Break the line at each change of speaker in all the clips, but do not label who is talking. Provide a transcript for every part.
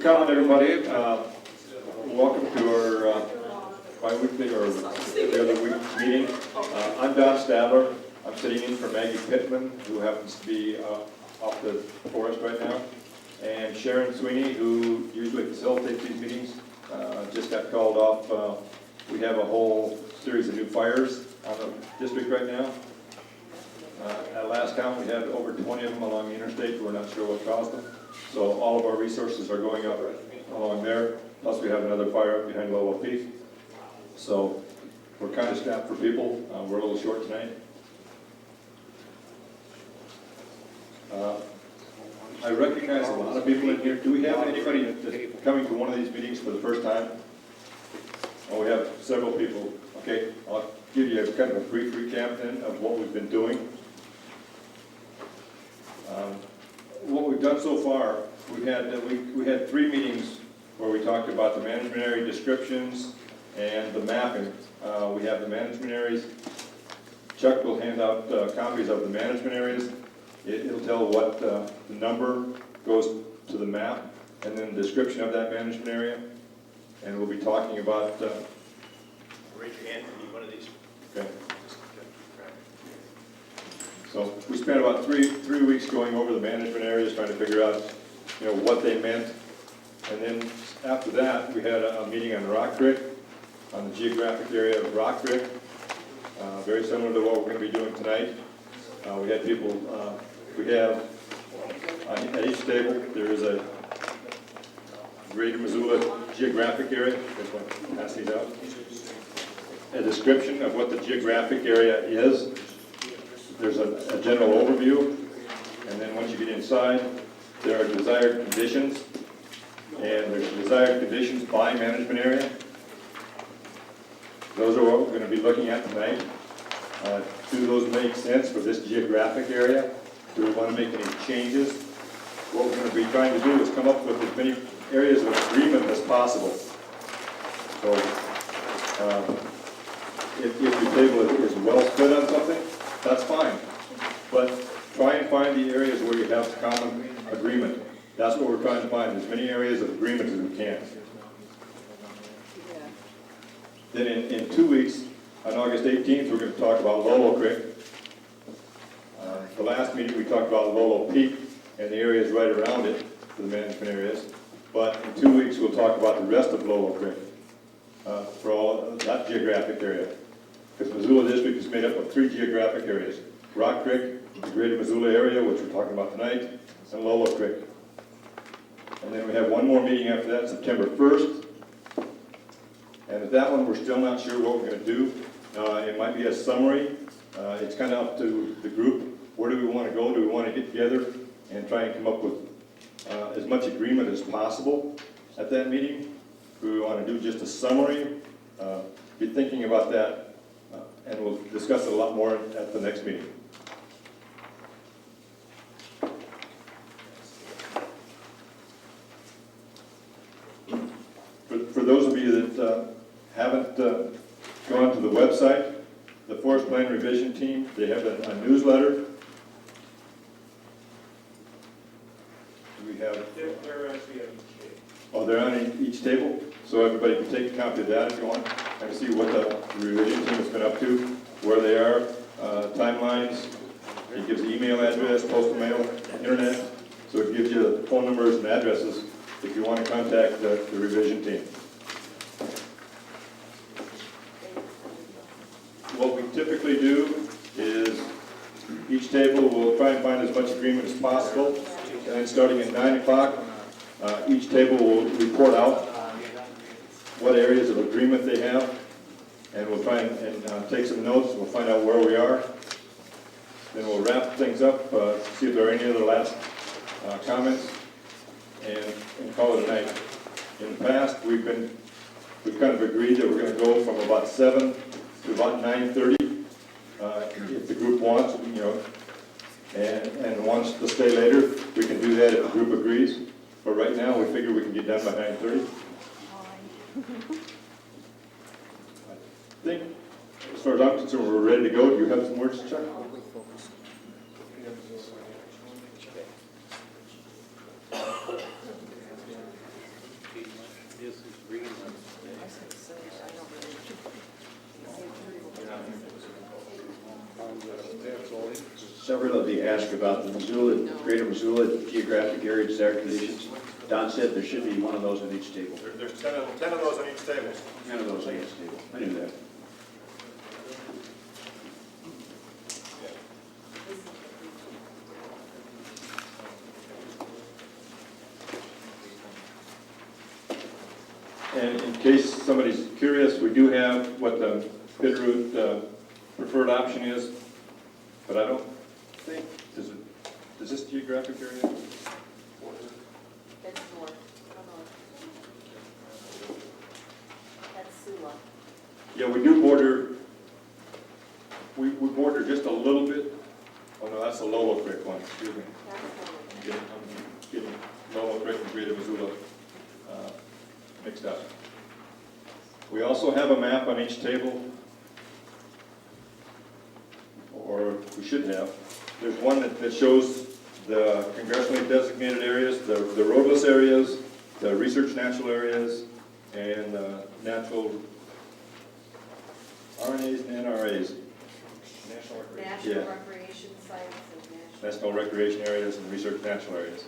coming, everybody. Welcome to our bi-weekly or every other week meeting. I'm Don Stadler. I'm sitting in for Maggie Pittman, who happens to be off the forest right now. And Sharon Sweeney, who usually facilitates these meetings, just got called off. We have a whole series of new fires on the district right now. At last count, we had over 20 of them along the interstate. We're not sure what caused them. So all of our resources are going up along there. Plus we have another fire up behind Lolo Peak. So we're kind of strapped for people. We're a little short tonight. I recognize a lot of people in here. Do we have anybody that's coming to one of these meetings for the first time? Oh, we have several people. Okay, I'll give you a kind of a brief recap then of what we've been doing. What we've done so far, we had 3 meetings where we talked about the management area descriptions and the mapping. We have the management areas. Chuck will hand out copies of the management areas. It'll tell what the number goes to the map, and then the description of that management area. And we'll be talking about.
Raise your hand if you need one of these.
Okay. So we spent about three weeks going over the management areas, trying to figure out, what they meant. And then after that, we had a meeting on Rock Creek, on the geographic area of Rock Creek, very similar to what we're going to be doing tonight. We had people. We have at each table there is a Greater Missoula geographic area. This one, pass these out. A description of what the geographic area is. There's a general overview, and then once you get inside, there are desired conditions, and there's desired conditions by management area. Those are what we're going to be looking at tonight. Do those make sense for this geographic area? Do we want to make any changes? What we're going to be trying to do is come up with as many areas of agreement as possible. So, if your table is well split on something, that's fine. But try and find the areas where you have common agreement. That's what we're trying to find, as many areas of agreement as we can. Then in 2 weeks, on August 18th, we're going to talk about Lolo Creek. The last meeting we talked about Lolo Peak and the areas right around it for the management areas. But in 2 weeks, we'll talk about the rest of Lolo Creek for all that geographic area. Because Missoula District is made up of 3 geographic areas. Rock Creek, the Greater Missoula area, which we're talking about tonight, and Lolo Creek. And then we have one more meeting after that, September 1st. And at that one, we're still not sure what we're going to do. It might be a summary. It's kind of up to the group. Where do we want to go? Do we want to get together and try and come up with as much agreement as possible at that meeting? Do we want to do just a summary? Be thinking about that. And we'll discuss it a lot more at the next meeting. For those of you that haven't gone to the website, the Forest Plan Revision Team, they have a newsletter. Do we have?
They're actually on each table.
Oh, they're on each table? So everybody can take a copy of that if you want, and see what the revision team has been up to, where they are, timelines. It gives email address, postal mail, internet. So it gives you phone numbers and addresses if you want to contact the revision team. What we typically do is each table will try and find as much agreement as possible, and then starting at 9 o'clock, each table will report out what areas of agreement they have, and we'll try and take some notes. We'll find out where we are. Then we'll wrap things up, see if there are any other last comments, and call it a night. In the past, we've kind of agreed that we're going to go from about 7 to about 9:30, if the group wants, and wants to stay later, we can do that if the group agrees. But right now, we figure we can get done by 9:30. I think, as far as I'm concerned, we're ready to go. Do you have some words, Chuck?
Several of you asked about the Missoula, greater Missoula geographic area desired conditions. Don said there should be one of those on each table.
There's 10 of those on each table.
10 of those on each table. I knew that.
And in case somebody's curious, we do have what the Bitterroot preferred option is, but I don't think, does this geographic area?
That's north. That's Sula.
Yeah, we do border, we border just a little bit. Oh no, that's the Lolo Creek one, excuse me. I'm getting Lolo Creek and Greater Missoula mixed up. We also have a map on each table, or we should have. There's one that shows the congressionally designated areas, the roadless areas, the research natural areas, and natural RNAs and NRAs.
National
Yeah.
recreation sites and
National recreation areas and research natural areas.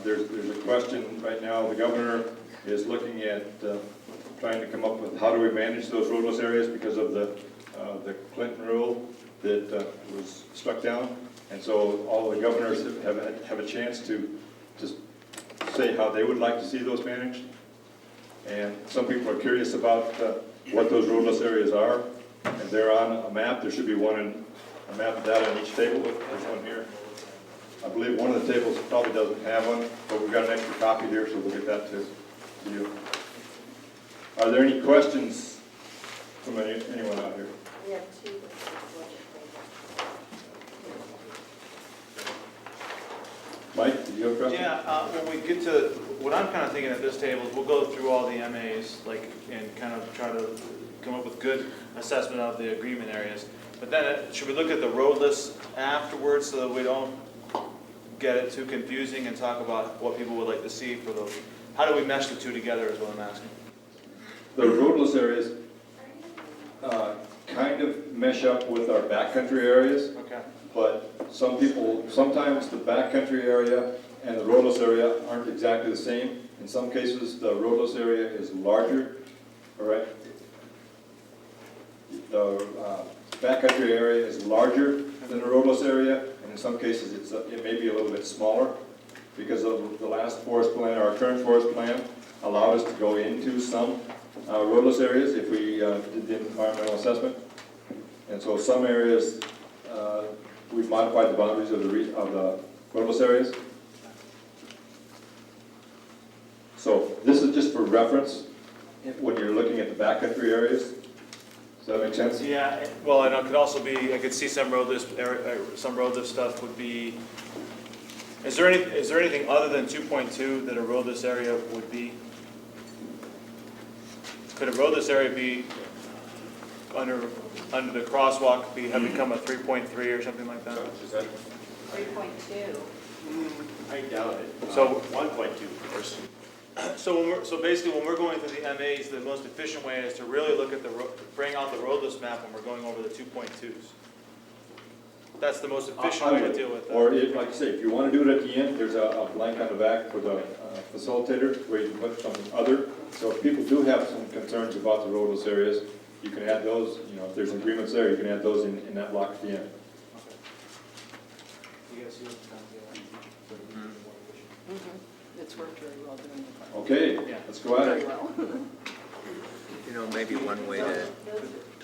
There's a question right now, the governor is looking at trying to come up with how do we manage those roadless areas because of the Clinton rule that was struck down. And so all the governors have a chance to say how they would like to see those managed. And some people are curious about what those roadless areas are. And they're on a map. There should be a map of that on each table. There's one here. I believe one of the tables probably doesn't have one, but we've got an extra copy here, so we'll get that to you. Are there any questions from anyone out here?
we have two.
Mike, did you have a question?
Yeah, when we get to, what I'm kind of thinking at this table is we'll go through all the MAs, like, and kind of try to come up with good assessment of the agreement areas. But then, should we look at the roadless afterwards so that we don't get it too confusing and talk about what people would like to see for those? How do we mesh the two together is what I'm asking.
The roadless areas kind of mesh up with our backcountry areas.
Okay.
But sometimes the backcountry area and the roadless area aren't exactly the same. In some cases, the roadless area is larger, all right? The backcountry area is larger than the roadless area, and in some cases, it may be a little bit smaller because of the last forest plan, our current forest plan allowed us to go into some roadless areas if we did the environmental assessment. And so some areas, we've modified the boundaries of the roadless areas. So this is just for reference when you're looking at the backcountry areas. Does that make sense?
Yeah, well, and it could also be, I could see some roadless stuff would be, is there anything other than 2.2 that a roadless area would be? Could a roadless area be under the crosswalk have become a 3.3 or something like that?
3.2.
I doubt it.
So
1.2, of course.
So basically, when we're going through the MAs, the most efficient way is to really look at bring out the roadless map when we're going over the 2.2s. That's the most efficient way to deal with that.
Or like I say, if you want to do it at the end, there's a blank on the back for the facilitator where you can put something other. So if people do have some concerns about the roadless areas, you can add those, if there's agreements there, you can add those in that block at the end.
You guys see what
It's worked very well during the fire.
Okay,
Yeah.
let's go at
Very
it.
well.
Maybe one way to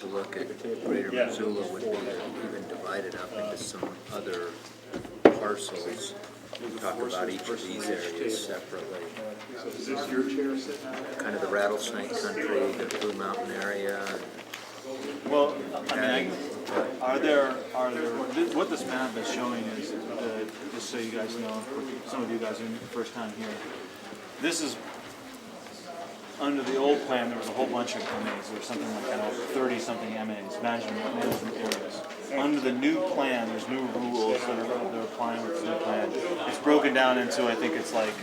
look at Greater
Yeah.
Missoula would be to even divide it up into some other parcels. Talk about each of these areas separately.
Is this your chair sitting on there?
Kind of the rattlesnake country, the Blue Mountain area.
Well, what this map is showing is, just so you guys know, for some of you guys are the first time here, this is, under the old plan, there was a whole bunch of MAs. There was something like 30-something MAs, management areas. Under the new plan, there's new rules that they're applying with the new plan. It's broken down into, I think it's like,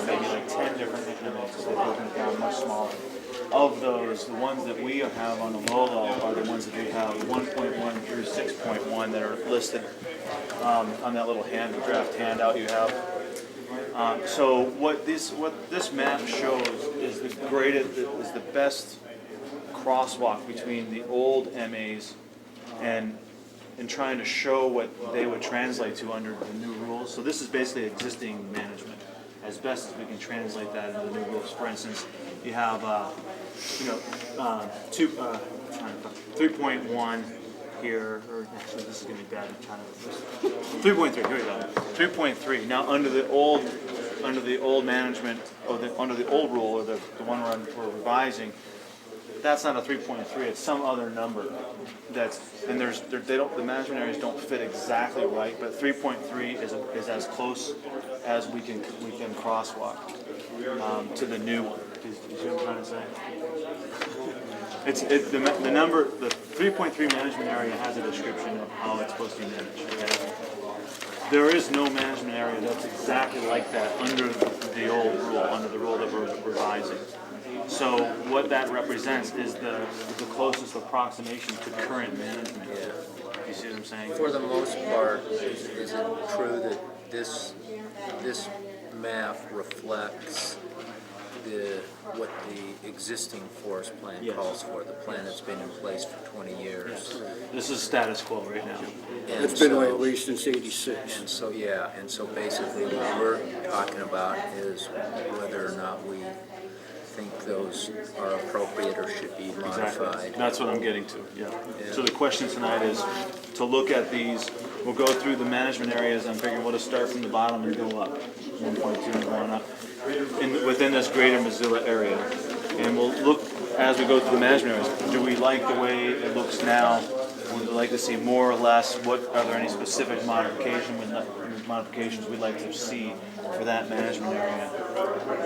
maybe like 10 different MAs. So they've broken it down much smaller. of those, the ones that we have on the Lolo are the ones that we have 1.1 through 6.1 that are listed on that little draft handout you have. So what this map shows is the best crosswalk between the old MAs and trying to show what they would translate to under the new rules. So this is basically existing management, as best as we can translate that into the new rules. For instance, you have 3.1 here, or actually this is going to be bad. 3.3. Here we go. 3.3. Now under the old management, or under the old rule, or the one we're revising, that's not a 3.3. It's some other number. The management areas don't fit exactly right, but 3.3 is as close as we can crosswalk to the new one. Do you see what I'm trying to say? The number, the 3.3 management area has a description of how it's supposed to be managed. Okay? There is no management area that's exactly like that under the old rule, under the rule that we're revising. So what that represents is the closest approximation to current management. You see what I'm saying?
For the most part, is it true that this map reflects what the existing forest plan calls for, the plan that's been in place for 20 years?
Yes. This is status quo right now.
And
It's been that way since '86.
And so, yeah, and so basically what we're talking about is whether or not we think those are appropriate or should be modified.
Exactly. That's what I'm getting to, yeah. So the question tonight is to look at these. We'll go through the management areas. I'm figuring we'll just start from the bottom and go up, 1.2 and going up, within this greater Missoula area. And we'll look, as we go through the management areas, do we like the way it looks now? Would we like to see more or less? Are there any specific modifications we'd like to see for that management area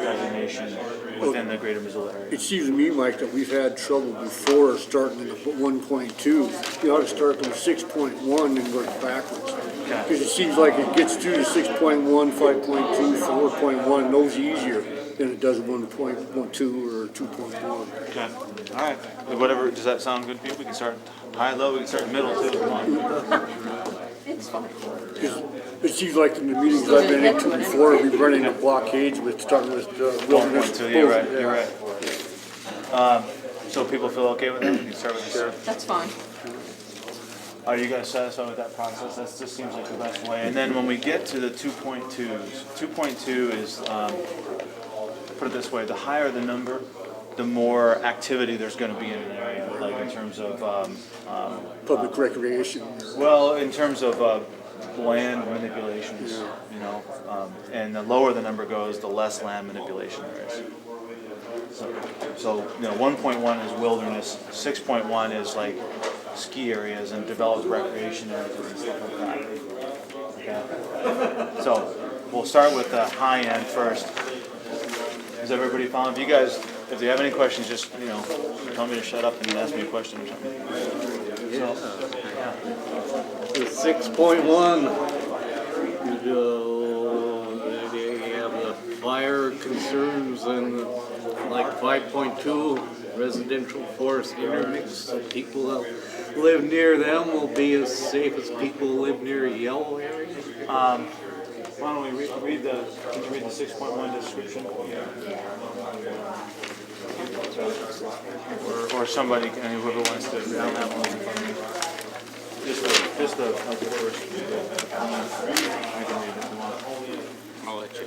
designation within the greater Missoula area?
It seems to me, Mike, that we've had trouble before starting at 1.2. You ought to start from 6.1 and work backwards. Because it seems like it gets through to 6.1, 5.2, 4.1, and those easier than it does 1.12 or 2.1.
Okay. All right. Whatever. Does that sound good to you? We can start high, low. We can start middle too. Come on.
It seems like in the meetings I've been into before, we've been running a blockades with starting with wilderness.
1.2. You're right. You're right. So people feel okay with that? We can start with the
That's fine.
Are you guys satisfied with that process? That just seems like the best way. And then when we get to the 2.2s, 2.2 is, put it this way, the higher the number, the more activity there's going to be in an area, like in terms of,
Public recreation.
well, in terms of land manipulations, you know, and the lower the number goes, the less land manipulation there is. So 1.1 is wilderness, 6.1 is like ski areas and developed recreation areas and stuff like that. Okay. So we'll start with the high end first. Is everybody following? If you have any questions, just tell me to shut up and ask me a question or something.
Yeah. 6.1, they have the fire concerns, and like 5.2, residential forest intermix, so people that live near them will be as safe as people who live near a yellow area.
Why don't we read the 6.1 description? Or somebody, whoever wants to, I don't have one in front of me. Just the first. I can read it if you want.
I'll let you.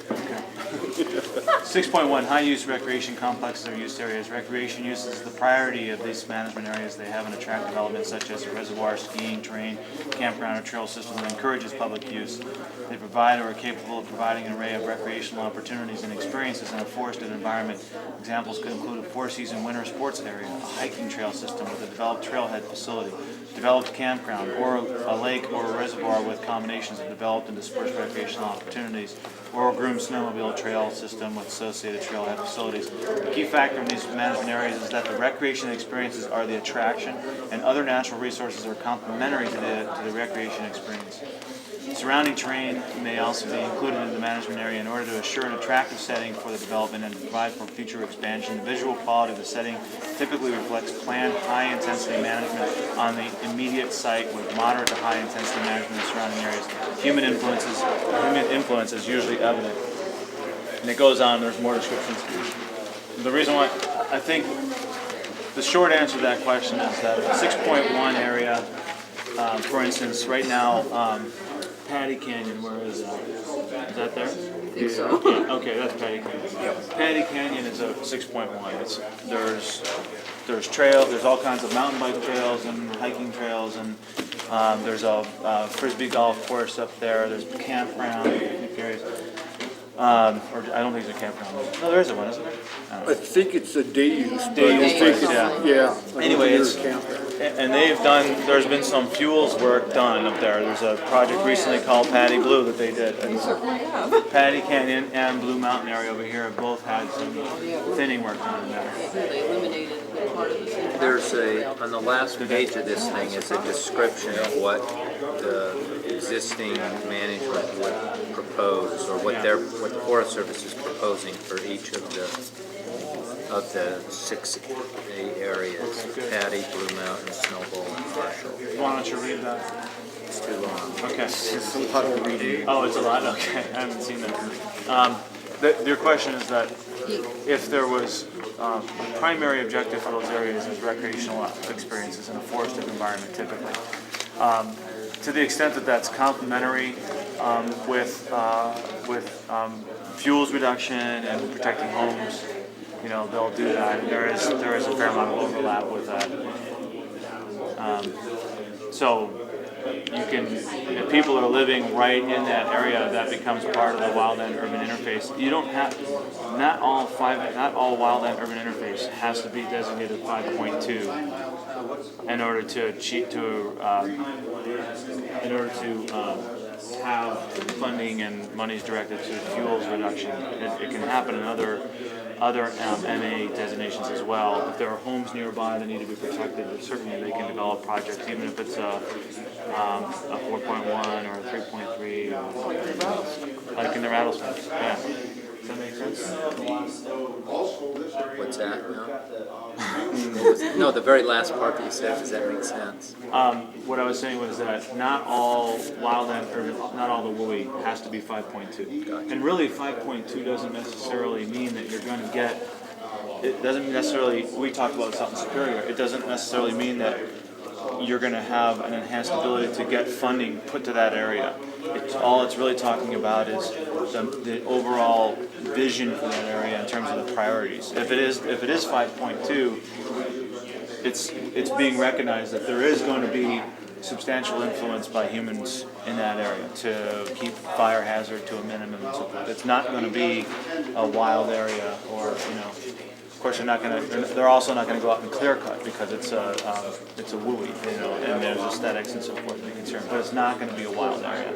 6.1, high-use recreation complexes or use areas. Recreation use is the priority of these management areas. They have an attractive element such as a reservoir, skiing, terrain, campground, or trail system that encourages public use. They provide or are capable of providing an array of recreational opportunities and experiences in a forested environment. Examples could include a four-season winter sports area, a hiking trail system with a developed trailhead facility, developed campground, or a lake or a reservoir with combinations of developed and dispersed recreational opportunities, or a groomed snowmobile trail system with associated trailhead facilities. The key factor in these management areas is that the recreation experiences are the attraction and other natural resources are complementary to the recreation experience. Surrounding terrain may also be included in the management area in order to assure an attractive setting for the development and to provide for future expansion. The visual quality of the setting typically reflects planned high-intensity management on the immediate site with moderate to high-intensity management of surrounding areas. Human influence is usually evident. And it goes on, there's more descriptions. The reason why, I think, the short answer to that question is that the 6.1 area, for instance, right now, Patty Canyon, where is that? Is that there?
I think so.
Okay, that's Patty Canyon. Patty Canyon is a 6.1. There's trail, there's all kinds of mountain bike trails and hiking trails, and there's a frisbee golf course up there. There's a campground, picnic areas. Or I don't think there's a campground. No, there is one, isn't there?
I think it's a day use. but I
Day
don't
use
think
place,
it's-
yeah.
Yeah. I don't
Anyway,
think
it's,
there's a campground.
and there's been some fuels work done up there. There's a project recently called Patty Blue that they did. And
Certainly have.
Patty Canyon and Blue Mountain area over here have both had some thinning work done in there.
They eliminated part of the city.
There's on the last page of this thing is a description of what the existing management would propose, or what what the Forest Service is proposing for each of the 6 areas: Patty, Blue Mountain, Snowball, and Marshall.
Why don't you read that?
It's too long.
Okay.
It's a lot of reading.
Oh, it's a lot? Okay, I haven't seen that. Your question is that if there was, the primary objective for those areas is recreational experiences in a forested environment typically. To the extent that that's complementary with fuels reduction and protecting homes, they'll do that. And there is a fair amount of overlap with that. So you can, if people are living right in that area, that becomes part of the wildland urban interface. You don't have, not all wildland urban interface has to be designated 5.2 in order to achieve, have funding and monies directed to fuels reduction. It can happen in other MA designations as well. If there are homes nearby that need to be protected, certainly they can develop projects, even if it's a 4.1 or a 3.3, like in the rattlesnakes. Yeah. Does that make sense?
What's that? No? No, the very last part that you said, does that make sense?
What I was saying was that not all wildland urban, not all the WUI has to be 5.2.
Gotcha.
And really 5.2 doesn't necessarily mean that you're going to get, it doesn't necessarily, we talked about something superior, it doesn't necessarily mean that you're going to have an enhanced ability to get funding put to that area. All it's really talking about is the overall vision for that area in terms of the priorities. If it is 5.2, it's being recognized that there is going to be substantial influence by humans in that area to keep fire hazard to a minimum and so forth. It's not going to be a wild area, or of course they're also not going to go out and clear cut because it's a WUI, and there's aesthetics and so forth to be concerned. But it's not going to be a wild area.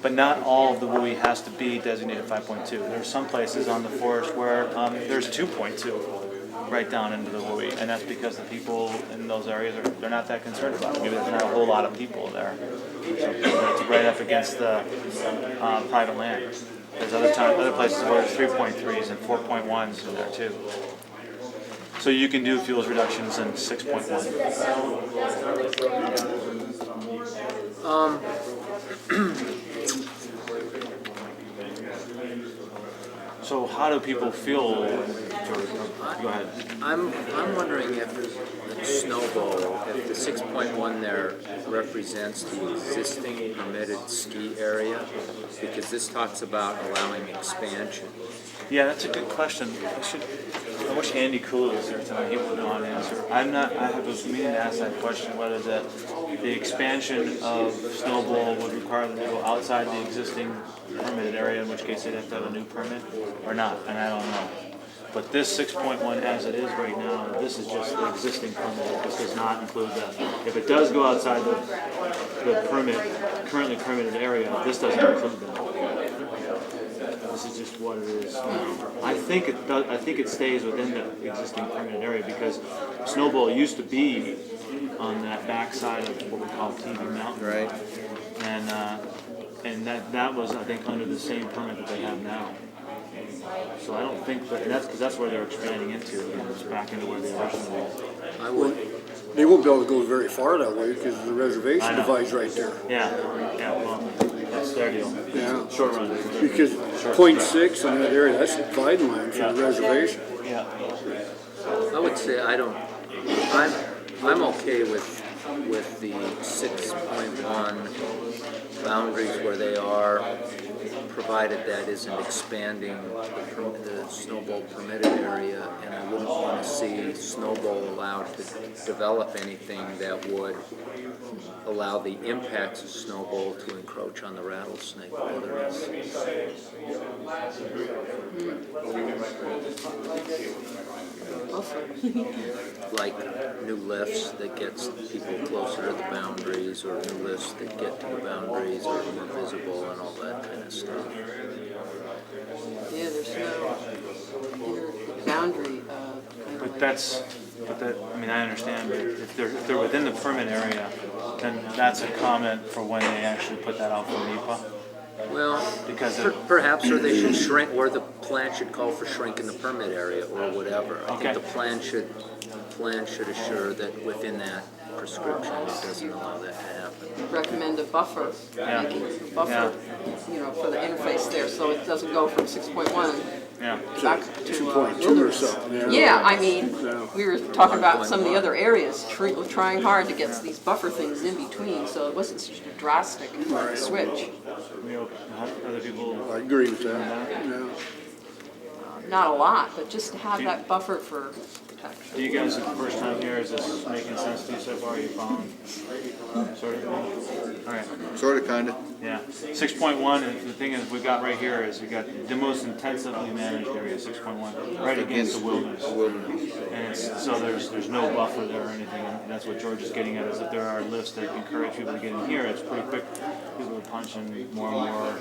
But not all of the WUI has to be designated 5.2. There's some places on the forest where there's 2.2 right down into the WUI, and that's because the people in those areas they're not that concerned about it. Maybe there's not a whole lot of people there. So it's right up against the private land. There's other places where there's 3.3s and 4.1s in there too. So you can do fuels reductions in 6.1. So how do people feel? Go ahead.
I'm wondering if Snowball, if the 6.1 there represents the existing permitted ski area, because this talks about allowing expansion.
Yeah, that's a good question. I wish Andy Cool was here tonight. He would know how to answer. I have a meaning to ask that question, whether the expansion of Snowball would require them to go outside the existing permitted area, in which case they'd have to have a new permit, or not, and I don't know. But this 6.1 as it is right now, this is just the existing permit. This does not include that. If it does go outside the currently permitted area, this doesn't include that. This is just what it is now. I think it does. I think it stays within the existing permitted area because Snowball used to be on that backside of what we call TV Mountain.
Right.
and that was, I think, under the same permit that they have now. So I don't think that, and that's because that's where they're expanding into, it's back into where they originally were.
I would,
They won't be able to go very far that way because the reservation
I know.
divides right there.
Yeah, well, that's their deal.
Yeah.
Short run.
Because .6 in that area, that's dividing line for the reservation.
Yeah.
I would say I'm okay with the 6.1 boundaries where they are, provided that isn't expanding the snowball permitted area, and I wouldn't want to see snowball allowed to develop anything that would allow the impacts of snowball to encroach on the rattlesnake wilderness. Like new lifts that gets people closer to the boundaries, or new lifts that get to the boundaries or are more visible and all that kind of stuff.
Yeah, there's no clear boundary,
But that, I mean, I understand, but if they're within the permit area, then that's a comment for when they actually put that out for NEPA.
Well,
Because
perhaps, or they should shrink, or the plan should call for shrink in the permit area, or whatever. I think the plan should assure that within that prescription, it doesn't allow that to happen.
recommend a buffer,
Yeah.
making a buffer, for the interface there, so it doesn't go from 6.1
Yeah.
back to
2.2 or something.
Yeah, I mean,
Yeah.
we were talking about some of the other areas, trying hard to get these buffer things in between, so it wasn't such a drastic switch.
Other people.
I agree with that. Yeah.
Not a lot, but just to have that buffer for protection.
Do you guys, the first time here, is this making sense to you so far? Are you following? Sort of? All right.
Sort of, kind of.
Yeah. 6.1, and the thing is, we got right here is we got the most intensively managed area, 6.1, right against the wilderness. And it's, so there's no buffer there or anything, and that's what George is getting at, is if there are lifts that encourage people to get in here, it's pretty quick. People are punching more and more.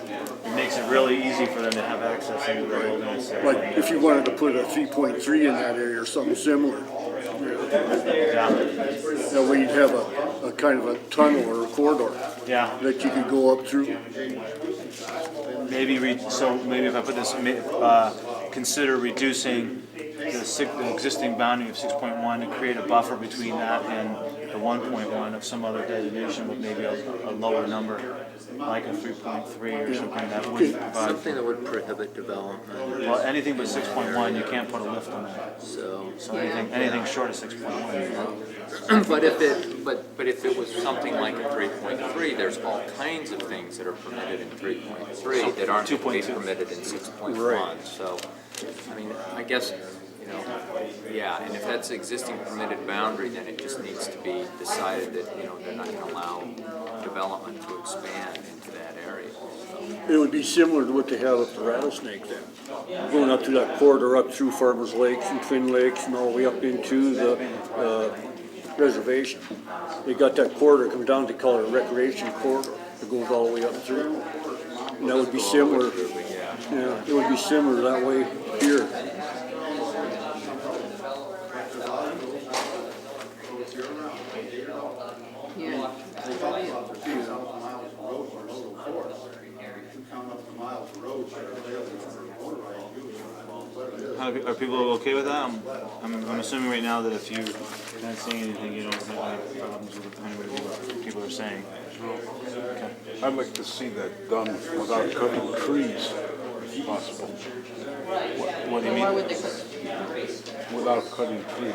It makes it really easy for them to have access into the wilderness.
Like if you wanted to put a 3.3 in that area or something similar.
Yeah.
That way you'd have a kind of a tunnel or a corridor
Yeah.
that you could go up through.
Maybe maybe if I put this, consider reducing the existing boundary of 6.1 to create a buffer between that and the 1.1 of some other designation with maybe a lower number, like a 3.3 or something that wouldn't provide.
Something that would prohibit development.
Well, anything but 6.1, you can't put a lift on that.
So,
So anything short of 6.1.
but if it was something like a 3.3, there's all kinds of things that are permitted in 3.3 that aren't going to be
2.2.
permitted in 6.1. So, I mean, I guess, yeah, and if that's the existing permitted boundary, then it just needs to be decided that, they're not going to allow development to expand into that area.
It would be similar to what they have with the rattlesnake then. Going up through that corridor, up through Farmers Lakes and Twin Lakes and all the way up into the reservation. They got that corridor coming down, they call it a recreation corridor. It goes all the way up through. And that would be similar. Yeah, it would be similar that way here.
Yeah.
Are people okay with that? I'm assuming right now that if you're not saying anything, you don't have any problems with what people are saying. Okay.
I'd like to see that done without cutting trees, if possible.
What do you
Why
mean?
would they put?
Without cutting trees.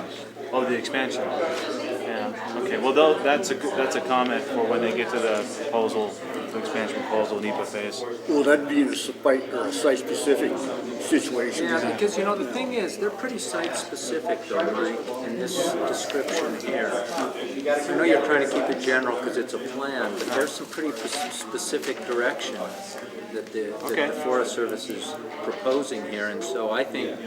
Oh, the expansion. Yeah. Okay. Well, that's a comment for when they get to the proposal, the expansion proposal, NEPA phase.
Well, that'd be in a site-specific situation.
Yeah, because the thing is, they're pretty site-specific though, Mike, in this description here. I know you're trying to keep it general because it's a plan, but there's some pretty specific direction that the Forest Service is proposing here, and so I think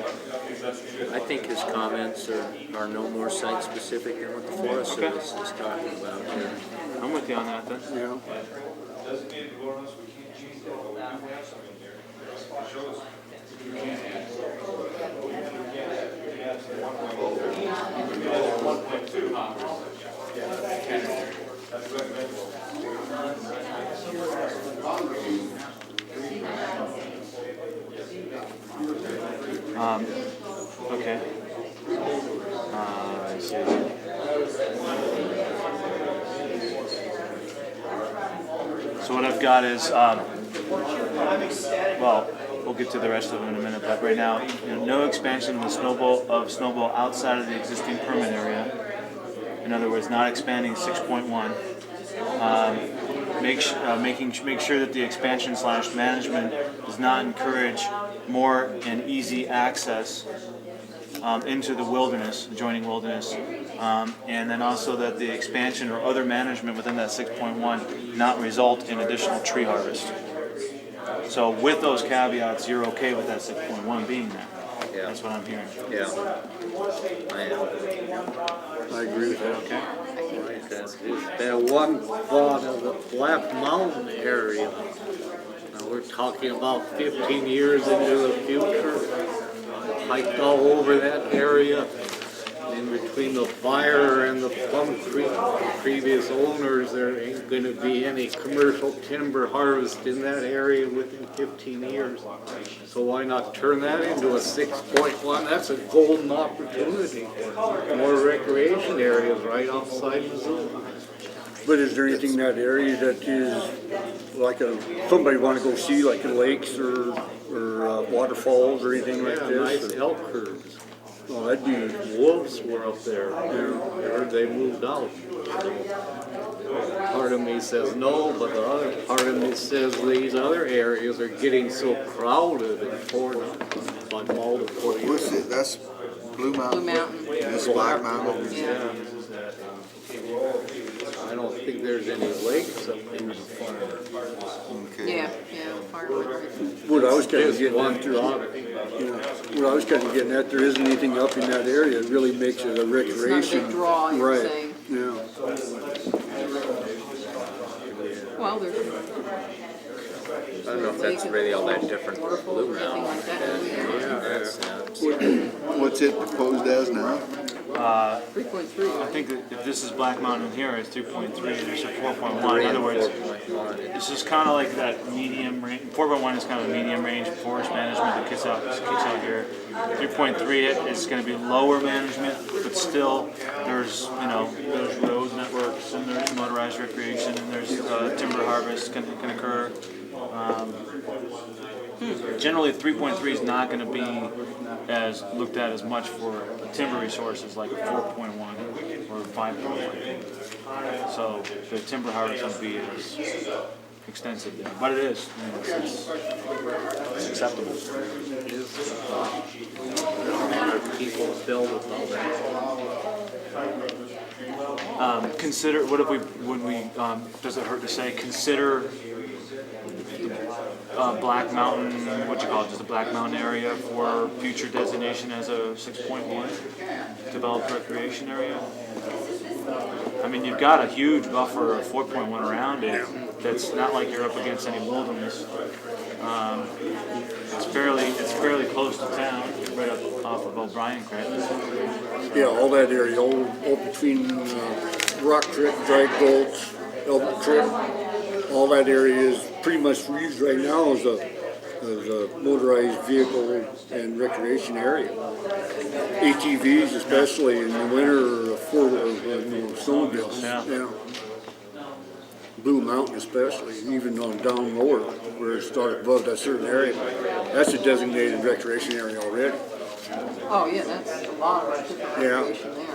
his comments are no more site-specific than what the Forest Service is talking about here.
I'm with you on that then.
Yeah.
Okay. I see. So what I've got is, well, we'll get to the rest of them in a minute, but right now, no expansion of the snowball outside of the existing permit area. In other words, not expanding 6.1. Make sure that the expansion / management does not encourage more and easy access into the wilderness, adjoining wilderness, and then also that the expansion or other management within that 6.1 not result in additional tree harvest. So with those caveats, you're okay with that 6.1 being there?
Yeah.
That's what I'm hearing.
Yeah. I am.
I agree with that.
Okay.
Right, that's just that one thought of the Black Mountain area. Now we're talking about 15 years into the future. Hiked all over that area. In between the fire and the Plum Creek previous owners, there ain't going to be any commercial timber harvest in that area within 15 years. So why not turn that into a 6.1? That's a golden opportunity. More recreation areas right outside Missoula.
But is there anything in that area that is like somebody want to go see, like the lakes or waterfalls or anything like
Yeah,
this?
nice elk herds.
Oh, that'd be,
Wolves were up there. I heard they moved out. Part of me says no, but the other part of me says these other areas are getting so crowded and torn up by multiple
What's
years.
it, that's Blue Mountain?
Blue Mountain.
This Black Mountain?
Yeah.
I don't think there's any lakes up there.
Okay.
Yeah, farmland.
what I was kind of
Just
getting
one
at,
drop.
what I was kind of getting at, there isn't anything up in that area. It really makes it a
It's not a
recreation.
big draw, you're
Right,
saying.
yeah.
Well, there's
I don't know if that's really all that different from Blue
anything
Mountain.
like that.
In that sense.
What's it proposed as now?
3.3.
I think that if this is Black Mountain here, it's 3.3, there's a 4.1. In other words, this is kind of like that medium range. 4.1 is kind of a medium range forest management that kicks out here. 3.3 is going to be lower management, but still there's there's road networks and there's motorized recreation and there's timber harvest can occur. Generally, 3.3 is not going to be as looked at as much for timber resources like a 4.1 or 5.1. So the timber harvest won't be as extensive there, but it is. It's acceptable.
It is. People build about that.
Consider, what if does it hurt to say, consider Black Mountain, just the Black Mountain area for future designation as a 6.1 developed recreation area? I mean, you've got a huge buffer of 4.1 around it. That's not like you're up against any wilderness. It's fairly close to town, right up off of O'Brien Creek.
Yeah, all that area, all between Rock Creek, Dry Gulch, Elk Creek, all that area is pretty much used right now as a motorized vehicle and recreation area. ATVs especially in the winter, snowmobiles.
Yeah.
Blue Mountain especially, even on down lower where it started above that certain area. That's a designated recreation area already.
Oh, yeah, that's a lot of recreation there.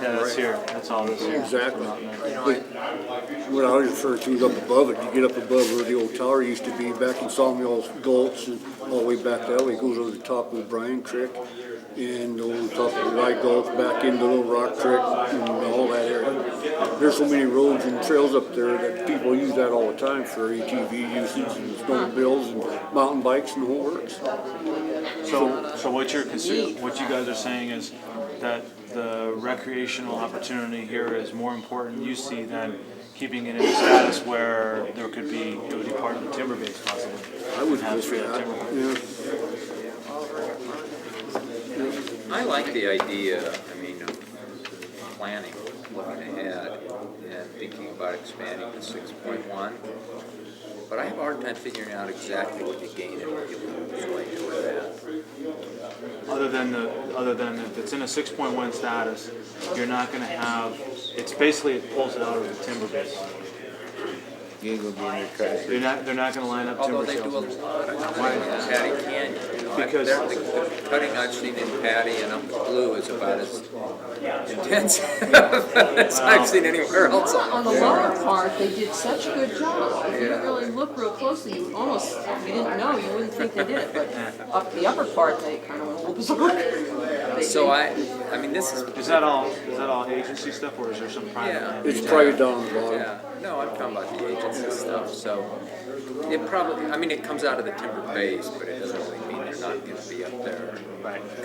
Yeah, that's here. That's all this here.
Exactly. What I refer to is up above it. You get up above where the old tower used to be, back in Sawmill Gulch, and all the way back that way. It goes over the top of O'Brien Creek, and over the top of the Rye Gulch, back into Little Rock Creek, and all that area. There's so many roads and trails up there that people use that all the time for ATV usage and snowmobiles and mountain bikes and the whole works.
So what you guys are saying is that the recreational opportunity here is more important, you see, than keeping it in a status where it would be part of the timber base possibly.
I would
have
go for
straight up
that.
timber.
Yeah.
I like the idea, of planning, looking ahead, and thinking about expanding to 6.1. But I have a hard time figuring out exactly what you gain and what you lose by doing that.
Other than if it's in a 6.1 status, you're not gonna have, it's basically, it pulls it out of the timber base.
You ain't gonna be in there cutting trees.
They're not gonna line up
Although
timber
they do a
sales.
lot of cutting in Patty Canyon, you know.
Because-
The cutting I've seen in Patty and up the Blue is about as intense as I've seen anywhere else
On
on
the
the
lower part, they did such a good job. If you didn't really look real closely, you almost, if you didn't know, you wouldn't think they did it. But up the upper part, they kind of went a little berserk. They
So
did.
I mean, this is,
Is that all agency stuff, or is there some private?
Yeah.
land?
It's private down the bottom.
yeah, no, I'm talking about the agency stuff, so it probably, I mean, it comes out of the timber base, but it doesn't really mean they're not gonna be up there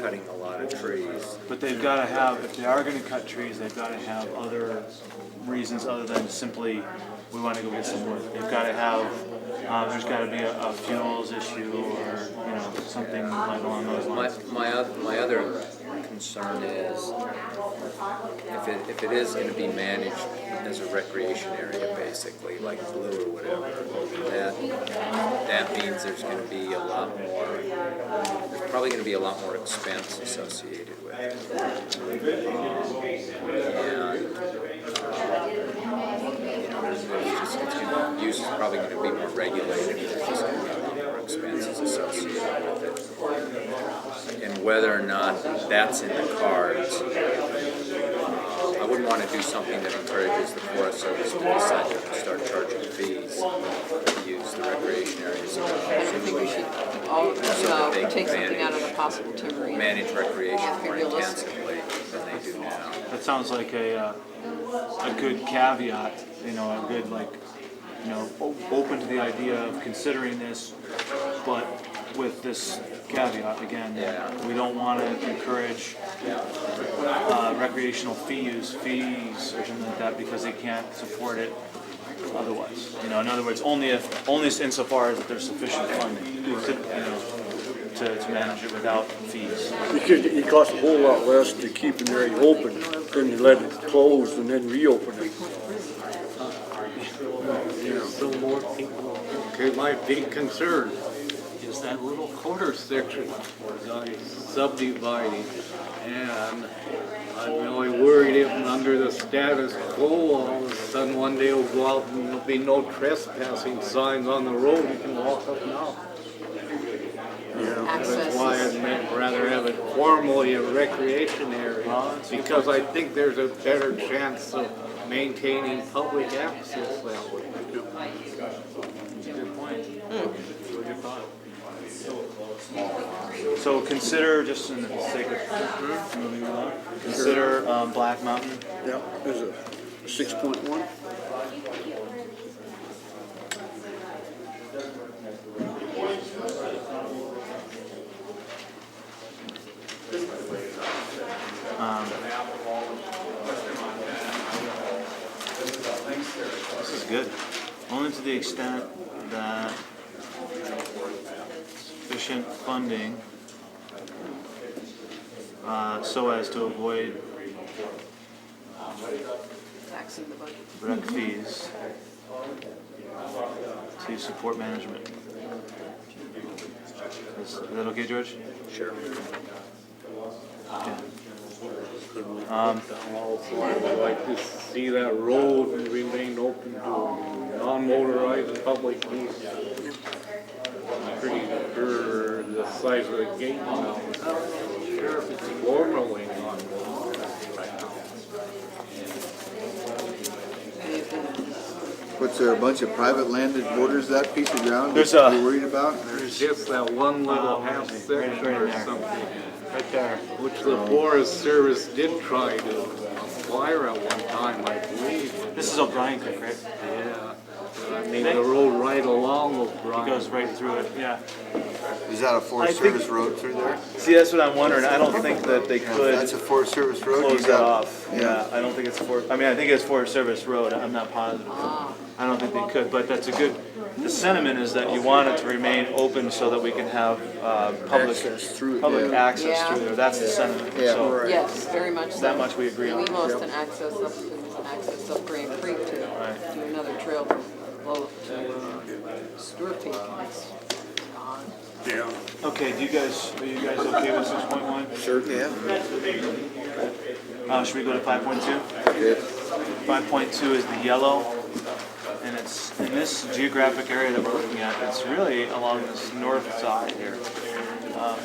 cutting a lot of trees.
But they've gotta have, if they are gonna cut trees, they've gotta have other reasons other than simply, we wanna go get some wood. They've gotta have, there's gotta be a fuels issue or, something like along those lines.
My other concern is if it is gonna be managed as a recreation area, basically, like Blue or whatever, that means there's gonna be a lot more, there's probably gonna be a lot more expense associated with it. Use is probably gonna be more regulated, there's just gonna be a lot more expenses associated with it. And whether or not that's in the cards, I wouldn't want to do something that encourages the Forest Service to decide to start charging fees to use the recreation areas.
I think we should take something out of the possible timber.
Manage recreation
Yeah, be
more
realistic.
intensively than they do now.
That sounds like a good caveat, a good open to the idea of considering this, but with this caveat again,
Yeah.
we don't want to encourage recreational fees or something like that because they can't support it otherwise. In other words, only insofar as there's sufficient funding to manage it without fees.
Because it costs a whole lot less to keep an area open than to let it close and then reopen it.
So more people, okay, my big concern is that little quarter section that I subdividing. And I'm really worried if under the status quo, all of a sudden one day we'll go out and there'll be no trespassing signs on the road, you can walk up now. That's why I'd rather have it formally a recreation area, because I think there's a better chance of maintaining public access that way.
Good point. Good thought. So consider, just in the sake of moving along, consider Black Mountain.
Yeah, there's a 6.1.
This is good. Only to the extent that sufficient funding so as to avoid
Taxing the budget.
rec fees to support management. Is that okay, George?
Sure.
Also, I would like to see that road remain open to non-motorized public use. I'm pretty sure the size of the gate now, I'm not sure if it's formally non-motorized right now.
What's there, a bunch of private landed borders, that piece of ground
There's
that
a-
you're worried about?
There's just that one little half section
right
or
there.
something,
Right there.
which the Forest Service did try to acquire at one time, I believe.
This is O'Brien Creek, right?
Yeah, I mean, the road right along with
It
Brian.
goes right through it, yeah.
Is that a Forest
I think-
Service road through there?
See, that's what I'm wondering. I don't think that they
If
could
that's a Forest Service road, you
close that
got,
off. Yeah, I don't think it's I think it's Forest Service Road. I'm not positive. I don't think they could, but that's a good, the sentiment is that you want it to remain open so that we can have public
Access through it,
public
yeah.
access
Yeah.
through there. That's the sentiment.
Yeah.
So
Right.
Yes, very much so.
that much we agree on.
We lost an access up Grand Creek to
Right.
do another trail to Lolo, to Stewart Peak. It's gone.
Yeah.
Okay, are you guys okay with 6.1?
Certainly, yeah.
Should we go to 5.2?
Good.
5.2 is the yellow, and it's in this geographic area that we're looking at. It's really along this north side here,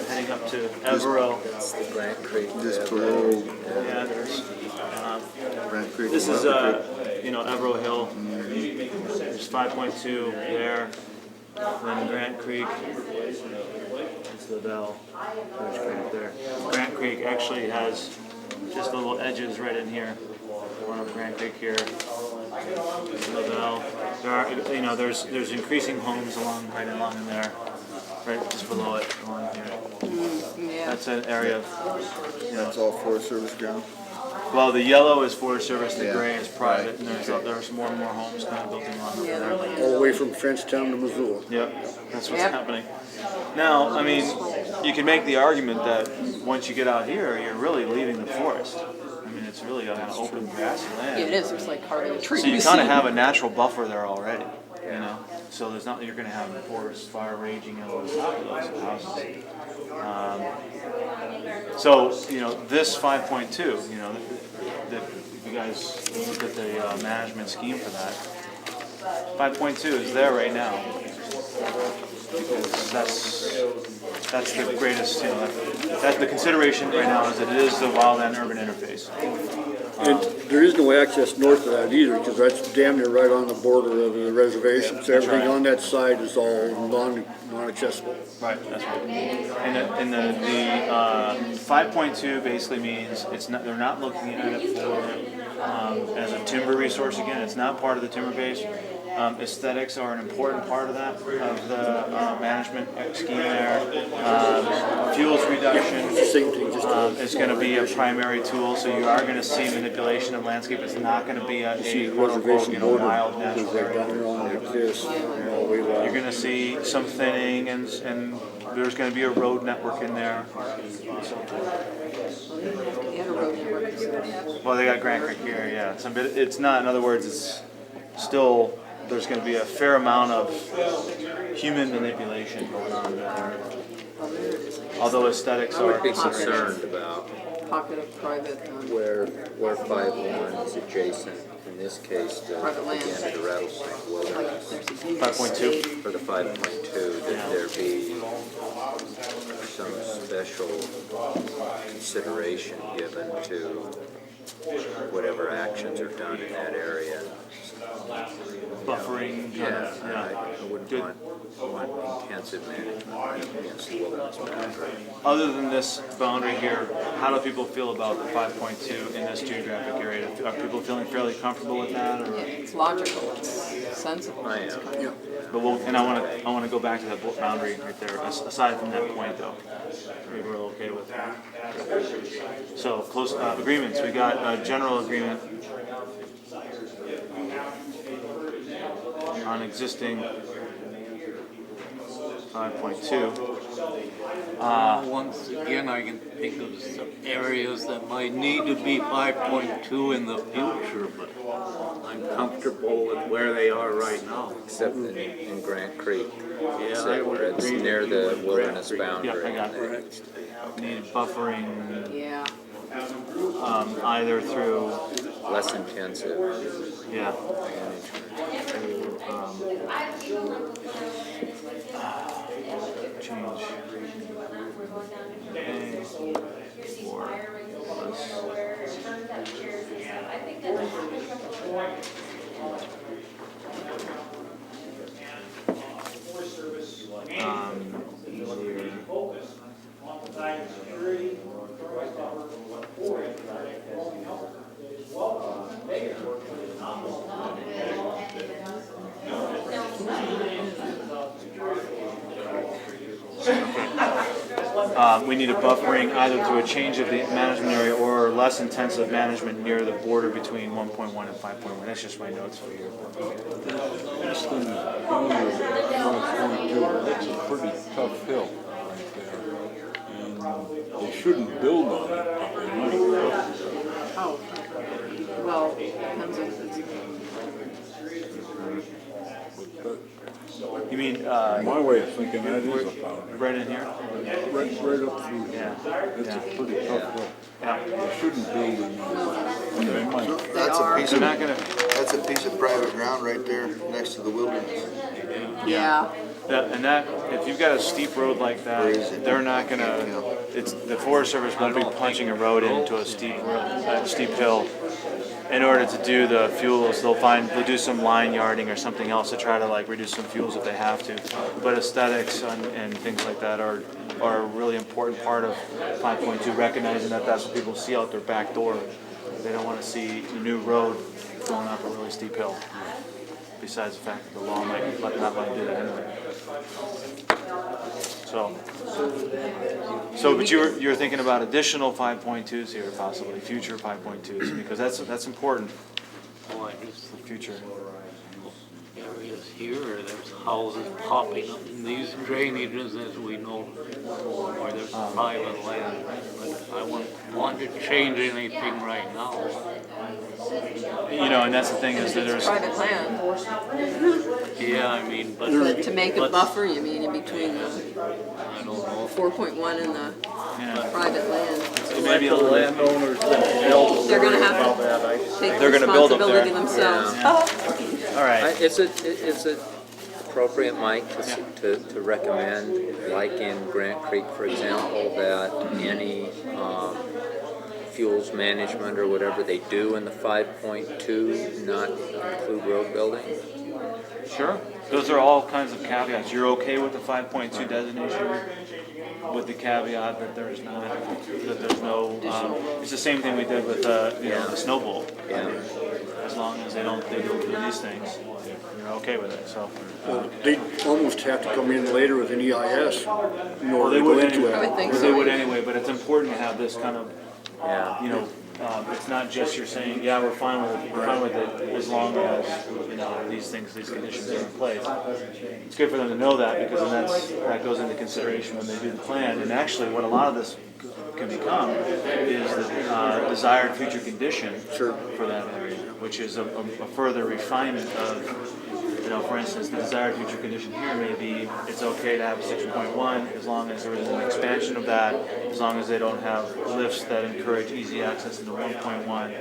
heading up to Evero.
It's the Grant Creek.
Just below
Yeah, there's.
Grant Creek.
This is
Rapid
Evero Hill. There's 5.2 there. Then Grant Creek. It's the Bell. There's Grant there. Grant Creek actually has just little edges right in here. One of Grant Creek here. The Bell. There are, there's increasing homes right along in there, right just below it, along here.
Yeah.
That's an area of,
That's all Forest Service ground.
well, the yellow is Forest Service, the
Yeah,
gray is private, and there's more and more homes kind of built along
Yeah,
there.
All the way from Frenchtown to Missoula.
Yep, that's what's
Yep.
happening. Now, I mean, you can make the argument that once you get out here, you're really leaving the forest. I mean, it's really kind of open grassy land.
Yeah, it is. There's like hardly a tree.
So you
to
kind of
see.
have a natural buffer there already, So there's not, you're going to have a forest fire raging over the top of those houses. This 5.2, if you guys look at the management scheme for that, 5.2 is there right now. Because that's the greatest, that's the consideration right now is that it is the wildland urban interface.
And there is no access north of that either, because that's damn near right on the border of the reservation. So
That's
everything
right.
on that side is all non-accessible.
Right, that's right. And the 5.2 basically means they're not looking at it for as a timber resource again. It's not part of the timber base. Aesthetics are an important part of that, of the management scheme there. Fuels reduction
Same thing, just
is going to be a primary tool, so you are going to see manipulation of landscape. It's not going to be a
reservation border
wild
goes
natural
right down
area.
there on like this, and all the way
You're
along.
going to see some thinning, and there's going to be a road network in there.
They had a road network.
Well, they got Grant Creek here, yeah. But it's not, in other words, it's still, there's going to be a fair amount of human manipulation going on there. Although aesthetics
I
are
would be
considered.
concerned about
Pocket of private.
where 5.1 is adjacent, in this case, to,
Private land.
again, to Rattlesnake Wilderness.
There's a huge
5.2.
estate.
For the 5.2, that there be some special consideration given to whatever actions are done in that area.
Buffering.
Yeah, I wouldn't
Good.
want intensive management against the wilderness boundary.
Other than this boundary here, how do people feel about the 5.2 in this geographic area? Are people feeling fairly comfortable with that? Or?
Yeah, it's logical. It's sensible.
I am.
Yeah.
But I want to go back to that boundary right there. Aside from that point, though, we're okay with that. So close agreements. We got a general agreement on existing 5.2.
Once again, I can think of some areas that might need to be 5.2 in the future, but I'm comfortable with where they are right now.
Except in Grant Creek,
Yeah,
say
I
where
would
it's
agree
near the wilderness
Yeah,
boundary.
I got it. Need buffering
Yeah.
either through,
Less intensive
yeah, change A or easier. we need a buffering either through a change of the management area or less intensive management near the border between 1.1 and 5.1. That's just my notes for you.
This thing under 1.2, that's a pretty tough hill right there. And they shouldn't build on it, but they might.
Oh, well, depends if it's,
You mean
My way of thinking, that is a boundary.
right in here?
Right up through here. It's a pretty tough hill. They shouldn't build in on it. They might.
That's a piece
They're
of,
not gonna.
that's a piece of private ground right there next to the wilderness.
yeah.
That if you've got a steep road like that, they're not gonna. It's the Forest Service won't be punching a road into a steep hill. In order to do the fuels, they'll do some line yarding or something else to try to like reduce some fuels if they have to. But aesthetics and things like that are a really important part of 5.2, recognizing that that's what people see out their back door. They don't want to see a new road going up a really steep hill. Besides the fact that the law might not let them do that anyway. But you're thinking about additional 5.2s here, possibly future 5.2s, because that's important
Oh, I
for
just
the future.
areas here, there's houses popping up in these drainages, as we know, where there's private land. But I wouldn't want to change anything right now.
And that's the thing is that there's
Private land,
Yeah, I mean, but
but to make a
but-
buffer, you mean in between the
I don't know.
4.1 and the
yeah,
private land?
maybe a
The
little bit.
landowners that build.
They're gonna have to
that, I
take
They're gonna build up there.
responsibility themselves.
Yeah. All right.
Is it appropriate, Mike, to recommend, like in Grant Creek, for example, that any fuels management or whatever they do in the 5.2 not include road building?
Sure. Those are all kinds of caveats. You're okay with the 5.2 designation, with the caveat that there's no. It's the same thing we did with the snow bowl.
Yeah.
As long as they don't do these things, you're okay with it. So.
They almost have to come in later with an EIS in
Well,
order
they
to go
would
into
anyway.
it.
I would think
They
so.
would anyway, but it's important to have this kind of.
Yeah.
It's not just you're saying, yeah, we're fine with it as long as these conditions are in place. It's good for them to know that because then that goes into consideration when they do the plan. And actually, what a lot of this can become is the desired future condition for that area, which is a further refinement of. For instance, the desired future condition here may be it's okay to have a 6.1 as long as there is an expansion of that, as long as they don't have lifts that encourage easy access into 1.1.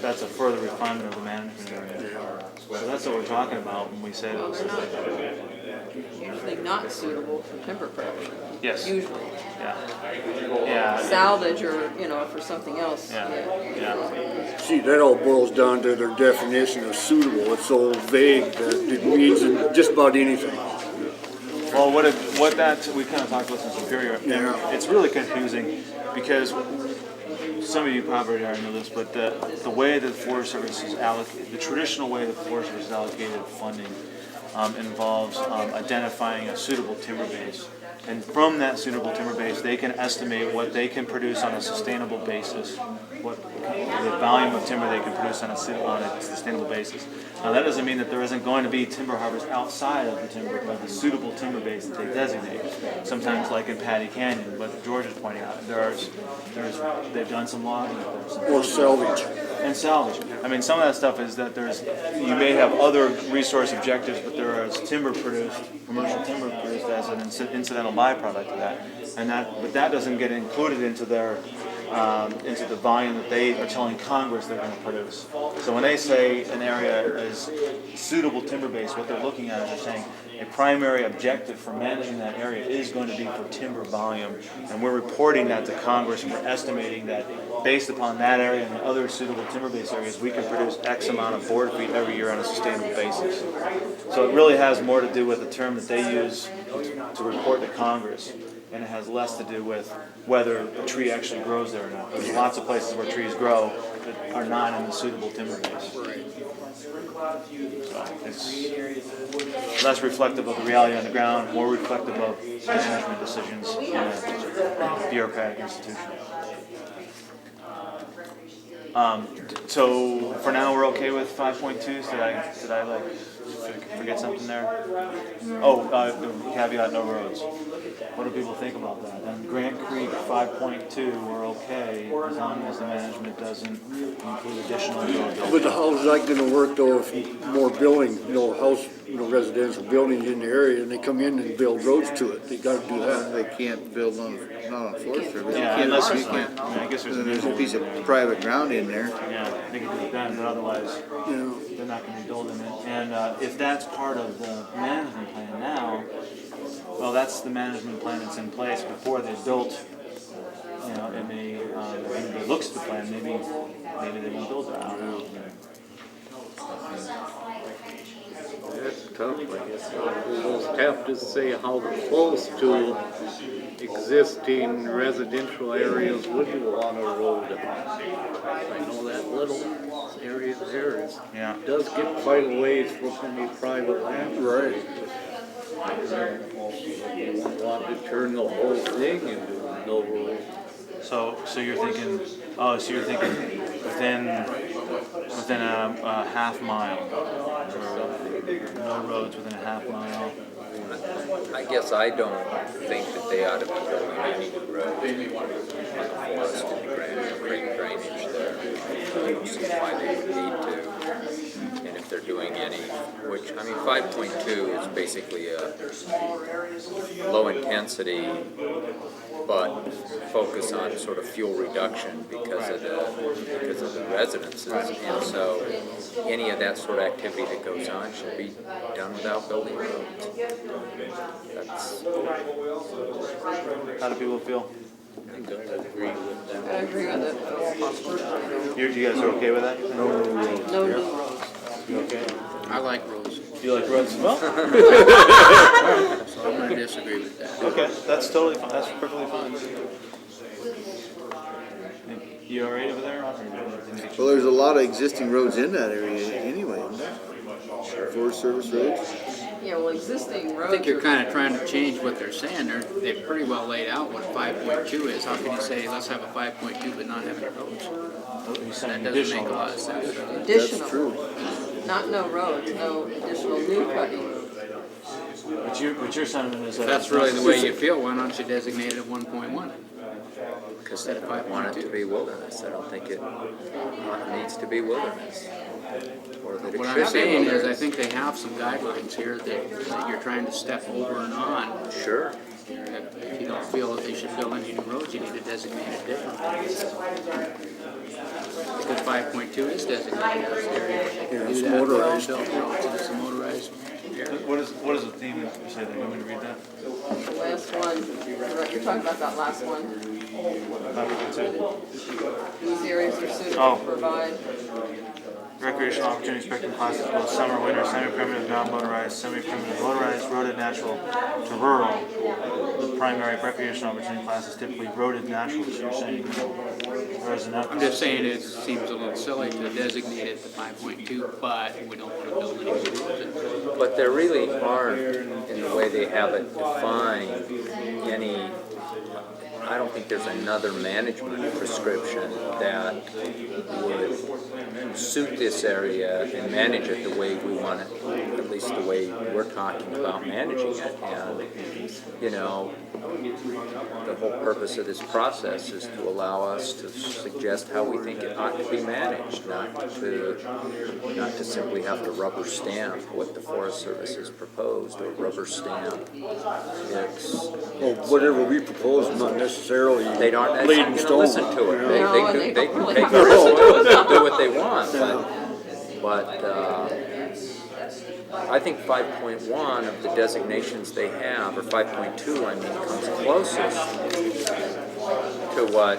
That's a further refinement of the management area. So that's what we're talking about when we say those things.
Usually not suitable for timber production.
Yes.
Usually.
Yeah.
Salvage or, for something else.
Yeah.
See, that all boils down to their definition of suitable. It's so vague that it means just about anything.
Well, we kind of talked about this in Superior.
Yeah.
It's really confusing because some of you probably already know this, but the way that the Forest Service is allocated, the traditional way the Forest Service is allocated funding involves identifying a suitable timber base. And from that suitable timber base, they can estimate what they can produce on a sustainable basis, what the volume of timber they can produce on a sustainable basis. Now, that doesn't mean that there isn't going to be timber harvest outside of the suitable timber base that they designate. Sometimes, like in Patty Canyon, but George is pointing out, they've done some logging up there.
Or salvage.
And salvage. I mean, some of that stuff is that you may have other resource objectives, but there is timber produced, commercial timber produced as an incidental byproduct of that, but that doesn't get included into into the volume that they are telling Congress they're going to produce. So when they say an area is suitable timber base, what they're looking at is they're saying a primary objective for managing that area is going to be for timber volume, and we're reporting that to Congress, and we're estimating that based upon that area and the other suitable timber base areas, we can produce X amount of board feet every year on a sustainable basis. So it really has more to do with the term that they use to report to Congress. and it has less to do with whether a tree actually grows there or not. There's lots of places where trees grow that are not in the suitable timber base. So it's less reflective of the reality on the ground, more reflective of management decisions in a bureaucratic institution. So for now, we're okay with 5.2s. Did I like forget something there? Oh, the caveat, no roads. What do people think about that? And Grant Creek 5.2, we're okay as long as the management doesn't include additional road.
But how's that gonna work though if more building, residential buildings in the area and they come in and build roads to it? They gotta do that.
They can't build on, not on Forest Service.
Yeah, unless there's, I guess
There's a piece of private ground in there.
Yeah, they can do it then, but otherwise, they're not going to be building it. And if that's part of the management plan now, well, that's the management plan that's in place before they built. It may, if it looks at the plan, maybe they won't build it. I don't know.
That's tough, I guess. We'll have to say how close to existing residential areas would you want a road? I know that little area there does get quite a ways from any private land.
Right.
You won't want to turn the whole thing into no road.
So you're thinking, within a half mile, no roads within a half mile.
I guess I don't think that they ought to be building any new roads on the forest and the creek drainage there. I don't see why they would need to. And if they're doing any, which, 5.2 is basically a low intensity, but focus on sort of fuel reduction because of the residences. And so any of that sort of activity that goes on should be done without building roads.
How do people feel?
I don't agree with that.
I agree with it.
You guys are okay with that?
No new roads.
You okay?
I like roads,
You like roads as well?
so I'm gonna disagree with that.
Okay, that's totally fine. That's perfectly fine. You all right over there?
Well, there's a lot of existing roads in that area anyway. Forest Service roads.
Yeah, well, existing roads.
I think you're
are-
kind of trying to change what they're saying. They've pretty well laid out what 5.2 is. How can you say, let's have a 5.2 but not have any roads? That doesn't make a lot of sense.
Additional.
That's true.
Not no roads, no additional new cutting.
But your sentiment is that
If that's really the way you feel, why don't you designate it at 1.1?
Because I want it to be wilderness. I don't think it needs to be wilderness. Or that it
What
should
I'm saying
be
is, I
wilderness.
think they have some guidelines here that you're trying to step over and on.
Sure.
If you don't feel that they should build any new roads, you need to designate it differently. Because 5.2 is designated as an area where they can do
it's
that.
motorized.
Build roads, and it's a motorized area.
What is the theme you say there? You want me to read that?
The last one, you're talking about that last one. These areas are suitable to provide.
Recreational opportunity spectrum classes, both summer, winter, semi-primitive, non-motorized, semi-primitive, motorized, roaded, natural to rural. The primary recreational opportunity class is typically roaded, natural, so you're saying there's enough.
I'm just saying it seems a little silly to designate it to 5.2, but we don't want to build any roads.
But there really aren't, in the way they have it defined, any, I don't think there's another management prescription that would suit this area and manage it the way we want it, at least the way we're talking about managing it. And, the whole purpose of this process is to allow us to suggest how we think it ought to be managed, not to simply have to rubber stamp what the Forest Service has proposed or rubber stamp its.
Well, whatever we propose, not necessarily
They aren't
laid
actually
in
going to
stone.
listen to it.
No, and
They
they
can
don't
take
really
our
listen to
input
it.
and do what they want, but I think 5.1 of the designations they have, or 5.2, comes closest to what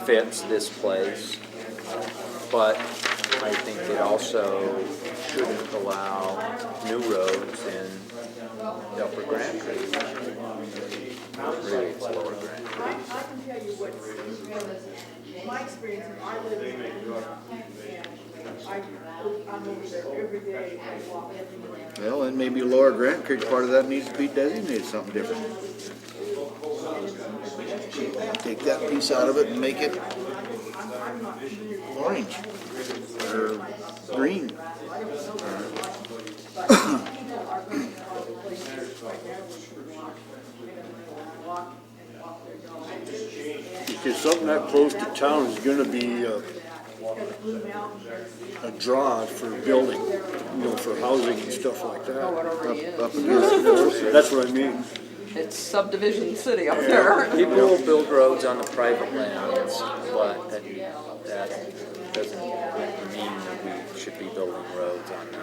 fits this place. But I think it also shouldn't allow new roads in the Upper Grand Creek. Really, it's Lower Grand Creek.
I can tell you what's, my experience, I live in, I'm over there every day, I walk every day.
Well, and maybe Lower Grant Creek, part of that needs to be designated something different. Take that piece out of it and make it orange or green.
Because something that close to town is gonna be a draw for building, for housing and stuff like
Oh, it
that.
already is.
Up against
That's what I mean.
It's subdivision city up there.
People will build roads on the private lands, but that doesn't mean that we should be building roads on the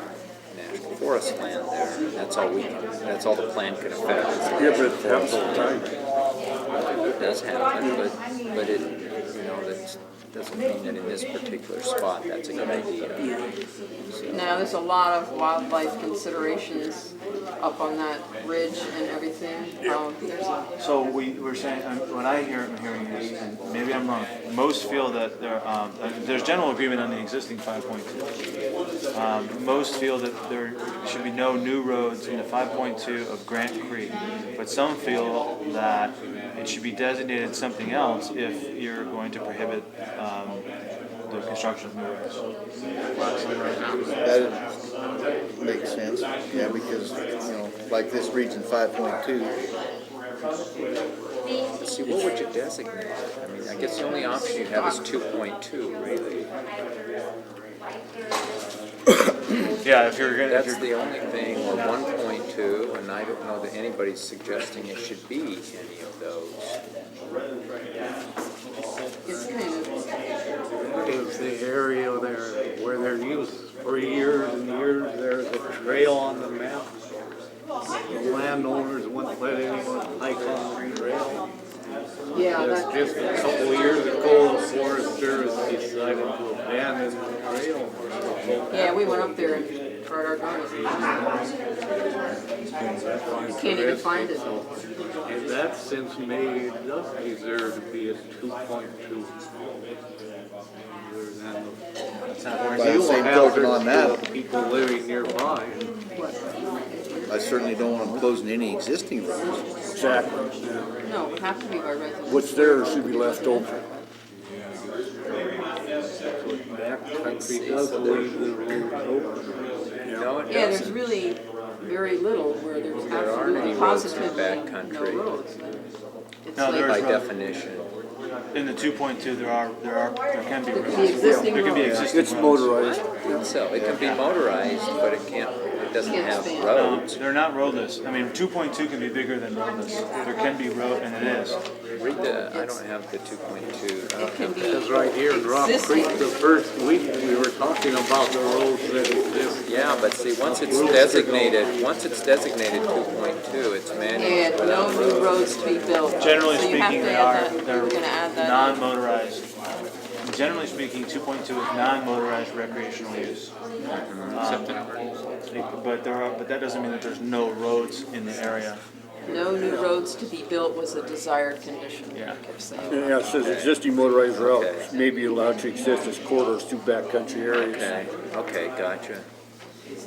national forest land there. That's all the plan can affect.
Yeah, but it happens all the time.
It does happen, but it, that doesn't mean that in this particular spot, that's a good idea.
Now, there's a lot of wildlife considerations up on that ridge and everything. There's a,
So we're saying, what I'm hearing is, and maybe I'm wrong, most feel that there's general agreement on the existing 5.2. Most feel that there should be no new roads in the 5.2 of Grant Creek, but some feel that it should be designated something else if you're going to prohibit the construction of new roads.
That makes sense, yeah, because, like this region 5.2,
See, what would you designate? I mean, I guess the only option you have is 2.2, really.
Yeah, if you're gonna.
That's the only thing, or 1.2, and I don't know that anybody's suggesting it should be any of those.
it's kind of,
Is the area there where they're used for years and years, there's a trail on the map. The landowners wouldn't let anyone hike on the trail.
yeah,
It's
that,
just a couple of years ago, the foresters decided to abandon the trail.
yeah, we went up there and tried our darndest. You can't even find it.
In that sense, maybe it does deserve to be a 2.2.
by the same token on that,
People living nearby.
I certainly don't want them closing any existing roads.
Exactly.
No, it would have to be by residence.
What's there should be left open.
Backcountry does leave the roads open.
No, it
Yeah, there's
doesn't.
really very little where there's
There aren't any
absolutely
roads in the
positively no
backcountry.
roads. It's
No, there
like,
By
is road.
definition.
In the 2.2, there can be
There
roads.
could be existing
There can be
roads.
existing
It's
roads.
motorized.
So it can be motorized, but it doesn't
Can't
have
stand.
roads.
They're not roadless. I mean, 2.2 can be bigger than roadless. There can be road, and it is.
Read I don't have the 2.2.
it can be
Because right here in Rock
existing.
Creek, the first week, we were talking about the roads that exist.
Yeah, but see, once it's designated 2.2, it's
And
managed
no
without
new
roads.
roads to be built.
Generally
So you have
speaking,
to
they
add
are,
that.
they're
We're gonna add that in.
non-motorized. Generally speaking, 2.2 is non-motorized recreational use. But that doesn't mean that there's no roads in the area.
No new roads to be built was a desired condition.
Yeah.
I kept saying.
Yeah, it says existing motorized routes may be allowed to exist as corridors through backcountry areas.
Okay, gotcha.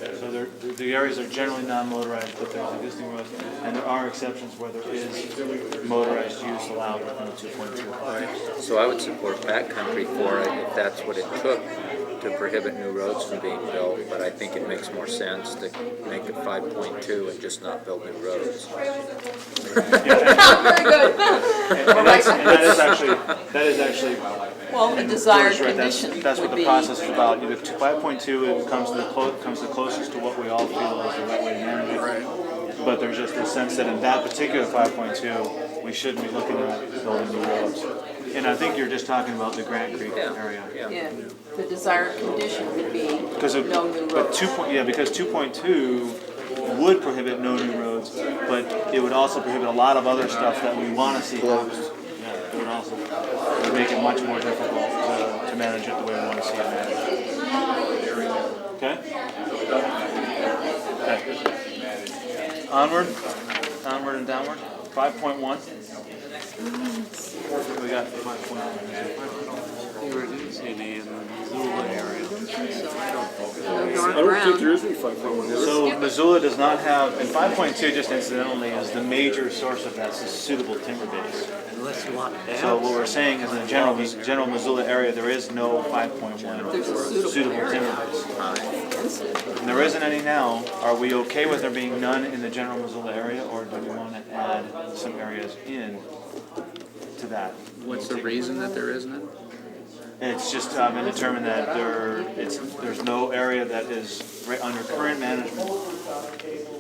So the areas are generally non-motorized, but there's existing roads, and there are exceptions where there is motorized use allowed within the 2.2.
So I would support backcountry for it if that's what it took to prohibit new roads from being built, but I think it makes more sense to make it 5.2 and just not build new roads.
Very good.
And that is actually
Well, the desired
right, that's
condition
what
would
the
be.
process is about. 5.2 it comes the closest to what we all feel is the right way to manage it. But there's just a sense that in that particular 5.2, we shouldn't be looking at building new roads. And I think you're just talking about the Grant Creek area.
Yeah, the desired condition would be
Because of,
no new
but
roads.
because 2.2 would prohibit no new roads, but it would also prohibit a lot of other stuff that we want to see closed. Yeah, it would also make it much more difficult to to manage it the way we want to see it managed. Okay? Okay. Onward and downward. 5.1. We got 5.1.
There is any in the Missoula area.
I don't think there is any 5.1.
So Missoula does not have, and 5.2 just incidentally is the major source of that suitable timber base.
Let's lot
So what we're saying is in the general Missoula area, there is no 5.1
There's a
suitable
area.
timber base. And there isn't any now. Are we okay with there being none in the general Missoula area, or do we want to add some areas in to that?
What's the reason that there isn't it?
It's just been determined that there's no area that is right under current management.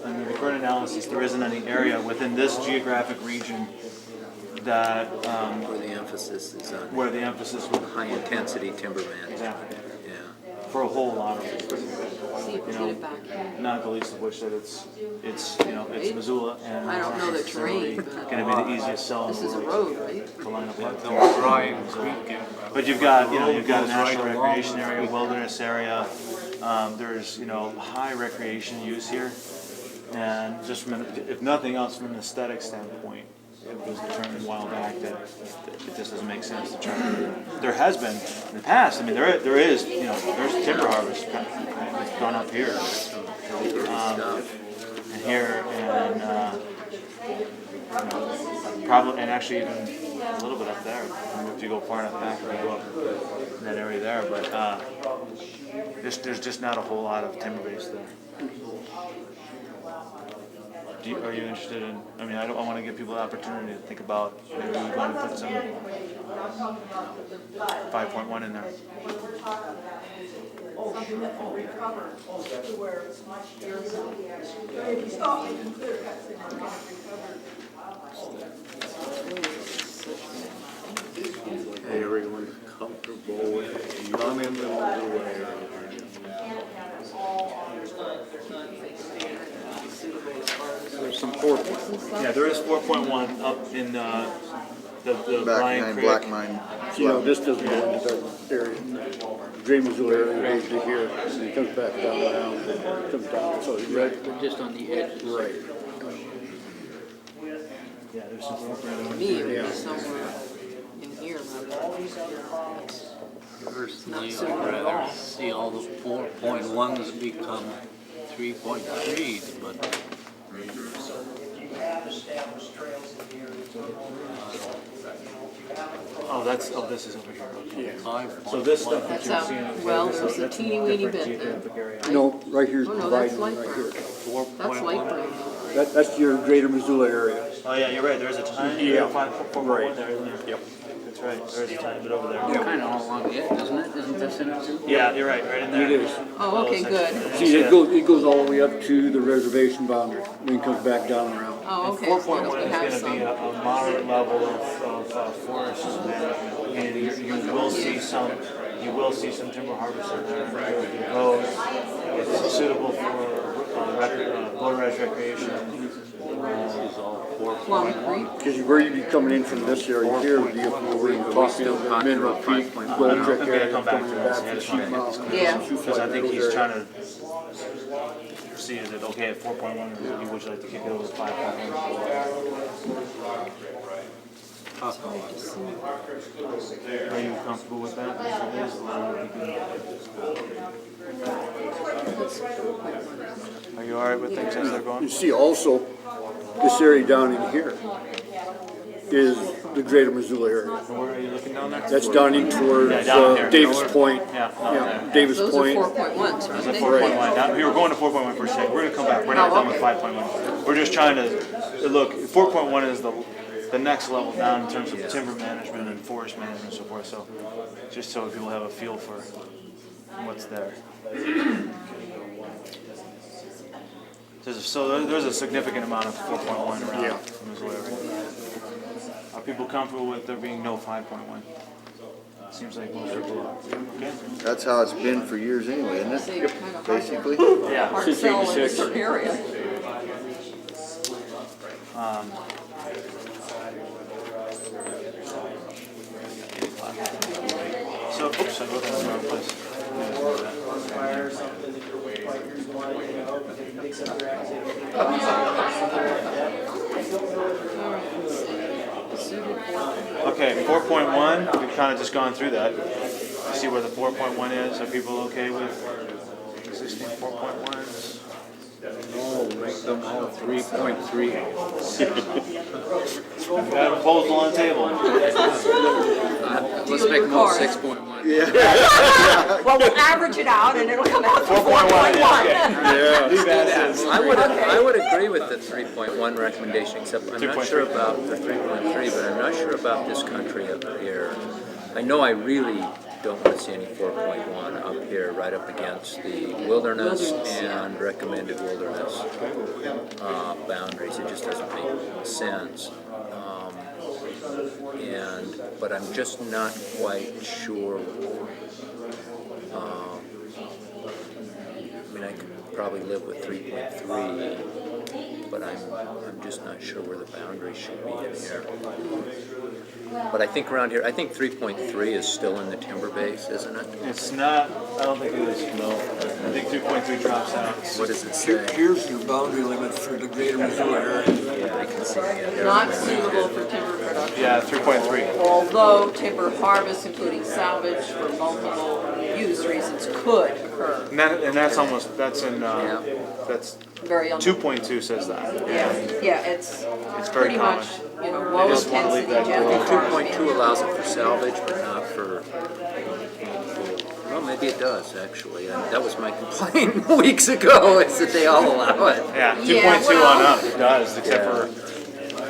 Under the current analysis, there isn't any area within this geographic region that
Where the emphasis is on
where the emphasis would
high intensity timber management.
exactly
Yeah.
for a whole lot of reasons.
See,
You
feed
know,
it back.
not the least of which that it's Missoula and
I don't know the
it's really
terrain, but
going to be the easiest sell
this is a road, right?
to line up with.
Brian Creek.
But you've got national recreation area, wilderness area. There's high recreation use here, and just from if nothing else from an aesthetic standpoint, it was determined a while back that it just doesn't make sense to try to. There has been in the past. I mean, there is there's timber harvest that's gone up here, and here and. Probably, and actually even a little bit up there. If you go far enough back, you go up in that area there. But there's just not a whole lot of timber base there. Are you interested in? I mean, I want to give people the opportunity to think about maybe we're going to put some 5.1 in there.
Everyone comfortable with none in the Missoula area.
There's some 4.1.
Yeah, there is 4.1 up in the
Back
Bryan
behind
Creek.
Black Mine.
See how this doesn't go into that area. Greater Missoula area goes to here, and it comes back down around, comes down, so you're right.
They're just on the edge.
Right.
Yeah, there's some 4.1.
To me, it would be somewhere in here,
Personally, I'd rather see all the 4.1s become 3.3s, but
this is over here. Okay.
Yeah.
So this stuff that
That's
you're
out.
seeing.
Well,
this
there's
is-
a
that's
teeny weeny
different
bit there.
geographic area.
No, right here's
Oh, no, that's
dividing
light
right
brown.
here.
That's light brown.
That's your Greater Missoula area.
Oh yeah, you're right. There's a tiny
Yeah.
5.1 there, isn't there?
Yep.
That's right. There's a tiny bit over there.
Kind of all along the edge, isn't it? Isn't this in it too?
Yeah, you're right. Right in there.
It is.
Oh, okay, good.
See, it goes all the way up to the reservation boundary, then comes back down around.
Oh, okay.
4.1
So we
is
have
going to
some.
be a moderate level of forest management, and you will see some timber harvest in there. Roads. It's suitable for motorized recreation.
Plum Creek.
Because where you'd be coming in from this area here would be up over in talking of the Mineral Peak, Gold Trick
I'm gonna
area,
come back
coming
to
back
this.
to
I just
Sheep
want to get this
Mountain.
clear.
Yeah.
Because I think he's trying to see is it okay at 4.1, or would you like to kick it over to 5.1? Are you comfortable with that? Are you all right with things as they're
You
going?
see also, this area down in here is the Greater Missoula area.
Where are you looking down there?
That's down in towards
Yeah, down here.
Davis Point.
Yeah, down there.
Davis
Those are
Point.
4.1s,
There's
aren't
a
they?
4.1. Now, we were going to 4.1 for a second. We're going to come back. We're not done with 5.1. We're just trying to look. 4.1 is the next level down in terms of timber management and forest management and so forth. So, just so people have a feel for what's there. There's a significant amount of 4.1 around in Missoula area. Are people comfortable with there being no 5.1? Seems like most people are. Okay.
That's how it's been for years anyway, isn't
They
it?
kind of
Basically.
Yeah.
hard sell in a certain area.
So, oops, I wrote that in the wrong place.
Fire or something if you're way, like you know, make some other activity.
Okay, 4.1, we've kind of just gone through that. You see where the 4.1 is? Are people okay with existing 4.1s?
No, make them all 3.3.
We've got a proposal on the table.
Let's make them all 6.1.
Well, we'll average it out and it'll come out to 4.1.
I would agree with the 3.1 recommendation, except I'm not sure about the 3.3, but I'm not sure about this country up here. I know I really don't want to see any 4.1 up here, right up against the wilderness and recommended wilderness boundaries. It just doesn't make sense. But I'm just not quite sure. I mean, I could probably live with 3.3, but I'm just not sure where the boundaries should be in here. But I think around here, I think 3.3 is still in the timber base, isn't it?
It's not, I don't think it is, no. I think 2.3 drops out.
What does it say?
Here's your boundary limit for the greater Missoula area.
Yeah, I can see it.
Not suitable for timber production.
Yeah, 3.3.
Although timber harvest, including salvage for multiple use reasons, could occur.
And that's almost, that's in, that's,
Very
2.2 says that.
Yeah, it's
very
pretty
common.
much, low
just wanna leave
intensity
that
general farming.
2.2 allows it for salvage, but not for. Well, maybe it does actually. That was my complaint weeks ago. Is that they all allow it?
Yeah, 2.2
well-
on up, it does, except for,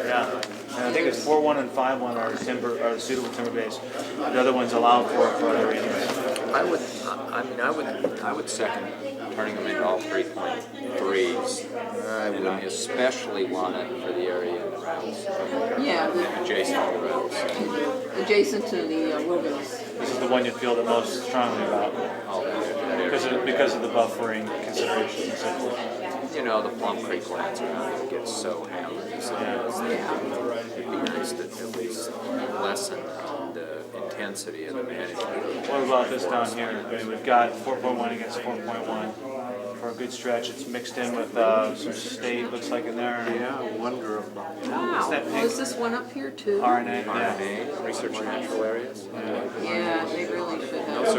yeah. And I think it's 4.1 and 5.1 are timber, are suitable timber base. The other ones allowed for other anyway.
I would second turning them into all 3.3s. And I especially want it for the area in the routes,
Yeah,
adjacent to the routes.
adjacent to the wilderness.
This is the one you feel the most strongly about, because of the buffering considerations and so forth.
You know, the Plum Creek lands around it get so hammered. It'd be nice to at least lessen the intensity of the management.
What about this down here? I mean, we've got 4.1 against 4.1 for a good stretch. It's mixed in with some state, looks like in there.
Yeah, I wonder about that.
Wow,
that pink?
was this one up here too?
RNA, yeah.
RNA, research natural areas.
Yeah, they really should have.
Those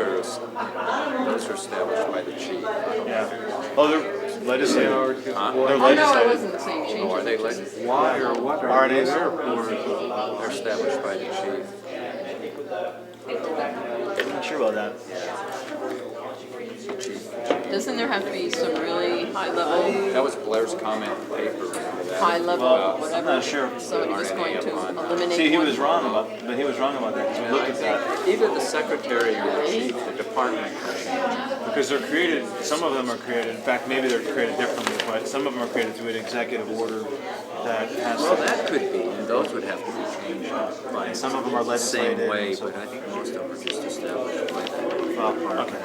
are established by the chief.
Yeah. Oh, they're legislative. They're
Oh, no, I
legislative.
wasn't saying change.
Or are they
Why or what are they
RNAs?
there for?
They're established by the chief.
I'm not sure about that.
Doesn't there have to be some really high level,
That was Blair's comment in the paper.
high level,
I'm
whatever?
not sure.
Somebody was going to eliminate
See, he
one.
was wrong about that, because we looked at that.
Either the secretary or the chief, the department.
Because they're created, some of them are created, in fact, maybe they're created differently, but some of them are created through an executive order that has
Well,
to,
that could be, and those would have to be changed by
and some of them are
the same
legislated.
way,
so-
but I think most of them are just established by that.
Oh, okay.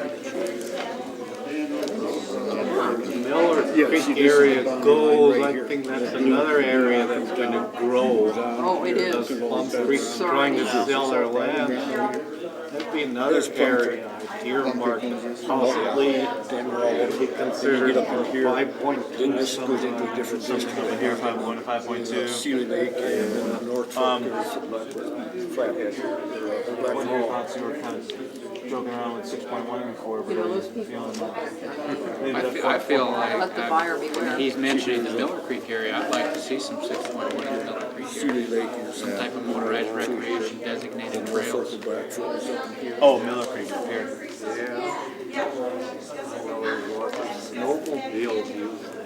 Miller Creek area goes, I think that's another area that's going to grow.
Oh, it is.
Plum Creek's trying to sell their land. That'd be another area earmarked, possibly be considered 5.2
Then this goes into a different district.
Over here, 5.1 to 5.2.
Sealy Lake and then the North Fork is Flathead.
What are your thoughts? You were kind of joking around with 6.1 before, but
Those
are you
people,
feeling that? Leave it at
I feel like
let the buyer beware.
he's mentioning the Miller Creek area. I'd like to see some 6.1 in the Miller Creek
Sealy
area.
Lake is
Some type of motorized recreation designated
North Fork
trails.
of Blackfoot is up in here.
Oh, Miller Creek up here.
snowmobiles use the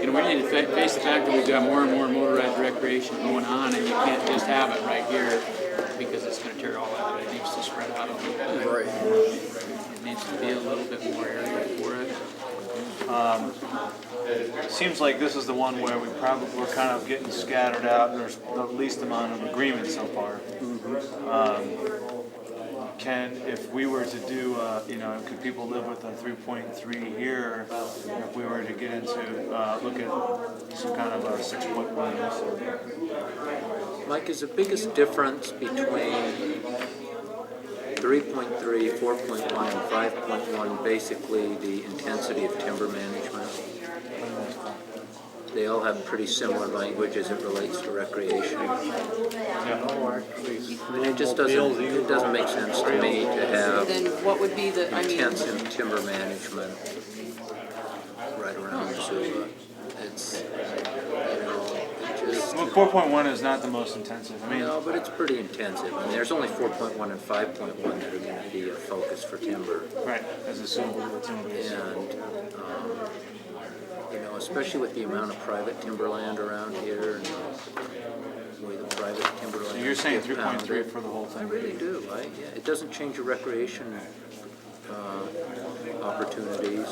You know, we need to face the fact that we've got more and more motorized recreation going on, and you can't just have it right here because it's going to tear all that. It needs to spread out a little bit.
Right.
It needs to be a little bit more area for it.
Seems like this is the one where we're kind of getting scattered out, and there's the least amount of agreement so far. If we were to do, could people live with a 3.3 here if we were to get into, look at some kind of a 6.1?
Mike, is the biggest difference between 3.3, 4.1, and 5.1 basically the intensity of timber management? They all have pretty similar language as it relates to recreation. I mean, it just doesn't make sense to me to have
Then what would be the, I mean,
intensive timber management right around Missoula. It's, it just...
Well, 4.1 is not the most intensive. I mean,
No, but it's pretty intensive. I mean, there's only 4.1 and 5.1 that are going to be a focus for timber.
right, as a timber base.
And, especially with the amount of private timberland around here, and the way the private timberland.
So you're saying
is
3.3 for the whole
I
thing?
really do. It doesn't change your recreation opportunities,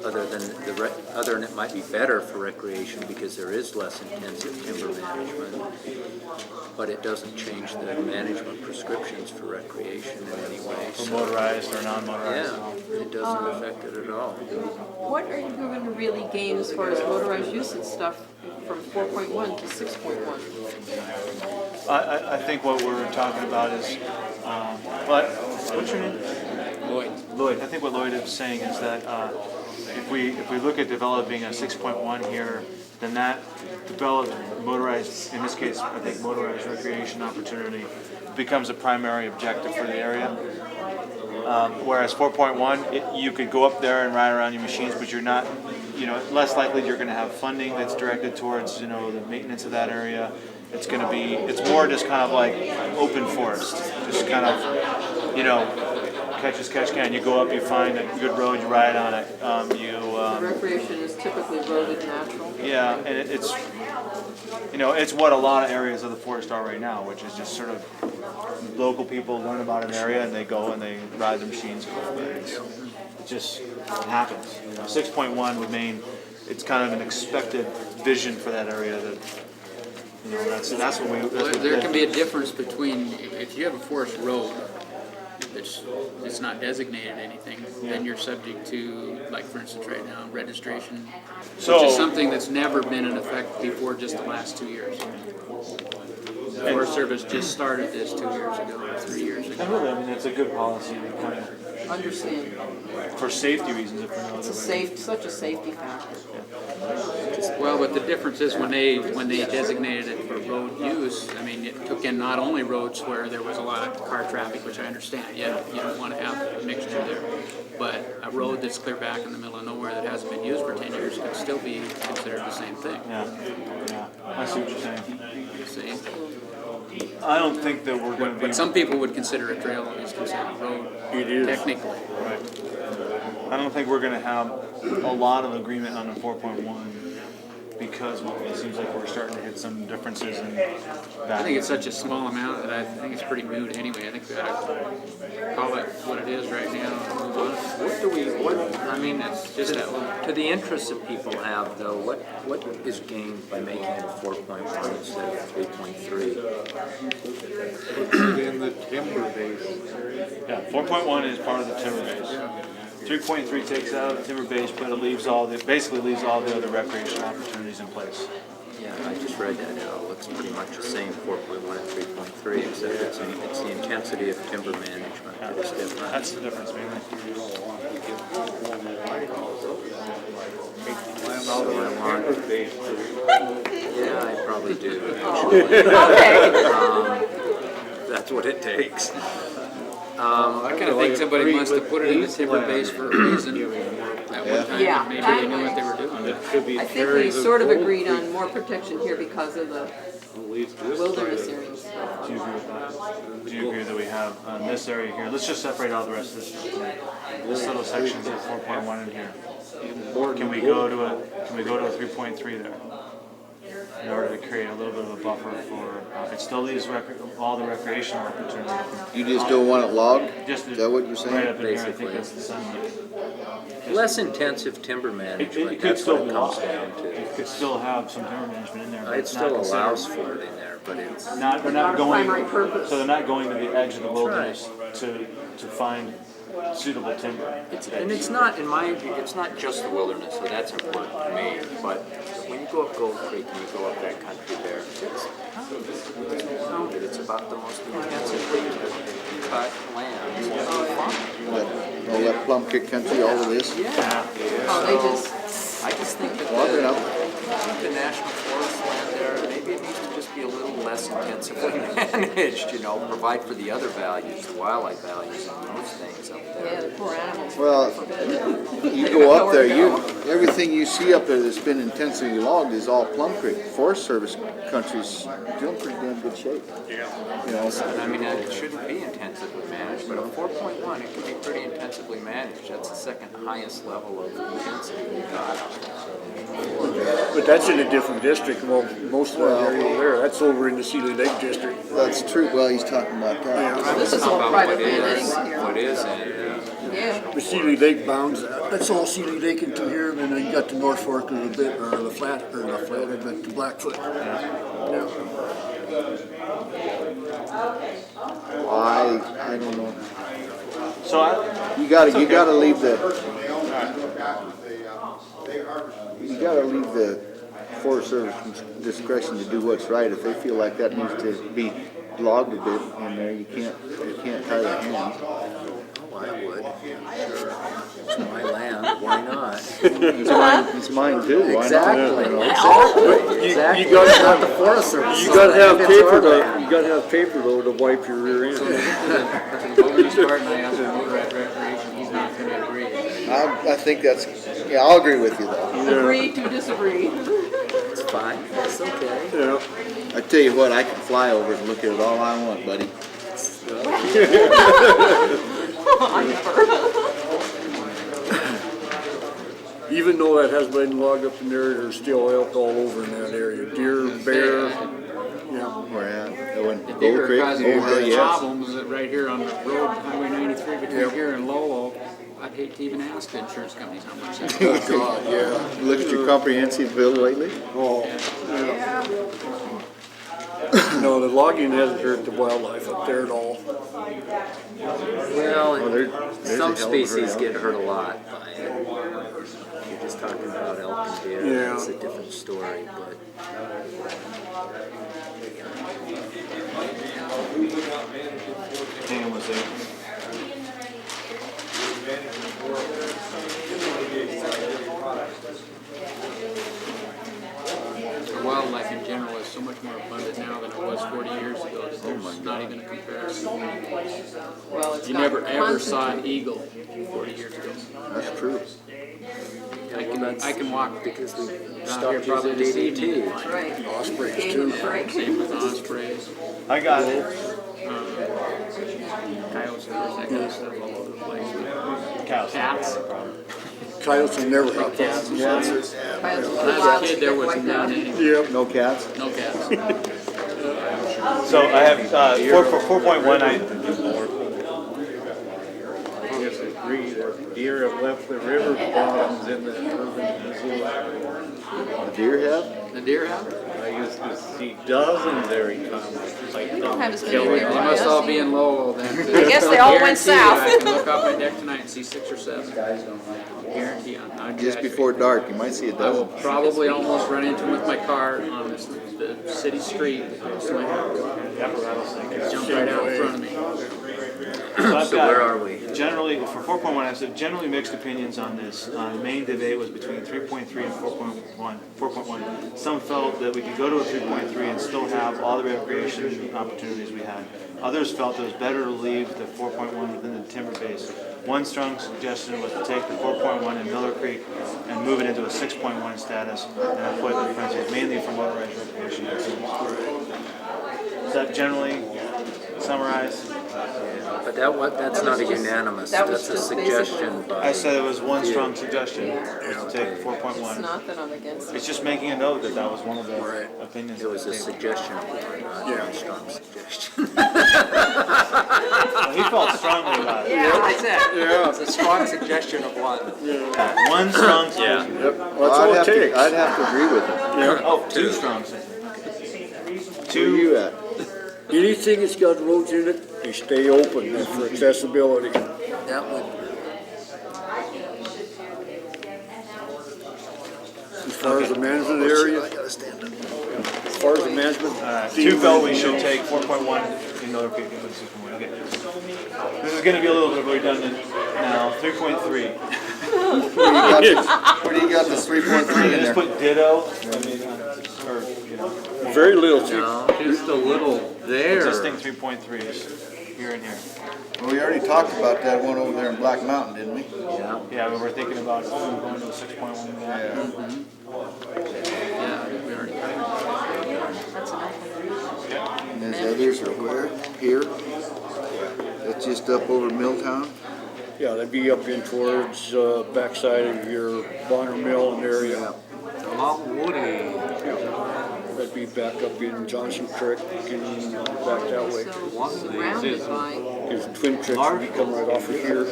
other than it might be better for recreation because there is less intensive timber management, but it doesn't change the management prescriptions for recreation in any way.
For motorized or non-motorized?
Yeah, it doesn't affect it at all.
what are you going to really gain as far as motorized use and stuff from 4.1 to 6.1?
I think what we're talking about is, what's your name? Lloyd. I think what Lloyd is saying is that if we look at developing a 6.1 here, then that developed motorized, in this case, I think motorized recreation opportunity becomes a primary objective for the area. Whereas 4.1, you could go up there and ride around your machines, but you're not, less likely you're going to have funding that's directed towards, the maintenance of that area. It's going to be, it's more just kind of like open forest, just kind of, catch as catch can. You go up, you find a good road, you ride on it.
The recreation is typically roaded natural.
Yeah, and it's, it's what a lot of areas of the forest are right now, which is just sort of local people learn about an area and they go and they ride the machines. It just happens. 6.1 would mean it's kind of an expected vision for that area that, that's what we.
There can be a difference between, if you have a forest road it's not designated anything, then you're subject to, like for instance right now, registration, which is something that's never been in effect before just the last 2 years. The Forest Service just started this 2 years ago, or 3 years ago.
And really, I mean, it's a good policy to kind of
Understand.
for safety reasons, if we're not.
It's such a safety factor.
Well, but the difference is when they designated it for road use, I mean, it took in not only roads where there was a lot of car traffic, which I understand, you don't want to have a mixture there, but a road that's clear back in the middle of nowhere that hasn't been used for 10 years could still be considered the same thing.
Yeah, I see what you're saying.
See?
I don't think that we're going to be.
But some people would consider a trail is considered a road.
It is.
Technically.
Right. I don't think we're going to have a lot of agreement on the 4.1 because it seems like we're starting to hit some differences in that.
I think it's such a small amount that I think it's pretty moot anyway. I think we ought to call it what it is right now and move on. I mean, it's just that one.
To the interests that people have, though, what is gained by making it a 4.1 instead of 3.3?
In the timber base.
Yeah, 4.1 is part of the timber base. 3.3 takes out the timber base, but it basically leaves all the other recreation opportunities in place.
Yeah, I just read that out. It looks pretty much the same, 4.1 and 3.3, except it's the intensity of timber management that is different.
That's the difference, mainly.
So I want... Yeah, I probably do.
Okay.
That's what it takes.
I kind of think somebody must have put it in the timber base for a reason at one time.
Yeah.
Maybe they knew what they were doing.
I think we sort of agreed on more protection here because of the wilderness areas.
Do you agree with that? Do you agree that we have this area here? Let's just separate out the rest of this little sections of 4.1 in here. Can we go to a 3.3 there? In order to create a little bit of a buffer for, it still leaves all the recreational opportunities.
You just don't want it logged?
Just
Is that what you're saying?
Right up in here, I
Basically.
think that's the sentiment.
Less intensive timber management,
It could
that's what
still
it comes down to.
It could still have some timber management in there. But
It
it's
still
not
allows
considered-
for it in there, but it's...
They're not
Primary
going,
purpose.
so they're not going to the edge of the wilderness to find suitable timber.
And it's not, in my view, it's not just the wilderness, so that's important to me, but when you go up Gold Creek and you go up that country there, it's about the most intensively cut land you will find.
All that Plum Creek country, all of this.
Yeah.
Oh, they just,
I just think that
Well, you know.
the national forest land there, maybe it needs to just be a little less intensively managed, you know, provide for the other values, the wildlife values and those things up there.
yeah, the poor animals.
Well, you go up there, everything you see up there that's been intensively logged is all Plum Creek. Forest Service country's still in pretty damn good shape. Yeah. You know,
I mean, it shouldn't be intensively managed, but a 4.1, it can be pretty intensively managed. That's the second highest level of intensity we've got.
But that's in a different district. Well, most of that area over there, that's over in the Sealy Lake District.
that's true. Well, he's talking about that.
This is all
About
private
what
land
is,
anyway.
what is in
Yeah.
The Sealy Lake bounds that. That's all Sealy Lake into here, and then you got the North Fork of the bit, or the Flathead, but the Blackfoot. Yeah.
I don't know.
So
You gotta leave the Forest Service discretion to do what's right. If they feel like that needs to be logged a bit in there, you can't tie their hands.
Oh, I would. Sure. It's my land. Why not?
It's mine too. Why not?
Exactly.
You know?
Exactly.
You gotta
Not the Forest Service.
You gotta have
It's
paper
our
though.
land.
You gotta have paper though to wipe your rear end.
The Wilderness Part, and I asked him over at Recreation, he's not gonna agree.
I think that's, yeah, I'll agree with you though.
Agree to disagree.
It's fine. It's okay.
Yeah.
I tell you what, I can fly over and look at it all I want, buddy.
Even though that has been logged up in there, there's still elk all over in that area. Deer, bear, yeah.
Where at? Oh, in
The
Gold
bigger
Creek?
causing
Oh, hell yes.
problems is that right here on the road, Highway 93 between here and Lolo, I'd hate to even ask the insurance companies how much that's
Oh, God, yeah. Look at your comprehensive bill lately?
Oh, yeah. No, the logging hasn't hurt the wildlife up there at all.
Well,
Oh, there's
some
a hell of a
species
hurt.
get hurt a lot by it. You're just talking about elk and deer.
Yeah.
It's a different story, but
Dan was there.
The wildlife in general is so much more abundant now than it was 40 years ago. That there's not even a comparison.
Well, it's
You
got
never ever saw
constant-
an eagle 40 years ago.
That's true.
I can walk
because we
down here
stopped
probably
using
this evening
DDT.
and find
Right.
Ospreys
Gave
too.
them a break.
same with ospreys,
I got it.
coyotes, that kind of stuff all over the place.
Cows.
Cats.
Coyotes will never have
Cats.
cats.
Coyotes
When I
will
was a
lobster
kid, there
get
was
wiped
not
out.
any,
Yep.
No cats?
no cats.
So I have 4.1. I
Yes, agree that deer have left the river bottoms in the urban Missoula.
The deer have?
The deer have?
I used to see dozens every time.
You don't have as many
Killing
here
They
as
must all
us.
be in Lowell then.
I guess they all went
Guarantee you,
south.
I can look off my deck tonight and see 6 or 7. Guarantee I'm not
Just
exaggerating.
before dark, you might see a
I will
dozen.
probably almost run into them with my car on the city street close to my house. Jump right out in front of me.
So I've
So
got
where are we?
generally, for 4.1, I said generally mixed opinions on this. The main debate was between 3.3 and 4.1. 4.1. Some felt that we could go to a 3.3 and still have all the recreation opportunities we had. Others felt it was better to leave the 4.1 within the timber base. One strong suggestion was to take the 4.1 in Miller Creek and move it into a 6.1 status and put the principles mainly for motorized recreation activities. Does that generally summarize?
But that's not a unanimous,
that was
that's a
just basically-
suggestion by.
I said it was one strong suggestion,
Yeah.
was to take
It's
4.1.
not that I'm against
It's
it.
just making a note that that was one of the opinions.
It was a
that they-
suggestion, not a strong suggestion.
Well, he felt strongly about it.
Yeah.
That's it. It's a strong suggestion of one.
Yeah, one strong suggestion.
Well, I'd have to agree with him.
Oh, two strong suggestions.
Where are you at?
Anything that's got roads in it, they stay open for accessibility.
That would,
As far as the management area, as far as the management.
Two felt we should take 4.1 in Miller Creek. Okay. This is gonna be a little bit redundant now, 3.3.
Where do you got the 3.3 in
Just
there?
put ditto, I mean, or, you know,
Very little.
No, just a little there.
existing 3.3 is here and here.
Well, we already talked about that one over there in Black Mountain, didn't we?
Yeah,
Yeah, but we're thinking about going to a 6.1.
yeah, we already
And those others are where? Here? That's just up over Milltown?
Yeah, that'd be up in towards backside of your Bonner Mill and area.
Mount Woody.
That'd be back up in Johnson Creek and back that way.
One of these
Surrounded
is
by,
Because Twin Creek would be coming right off of here.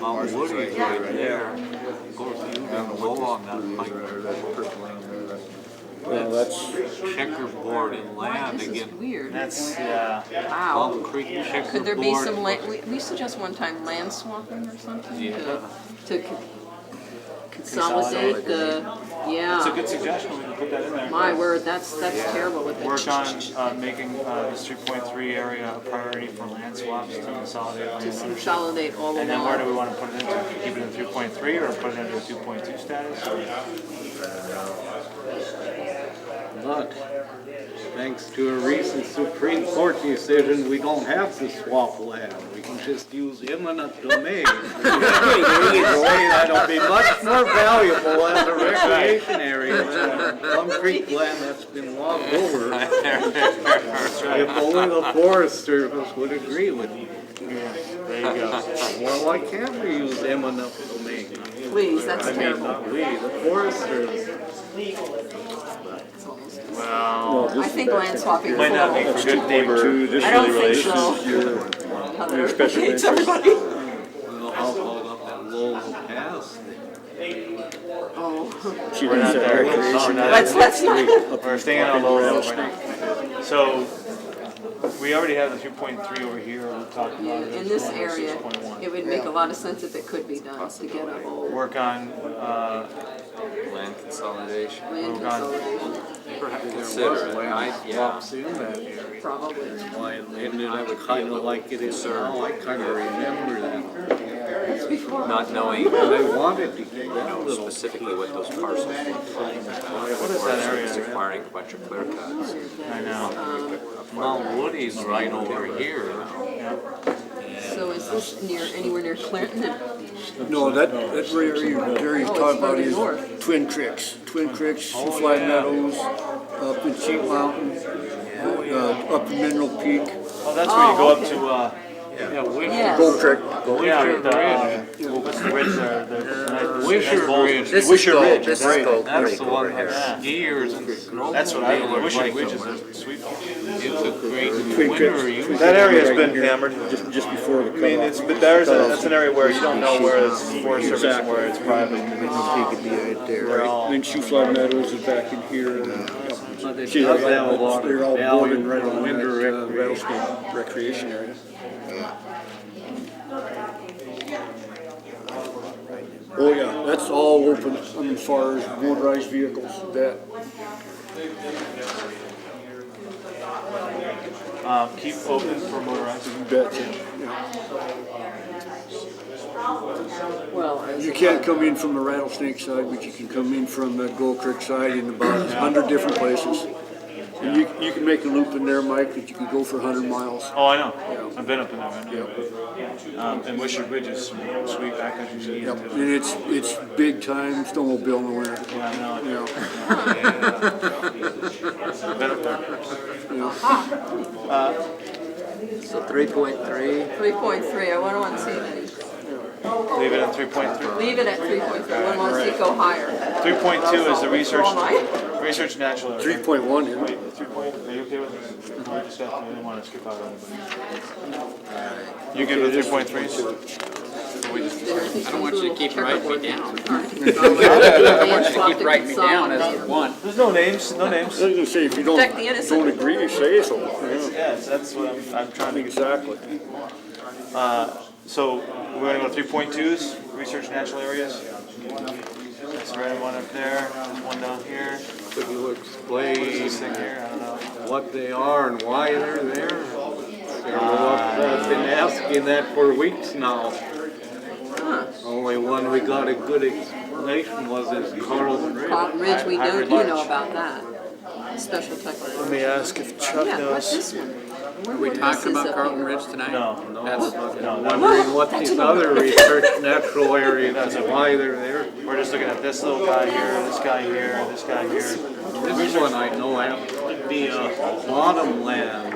Mount Woody's right there. Of course, you didn't go on that hike.
Well, that's,
Checkerboard in land
this is
again.
weird.
That's, yeah.
Wow.
Mount Creek checkerboard.
Could there be some land, we suggest one time land swapping or something?
Yeah.
To consolidate the,
It's a
yeah.
good suggestion, we can put that in there.
My word, that's terrible with it.
Work on making this 3.3 area a priority for land swaps to consolidate land
To
ownership.
consolidate all
And then where do
along.
we want to put it into? Keep it in 3.3 or put it into a 2.2 status?
But thanks to a recent Supreme Court decision, we don't have to swap land. We can just use eminent domain. That'll be much more valuable as a recreation area than Plum Creek land that's been logged over. If only the Forest Service would agree with me.
There you go.
Well, why can't we use eminent domain?
Please, that's terrible.
Not we, the Forest Service.
Well,
I think land swapping.
might not be for good neighbor
I don't think so.
your special
Hates
interest.
everybody.
Well, how about up at Lolo Pass?
Oh,
She
We're not
thinks that
there.
recreation.
let's not.
We're staying on Lolo right now. So, we already have the 3.3 over here, we'll talk about it.
In this
Going to
area,
6.1.
it would make a lot of sense if it could be done to get a whole
Work on,
Land consolidation.
land
Hold on.
consolidation,
Consider it.
Swaps in that area.
probably.
Why it ended up kind of like it is now. I kind of remember that.
That's before.
Not knowing,
And I wanted to get that little
specifically what those parcels were.
what is that area?
It's acquiring a bunch of clear cuts.
I know.
Mount Woody's right over here.
So is this anywhere near Clinton?
No, that's where you're
Oh,
talking
it's
about
further
is
north.
Twin Creeks, Fly Meadows, up in Cheat Mountain, up in Mineral Peak.
Oh, that's where you go up to,
Yeah, Wisher,
Yes.
Gold Creek.
what's the ridge there?
Wisher Ridge.
This is
Wisher
Gold,
Ridge,
this is
right.
Gold
That's
Creek
the
over
one
here.
that skiers and snowmobilers
That's what I, Wisher
like
Ridge is
them.
a sweet.
It's a great
Twin
winter
Creeks.
use.
That area's been hammered.
Just before the
I mean,
cutoff.
but that's an area where you don't know where it's Forest Service and where it's private. They're all-
Then Fly Meadows is back in here.
But it
See,
does have a lot of
they're all
value
bordered right
for
on
winter
that
recreation.
rattlesnake recreation area. Oh yeah, that's all open, I mean, as far as motorized vehicles, that,
Keep open for motorized.
you betcha.
Well,
You can't come in from the rattlesnake side, but you can come in from the Gold Creek side in about 100 different places. And you can make a loop in there, Mike, that you could go for 100 miles.
Oh, I know. I've been up in there, man. And Wisher Ridge is some sweet backcountry skiing
Yep,
too.
and it's big time snowmobile in the winter.
Yeah, I know.
You know,
I've been up there.
So 3.3.
3.3, I wouldn't want to see it.
Leave it at 3.3.
Leave it at 3.3, I wouldn't want to see it go higher.
3.2 is the
All night.
research natural area.
3.1, yeah.
Wait, 3 point, are you okay with this? I just got, I didn't want to skip out on anybody. You good with 3.3s?
I don't want you to keep writing me down. I
I
want you to keep writing me down as one.
There's no names, no names.
I was gonna say, if you
Protect the innocent.
don't agree, say so.
Yes, that's what I'm trying to get.
Exactly.
So we're gonna go 3.2s, research natural areas. So right one up there, there's one down here.
Could you explain
This thing here, I don't know.
what they are and why they're there? I've been asking that for weeks now. Only one we got a good explanation was this Carlton Ridge.
Carlton Ridge, we
High
do,
Ridge.
you know about that. Special type of.
Let me ask if Chuck
Yeah, what's
knows.
this one?
Are we talking about Carlton Ridge tonight?
No,
That's,
Wondering what these other research natural areas and why they're there.
we're just looking at this little guy here, this guy here, this guy here.
This one I know happens to be a bottomland.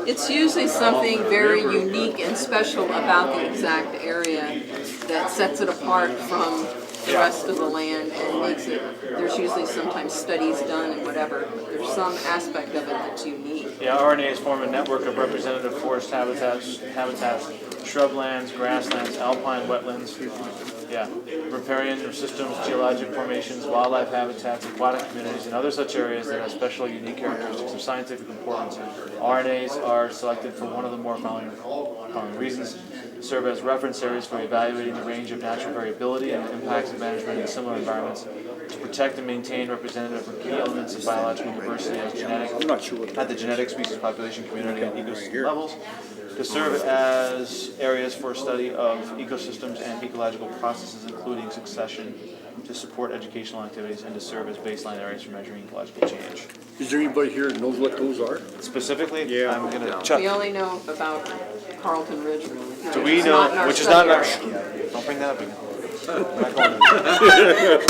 It's usually something very unique and special about the exact area that sets it apart from the rest of the land and makes it, there's usually sometimes studies done and whatever, but there's some aspect of it that's unique.
Yeah, RNAs form a network of representative forest habitats, shrublands, grasslands, alpine wetlands, yeah, riparian systems, geologic formations, wildlife habitats, aquatic communities, and other such areas that have special unique characteristics of scientific importance. RNAs are selected for one of the more following reasons: serve as reference areas for evaluating the range of natural variability and impacts of management in similar environments, to protect and maintain representative key elements of biological diversity at the genetic, species, population, community, and ecosystem levels, to serve as areas for study of ecosystems and ecological processes, including succession, to support educational activities, and to serve as baseline areas for measuring ecological change.
Is there anybody here that knows what those are?
Specifically,
Yeah.
I'm gonna Chuck.
We only know about Carlton Ridge, really.
Do we
It's
know,
not in our
which is not in our,
study area.
don't bring that up again.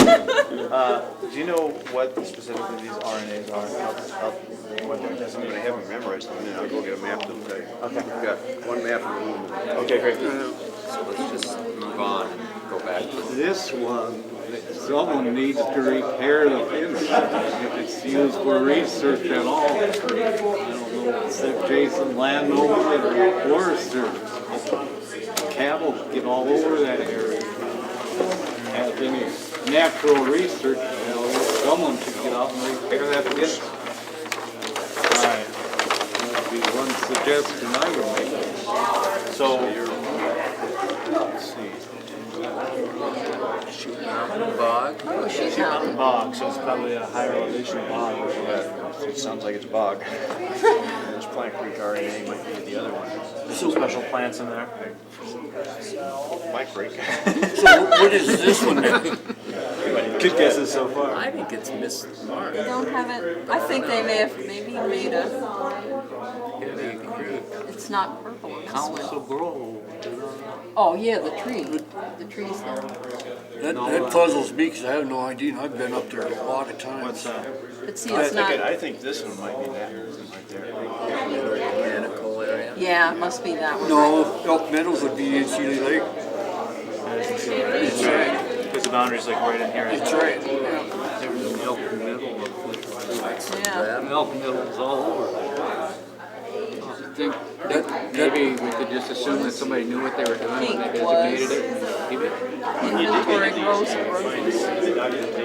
Do you know what specifically these RNAs are?
Doesn't mean I haven't memorized them, I'll go get a map to tell you.
Okay.
I've got one map in the room.
Okay, great.
So let's just move on and go back to
This one, someone needs to repair the fence if it's used for research at all. I don't know if it's adjacent landowner or Forest Service. Cattle get all over that area. Have any natural research, someone should get out and repair that fence.
Alright,
That'd be one suggestion I would make.
so,
Let's see.
Sheep Mountain Bog.
Oh, she's
mountain
out.
bog, so it's probably a higher elevation bog.
It sounds like it's bog. There's Plant Creek RNA, might be the other one.
There's some special plants in there.
My Creek.
So what is this one then?
Good guesses so far.
I think it's mismarked.
They don't have it, I think they may have maybe made a, it's not purple on this
Council
one.
Grove.
Oh, yeah, the trees there.
That puzzles me because I have no idea, and I've been up there a lot of times.
What's that?
But see, it's not,
I think this one might be that one right there.
Mechanical area.
yeah, it must be that one.
No, Elk Meadows would be in Sealy Lake.
That's right. Because the boundary's like right in here.
That's right.
There's an elk middle of
Yeah.
elk middles all over.
I think maybe we could just assume that somebody knew what they were doing when they designated it and keep it.
Inventory grows and grows.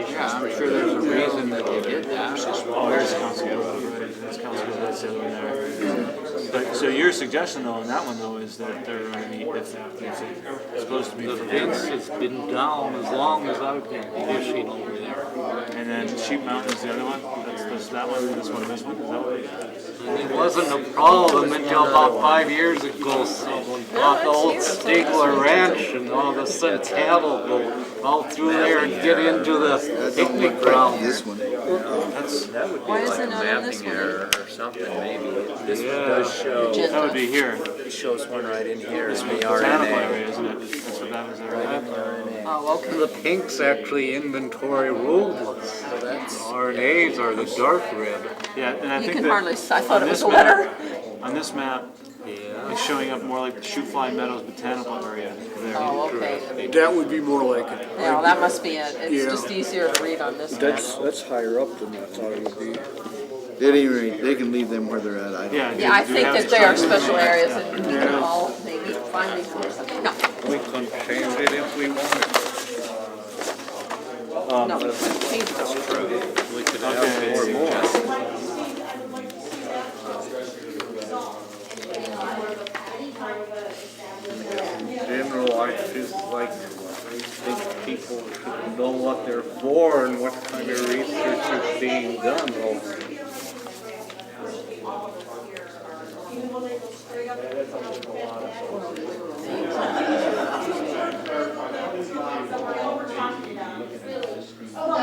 Yeah, I'm sure there's a reason that they did that.
Oh, here's Council Road, right? There's Council Road, that's the other one there. But, so your suggestion though, on that one though, is that they're going to be, if it's supposed to be
The
for
fence has been down as long as I've been fishing over there.
and then Sheep Mountain is the other one? That's that one, this one, is that what it is?
And it wasn't a problem until about 5 years ago. Someone bought the old Stigler Ranch and all of a sudden cattle go out through there and get into the picnic ground.
This one.
That would be
Why is
like
it
a
not on this
mapping
one?
error or something, maybe. This
Yeah.
does show,
That would be here.
it shows one right in here
It's
in
the
the
botanical
RNA.
area, isn't it? That's what that is, right?
Oh, okay.
The pink's actually inventory ruleless. RNAs are the dark red.
Yeah, and I
You
think
can
that
hardly, I thought
on
it was
this
a letter.
On this map, it's showing up more like the Shoot Fly Meadows Botanical Area there.
Oh, okay.
That would be more like it.
Yeah, well, that must be it. It's
Yeah.
just easier to read on this map.
That's higher up than I thought it would be.
At any rate, they can leave them where they're at. I don't.
Yeah,
Yeah, I
do
think
have
that
it
they are
shown.
special areas
Yeah.
and we can all maybe finally do something. No,
We couldn't change it if we wanted.
no, we couldn't change those.
We could have
Okay.
more. In general, I just like big people know what they're for and what kind of research is being done also.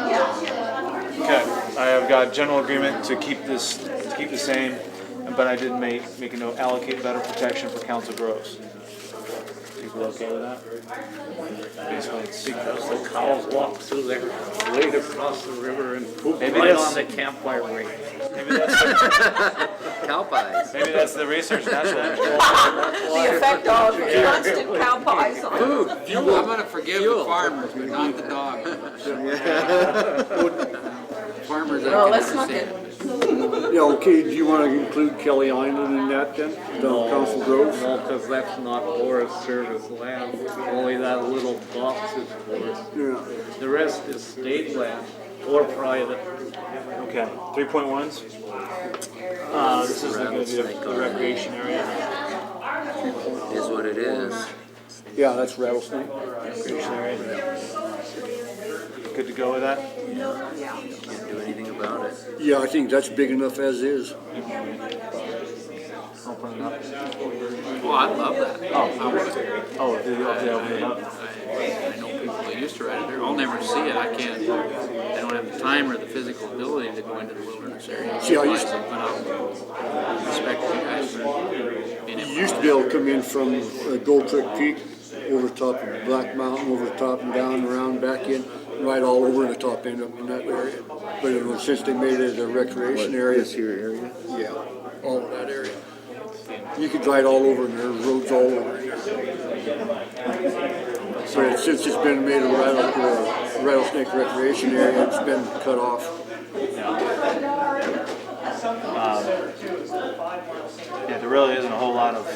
Okay, I have got general agreement to keep this, the same, but I did make a note, allocate better protection for council groves. People okay with that? Basically, it's
Because the cows walk through there, wade across the river and poop
Maybe
right
that's-
on the campfire ring.
maybe that's
Cow pies.
maybe that's the research. National
The effect of constant cow pies on.
I'm gonna forgive the farmers, but not the dog. Farmers, I
Well,
can
let's not
understand.
get,
Yeah, okay, do you wanna include Kelly Island in that then, the Council Grove?
No, because that's not Forest Service land. Only that little box is forest.
Yeah.
The rest is state land or private.
Okay, 3.1s. This is going to be the recreation area.
Is what it is.
Yeah, that's rattlesnake.
Recreation area. Good to go with that?
Can't do anything about it.
Yeah, I think that's big enough as is.
Open it up.
Well, I love that.
Oh, they open it up.
I know people that used to ride it there. I'll never see it. I can't. I don't have the time or the physical ability to go into the wilderness area.
See, I used to-
But I'll respect you guys for being able
You used to be able to come in from Gold Creek Peak, over the top of Black Mountain, over the top and down, around, back in, right all over the top end up in that area. But it was, since they made it a recreation area,
This here area?
yeah, all of that area. You could ride all over and there are roads all over here. But since it's been made a rattlesnake recreation area, it's been cut off.
Yeah, there really isn't a whole lot of.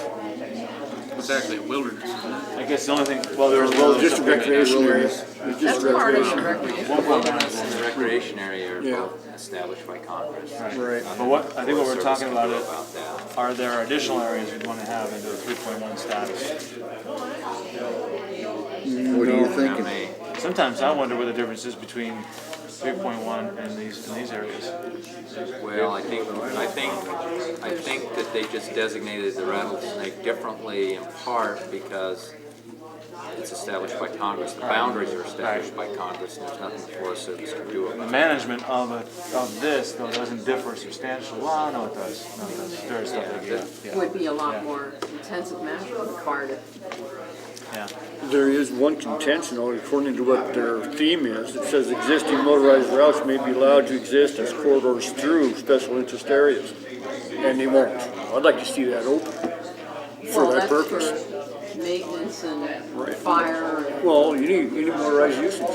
it's actually a wilderness, isn't it?
I guess the only thing. Well, there's
Well, it's just a recreation area. It's
that's
just
part of the
recreation.
recreation.
Wilderness and the recreation area are
Yeah.
both established by Congress.
Right.
But what I think what we're talking about is,
that.
are there additional areas we'd want to have into a 3.1 status?
What are you thinking?
Sometimes I wonder what the difference is between 3.1 and these areas.
Well, I think that they just designated the rattlesnake differently in part because it's established by Congress. The boundaries are established by Congress, and there's nothing the Forest Service can do
The
about it.
management of this though doesn't differ substantially. Well, no, it does. No, it does. There is stuff like yeah.
Would be a lot more intensive management required.
Yeah.
There is one contention, according to what their theme is. It says existing motorized routes may be allowed to exist as corridors through special interest areas. And they won't. I'd like to see that open for
Well,
that
that's
purpose.
for maintenance and fire.
Well, you need motorized usage.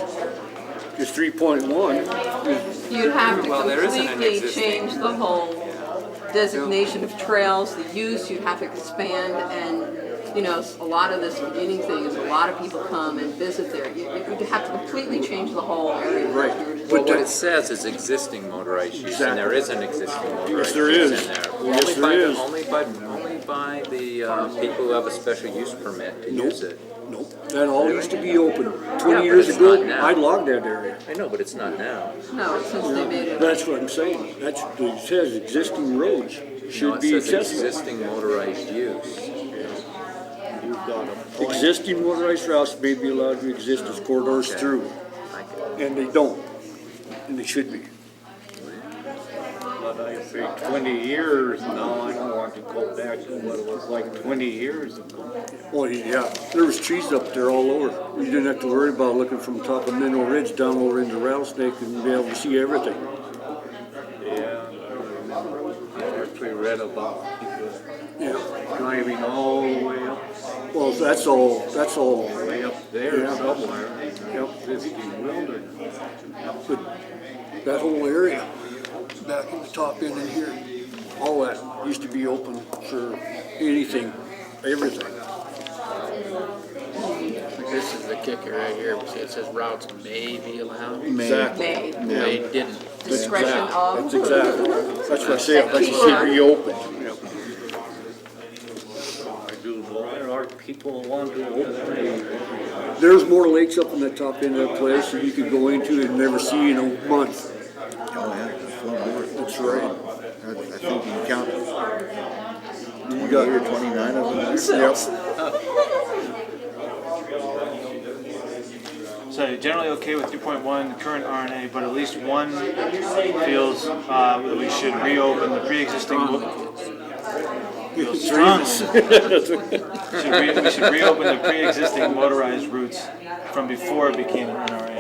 Because 3.1,
You'd have to
Well, there isn't an
completely
existing-
change the whole designation of trails, the use, you'd have to expand, and, you know, a lot of this beginning thing is a lot of people come and visit there. You'd have to completely change the whole area.
Right.
But what it says is existing motorized use, and there is an existing motorized
there
use
is.
in there.
Yes,
Only
there
by
is.
Only by the people who have a special use permit to use it.
nope, that all used to be open.
Yeah,
20
but
years
it's
ago,
not now.
I logged that area.
I know, but it's not now.
No, since they made it.
That's what I'm saying. It says existing roads
No,
should
it
be
says
accessible.
existing motorized use.
You've got a point.
Existing motorized routes may be allowed to exist as corridors
Okay.
through, and they don't, and they should be.
But I say 20 years now, I don't want to go back to what it was like 20 years ago.
Well, yeah, there was trees up there all over. You didn't have to worry about looking from the top of Minnow Ridge down over into Rattlesnake and be able to see everything.
Yeah, I remember. I actually read about people
Yeah.
driving all the way up,
Well, that's all,
way up there
Yeah.
somewhere.
Yep.
Visiting wilderness.
but that whole area, back in the top end in here, all that used to be open for anything, everything.
This is the kicker right here. It says routes may be allowed.
Exactly.
May.
They didn't.
Discretion of.
That's exactly. That's what I say, I'd like to see it reopened.
I do, well, there are park people want to open.
There's more lakes up in the top end of that place that you could go into and never see in a month.
Oh, yeah, there's a lot more.
That's right.
I think you can count
You got
28 or 29 of them there.
Yep.
So generally okay with 2.1 current RNA, but at least one feels that we should reopen the pre-existing. Feels strong. We should reopen the pre-existing motorized routes from before it became an NRA.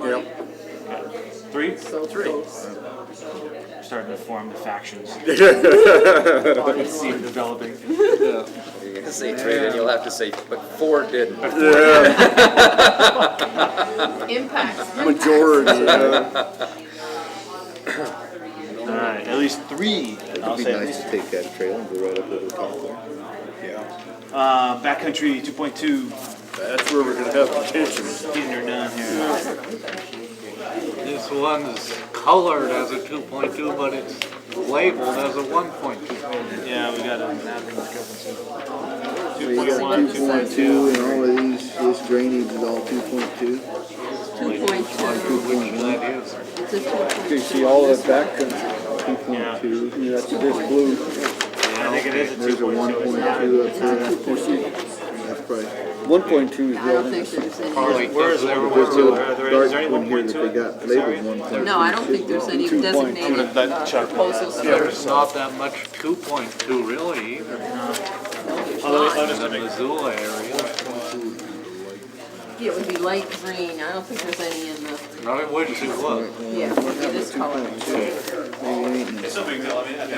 Yep.
Three? Three. Starting to form the factions. See them developing.
You're gonna say three, then you'll have to say, but four didn't.
Impacts.
Majority.
All right, at least three. I'll
It'd be
say at
nice
least.
to take that trail and go right up over the top there.
Backcountry 2.2.
That's where we're gonna have detention.
Getting her down here.
This one's colored as a 2.2, but it's labeled as a 1.2.
Yeah, we got a mapping discrepancy.
So you got 2.2 and all of these, this drainage is all 2.2.
2.2.
Which that is.
It's a 2.2.
You see all of that backcountry, 2.2. Yeah, that's this blue.
I think it is a
There's a 1.2 up there. That's probably.
1.2 is
I don't think there's any.
Probably
Where is
because
everyone?
There's a little
Is there any
dark one here that
1.2?
they got labeled 1.2.
No, I don't think there's any designated
Let Chuck know
proposals.
that.
there's not that much 2.2 really either. In the Missoula area.
It would be light green. I don't think there's any in the,
I wish it was.
yeah, it would be this color.
It's no big deal. I mean, I'm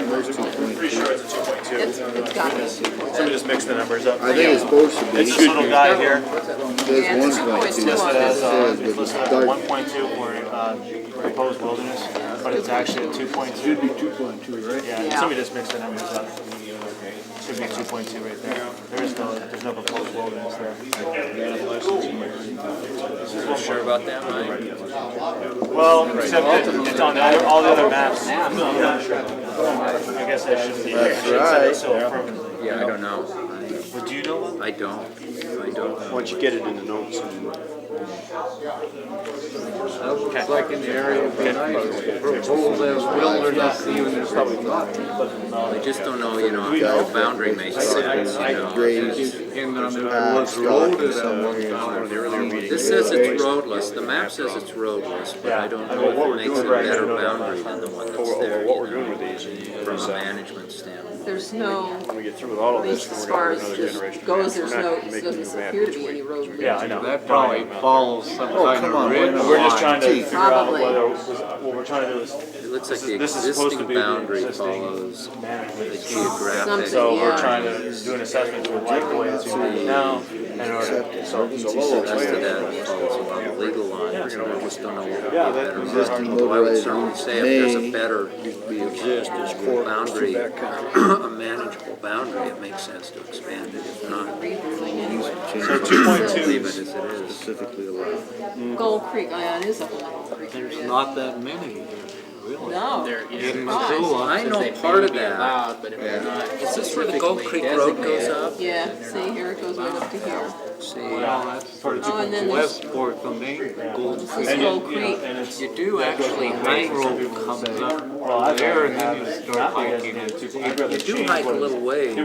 pretty sure it's a 2.2.
It's got this.
Somebody just mixed the numbers up.
I think it's supposed to be.
It's this little guy here.
There's
Yeah, it's
1.2.
listed
Listed as,
Says,
it's
but
listed
it's
as
dark.
1.2 for proposed wilderness, but it's actually a 2.2.
Should be 2.2, right?
Yeah,
Yeah.
somebody just mixed the numbers up. Should be 2.2 right there. There's no proposed wilderness there.
Sure about that, Mike?
Well, except that it's on all the other maps. I'm not sure. I guess I shouldn't be.
That's
I shouldn't say that so
right.
affirmatively.
Yeah, I don't know.
But do you know one?
I don't.
Once you get it in the notes and
That looks like an area would be nice. Proposed as wilderness even if it's not.
I just don't know, how the boundary makes sense,
Graves.
And on it was roaded at one time.
This says it's roadless, the map says it's roadless, but I don't know if it makes a better boundary than the one that's there,
what we're doing with these
from
is
a management standpoint.
There's no,
when we get through with all of
at
this,
least
then we're
as
gonna
far
have
as
another
just
generation.
goes, there's
We're not
no,
making a
doesn't
new map
appear to be
each
any
week.
road.
Yeah, I know.
That probably follows some kind
come on,
of ridge
man.
We're just trying to
Chief.
figure out
Probably.
whether, what we're trying to do is,
It looks like the
this is supposed to
existing
be the
boundary
existing
follows the
management.
geographic.
Something.
So we're
Yeah.
trying to do an assessment to like the way it's being now in order, so.
The rest of that follows along the legal lines, and I just don't know what would be a better
Existing
boundary. Although I would
motorized
certainly
routes
say if there's
may
a better
exist as core
boundary,
backcountry.
a manageable boundary, it makes sense to expand it. If not,
So 2.2.
leave it as it is.
Specifically allowed.
Gold Creek, oh yeah, it is up in Gold Creek.
There's
area.
not that many here, really.
No.
There is
In
a
Missoula.
I know
They
part
may
of
be
that.
allowed, but if they're not
Is this where the Gold Creek Road goes
designated,
up?
Yeah, see, here it goes right up to here.
See,
Well, that's
Oh, and then there's,
Westport, the main Gold
this
Creek.
is Gold Creek.
And it's.
You do actually hike road comes up there and then you start hiking it.
you do hike a little ways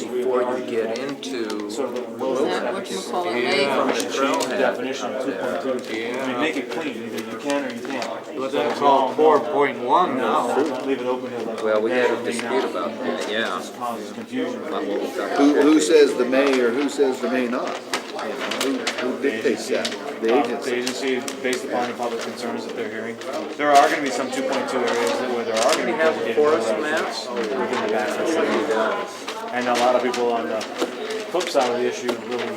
before you get into
Is that whatchamacallit lake?
Yeah.
the trailhead.
Definition of 2.2. I mean, make it clean, either you can or you can't.
But that's all 4.1 now.
Leave it open to like.
Well, we had a
everything
dispute
now.
about that, yeah.
Causes confusion.
About what we thought.
Who says the may or who says the may not? Who dictates that? The
The
agency.
agency, based upon the public concerns that they're hearing. There are gonna be some 2.2 areas where there are gonna be.
We have
designated
forest
motorized
maps?
roads within the backcountry. And a lot of people on the flip side of the issue really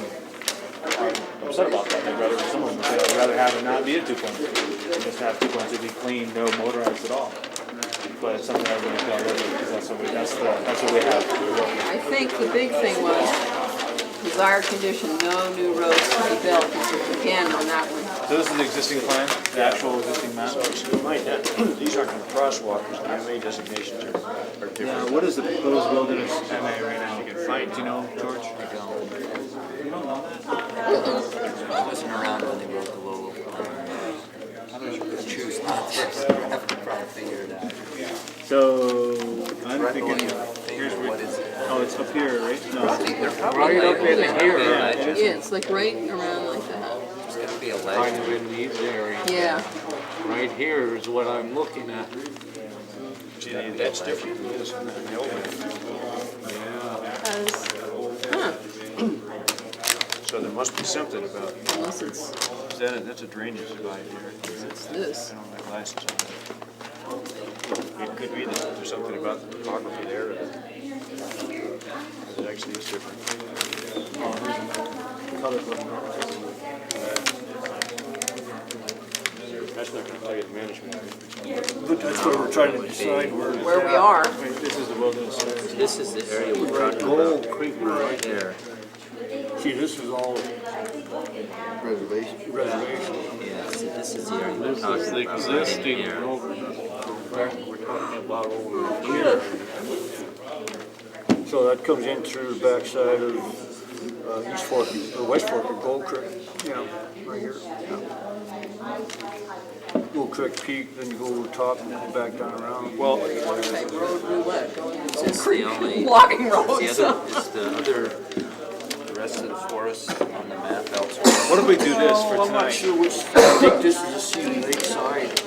are upset about that. They'd rather, some of them say, I'd rather have it not be a 2.2. Just have 2.2 be clean, no motorized at all. But it's something everybody's got to live with, because that's what we have.
I think the big thing was desired condition, no new roads to be built, again on that one.
So this is the existing plan, the actual existing map?
So you might not, these aren't crosswalks, there may designations are
are different. What is the proposed wilderness MA right now? You can find, do you know, George?
I don't. I wasn't around when they wrote the Lolo plan. Choose not to, so I have to probably figure it out.
So, I'm
Right
thinking,
below your finger, what is it?
oh, it's up here, right? No,
They're probably
Right
like,
up in here.
Yeah, it's like right around like that.
there's gonna be a
Kind
legend.
of in these areas.
Yeah.
Right here is what I'm looking at.
That's different than this.
Huh,
So there must be something about,
unless it's
that's a drainage divide here.
this.
I don't have glasses on. It could be that there's something about the topography there that it actually is different. That's not gonna tell you the management area.
But that's what we're trying to decide
Where we are.
this is the wilderness area.
This is the area we're talking
Gold
about.
Creek
Right there.
See, this is all
Reservation.
reservation.
Yeah, see, this is the area we're
This is
talking
the
about.
existing
Right here.
road. We're talking about over here.
So that comes in through the backside of East Fork, or West Fork of Gold Creek. Yeah, right here. Gold Creek Peak, then you go over the top and then you back down around.
Well,
Type road roulette going
It's
into
the only,
logging
it's
roads.
the rest of the forest on the map elsewhere.
what if we do this for
I'm not
tonight?
sure which, I think this is the Sea Lake side.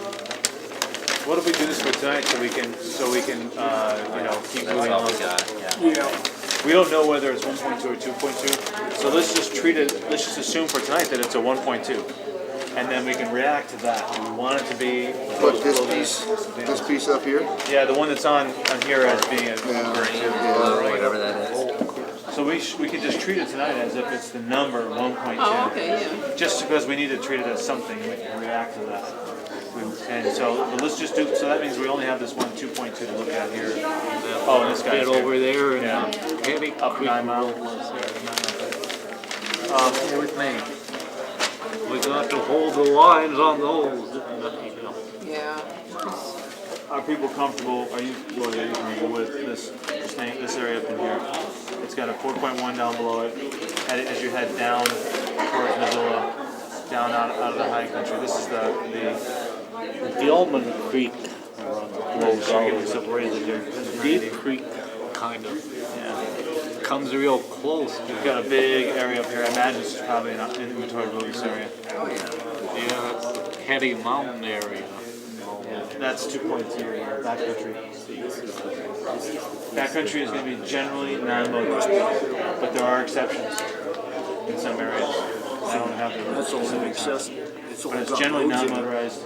What if we do this for tonight so we can, you know, keep
That's
moving
all
on?
we got, yeah.
Yeah.
We don't know whether it's 1.2 or 2.2, so let's just let's just assume for tonight that it's a 1.2. And then we can react to that. Do we want it to be?
But this piece up here?
Yeah, the one that's on here as being a
Green, blue, whatever that is.
So we could just treat it tonight as if it's the number 1.2.
Oh, okay, yeah.
Just because we need to treat it as something, we can react to that. And so, but let's just do, so that means we only have this one 2.2 to look at here. Oh, and this guy's
Get over there and
Yeah.
heading
Up 9 Mile.
Stay with me.
We got to hold the lines on those.
Yeah.
Are people comfortable, are you comfortable with this area up in here? It's got a 4.1 down below it, as you head down towards Missoula, down out of the high country. This is the
Gilman Creek flows out of
separated here.
Deep Creek, kind of.
Yeah.
Comes real close.
We've got a big area up here. I imagine this is probably an inventory wilderness area.
Oh, yeah.
Yeah, that's the Petty Mountain area.
That's 2.2 backcountry. Backcountry is going to be generally non-motorized, but there are exceptions in some areas. I don't have the
That's all
specifics.
accessible.
But it's generally non-motorized,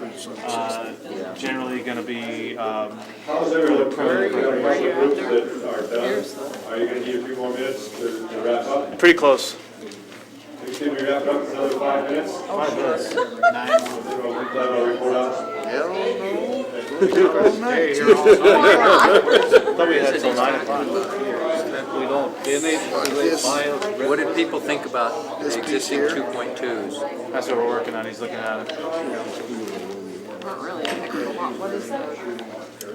generally going to be
How's everyone coming? Groups that are done?
Here's the,
Are you gonna need a few more minutes to wrap up?
pretty close.
Can we wrap up in another 5 minutes?
5 minutes. 9.
We'll plan our report out.
Hell no.
Stay here all night.
Thought we had till 9 o'clock.
We don't finish, they file.
What did people think about the
This piece
existing
here?
2.2s?
That's what we're working on. He's looking at it.
not really a heck of a lot. What is that?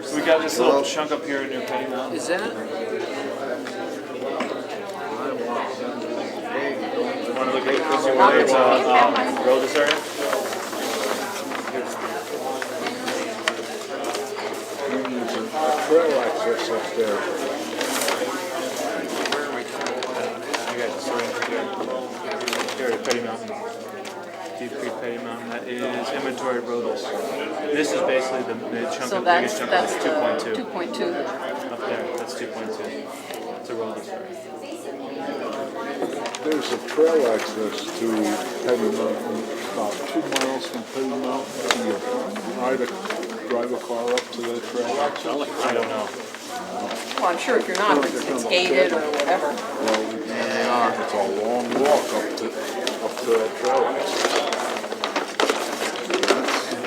So we got this little chunk up here near Petty Mountain.
Is that?
Want to look at it, Chrissy, whether it's road this area?
Trail access up there.
You guys are right here. Here at Petty Mountain. Deep Creek Petty Mountain. That is inventory roadless. This is basically the chunk
So
of the
that's,
biggest chunk
that's
of
the
2.2.
2.2.
Up there, that's 2.2. It's a roadless area.
There's a trail access to Petty Mountain, about 2 miles from Petty Mountain. Can you drive a car up to the trail access?
I don't know.
Well, I'm sure if you're not, it's gated or whatever.
Well, it's a long walk up to that trail access.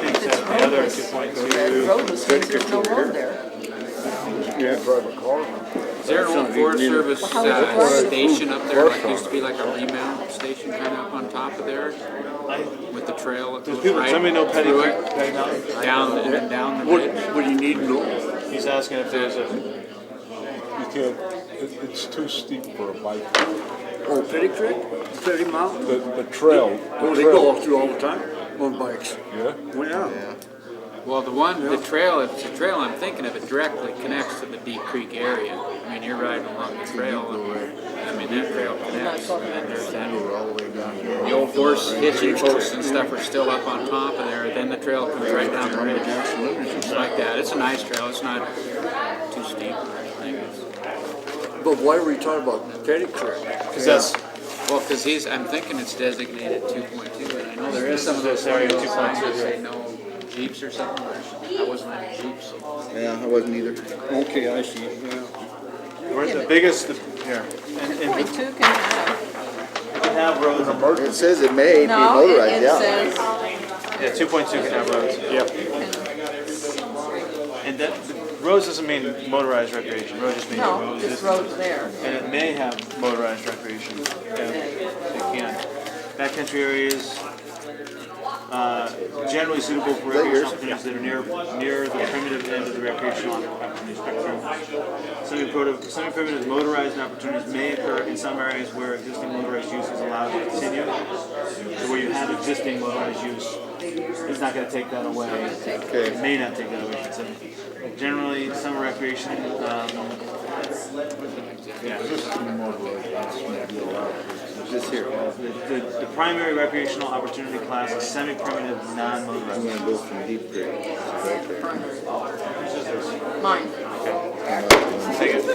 The other 2.2.
Roadless means there's no road there.
You can't drive a car.
Is there an old Forest Service station up there, like used to be like a remount station kind of up on top of there? With the trail that
There's
goes
people,
right
somebody know Petty
through
Creek,
it,
Petty Mountain?
down and then down the
What,
ridge?
what do you need to know?
He's asking if there's a,
You can't, it's too steep for a bike.
Oh, Petty Creek, Petty Mountain.
The trail.
Oh, they go all through all the time on bikes.
Yeah?
Oh, yeah.
Well, the trail, if it's a trail I'm thinking of, it directly connects to the Deep Creek area. I mean, you're riding along the trail, I mean, that trail connects, and then there's that. The old horse hitching posts and stuff are still up on top of there, then the trail comes right down the ridge. It's like that. It's a nice trail, it's not too steep or anything.
But why were we talking about Petty Creek?
because that's,
Well, because I'm thinking it's designated 2.2, and I know there is some of those
area
areas
2.2,
that say no Jeeps or something. I wasn't on Jeeps.
Yeah, I wasn't either.
Okay, I see, yeah.
we're the biggest, here. And
Point
you
two can have,
can have roads,
It says it may be
no,
motorized,
it
yeah.
says,
yeah, 2.2 can have roads. Yep. And that, roads doesn't mean motorized recreation, road just means
no,
roads.
this road's there.
And it may have motorized recreation, yeah, it can. Backcountry areas, generally suitable for recreational opportunities that are near the primitive end of the recreational opportunity spectrum. Semi-primitive motorized opportunities may occur in some areas where existing motorized use is allowed to continue. So where you have existing motorized use, it's not going to take that away. It may not take that away, I should say. Generally, summer recreation,
This here.
the primary recreational opportunity class is semi-primitive,
I'm
non-motorized.
gonna go from Deep Creek. Right there.
Mine.
Take it.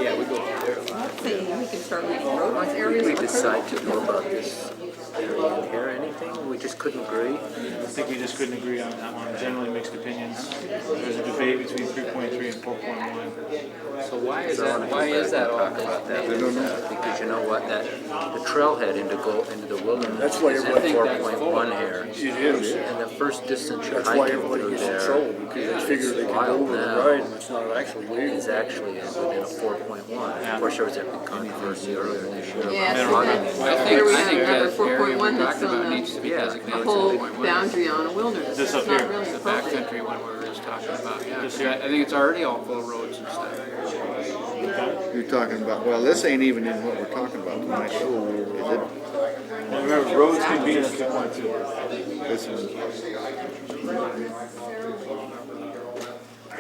Yeah, we go through there a lot.
Let's see, we can start reading roads, areas.
We
of
decide to go about this area in here, anything? We just couldn't agree?
I think we just couldn't agree on that one. Generally mixed opinions. There's a debate between 3.3 and 4.1.
So why is that all?
Talk about that, because you know what, that, the trailhead into the wilderness
That's why
is at
everybody-
4.1 here.
It is.
And the first distance you're
That's why
hiking
everybody
through
gets in
there
trouble, because they figure they can go
wild
over the
now.
ride and it's not actually legal.
is actually within a 4.1. Of course, there was that big controvery earlier this year.
Yeah,
about
so
logging.
here we
I
have
think
another
that area
4.1
we
that's
talked about
on
needs to be
Yeah.
a
designated
whole
2.1.
boundary on a wilderness.
This
It's
up
not
here.
really
The
appropriate.
backcountry one we were just talking about, yeah.
This
'Cause
here.
I think it's already all full of roads and stuff.
You're talking about, well, this ain't even in what we're talking about tonight. Is it?
And remember, roads can be in 2.2.
This one.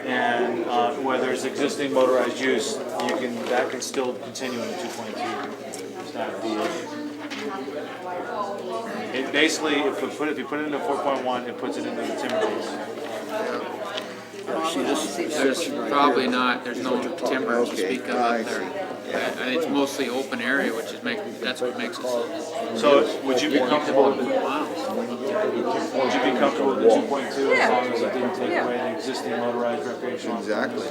And where there's existing motorized use, that can still continue in 2.2. It's not the issue. It basically, if you put it into 4.1, it puts it into the timber base.
See, this
There's probably not, there's no timber to
Okay,
speak of
I
up there.
see.
And it's mostly open area, which is that's what makes it so.
So would you be comfortable with
Wow.
Would you be comfortable with the 2.2 as long as it didn't take
Yeah.
away the existing motorized recreational?
Exactly.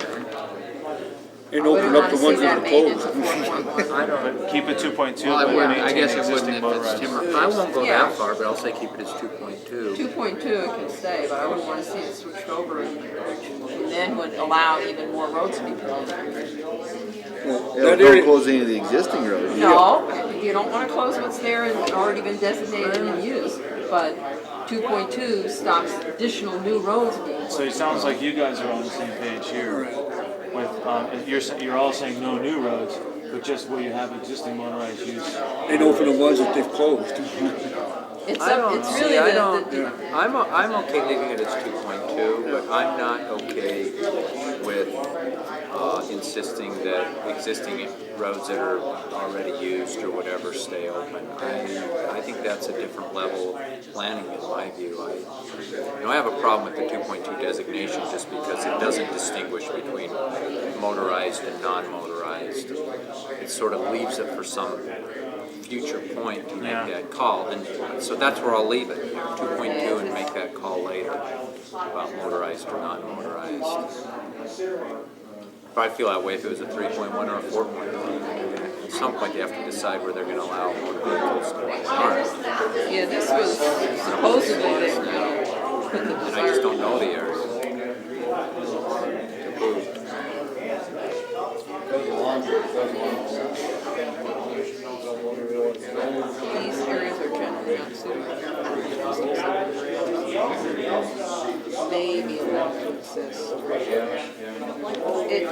And
I
open
wouldn't
up
want
the
to see
ones that
that
are
made into
closed.
4.1.
But keep it 2.2.
Well, I
but
wouldn't, I
maintain
guess it
existing
wouldn't if it's
motorized.
timber.
I won't go
Yeah.
that far, but I'll say keep it as 2.2.
2.2 it can stay, but I wouldn't want to see it switched over and then would allow even more roads to be put in.
Yeah,
That
don't
area-
close any of the existing roads.
No, you don't want to close what's there and already been designated and used, but 2.2 stops additional new roads being.
So it sounds like you guys are on the same page here. With you're all saying no new roads, but just where you have existing motorized use.
And open the ones that they've closed.
It's
I don't
it's
see,
really
I
the,
don't, I'm okay leaving it as 2.2, but I'm not okay with insisting that existing roads that are already used or whatever stay open. I think that's a different level of planning in my view. I have a problem with the 2.2 designation just because it doesn't distinguish between motorized and non-motorized. It sort of leaves it for some future point to make that call, and so that's where I'll leave it, 2.2, and make that call later about motorized or non-motorized. If I feel that way if it was a 3.1 or a 4.1. At some point they have to decide where they're going to allow motor vehicles to go.
yeah, this was supposedly they were going to put the
And I just don't know the area.
These areas are generally not suitable. Maybe allowed to exist.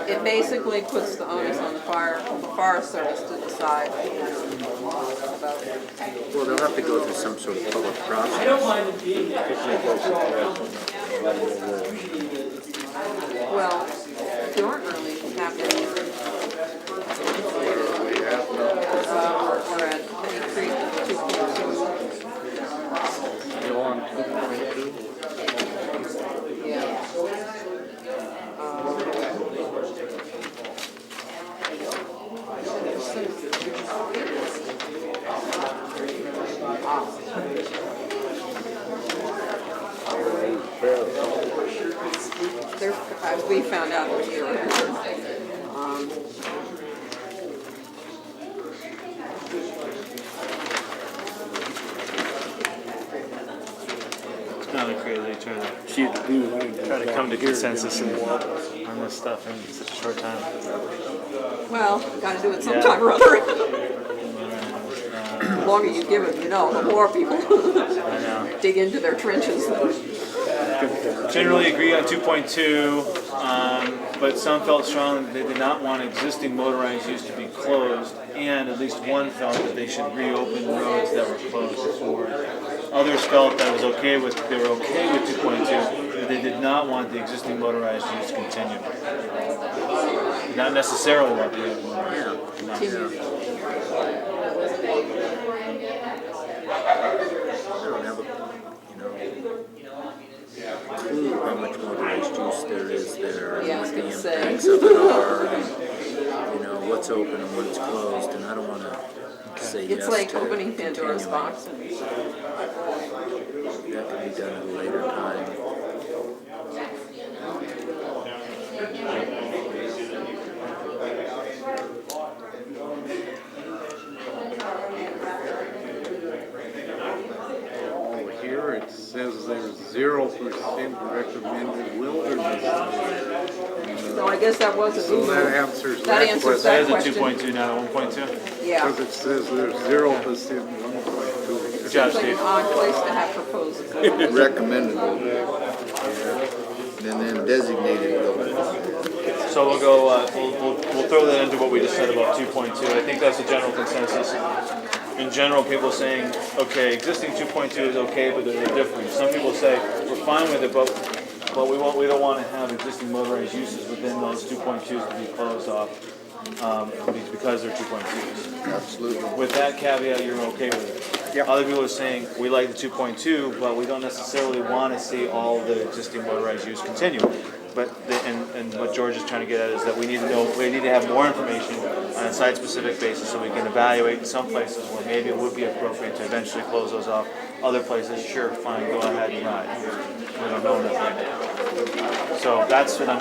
It basically puts the onus on the Forest Service to decide about it.
Well, they'll have to go through some sort of public process.
Well, there aren't really happening. We're at Honey Creek 2.2.
You want 2.2?
Yeah. We found out when you were here.
It's kind of crazy trying to
See the blue line.
come to consensus on this stuff in such a short time.
Well, gotta do it sometime or other. The longer you give it, the more people dig into their trenches.
Generally agree on 2.2, but some felt strongly that they did not want existing motorized use to be closed, and at least one felt that they should reopen roads that were closed before. Others felt that they were okay with 2.2, but they did not want the existing motorized use to continue. Not necessarily want the motorized use.
How much motorized use there is there,
Yeah, I
and
was
what the
gonna say.
impacts of it are, and, what's open and what's closed, and I don't wanna say yes
It's like
to
opening Pandora's
continuing.
box.
That could be done at a later time.
Here it says there's 0% recommended wilderness.
So I guess that was a
So
new
that
one.
answers
That
that
answers
question.
that
That is a
question.
2.2, not a 1.2.
Yeah.
Because it says there's 0% 1.2.
Good job,
It's like an
Steve.
odd place to have proposals.
Recommended and then designated buildings.
So we'll go, we'll throw that into what we just said about 2.2. I think that's the general consensus. In general, people saying, okay, existing 2.2 is okay, but there's a difference. Some people say, we're fine with it, but we don't want to have existing motorized uses within those 2.2s to be closed off because they're 2.2s.
Absolutely.
With that caveat, you're okay with it. Other people are saying, we like the 2.2, but we don't necessarily want to see all the existing motorized use continue. But and what George is trying to get at is that we need to have more information on a site-specific basis so we can evaluate in some places where maybe it would be appropriate to eventually close those off. Other places, sure, fine, go ahead and ride. We don't know nothing. So that's what I'm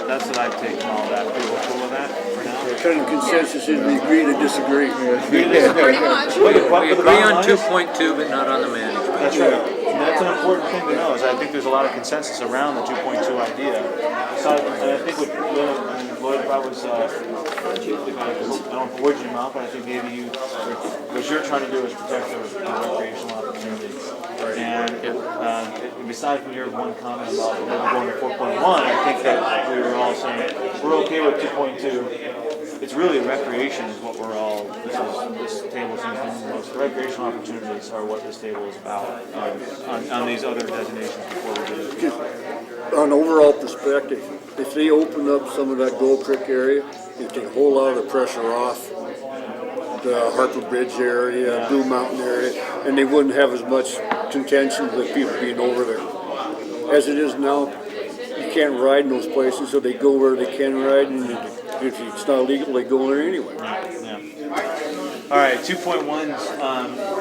taking all that. People cool with that for now?
Kind of consensus is we agree to disagree.
Pretty much.
We agree on 2.2, but not on the management.
That's right. And that's an important thing to know, is I think there's a lot of consensus around the 2.2 idea. So, and I think what Lloyd probably was, I don't want to put words in your mouth, but I think maybe what you're trying to do is protect the recreational opportunities. And besides from your one comment about going to 4.1, I think that we were all saying, we're okay with 2.2. It's really recreation is what we're all, this table seems to be most, the recreational opportunities are what this table is about on these other designations before we do it.
On overall perspective, if they open up some of that Gold Creek area, it take a whole lot of the pressure off the Harper Bridge area, Blue Mountain area, and they wouldn't have as much contention with people being over there. As it is now, you can't ride in those places, so they go where they can ride, and if it's not legal, they go there anyway.
Yeah. All right, 2.1's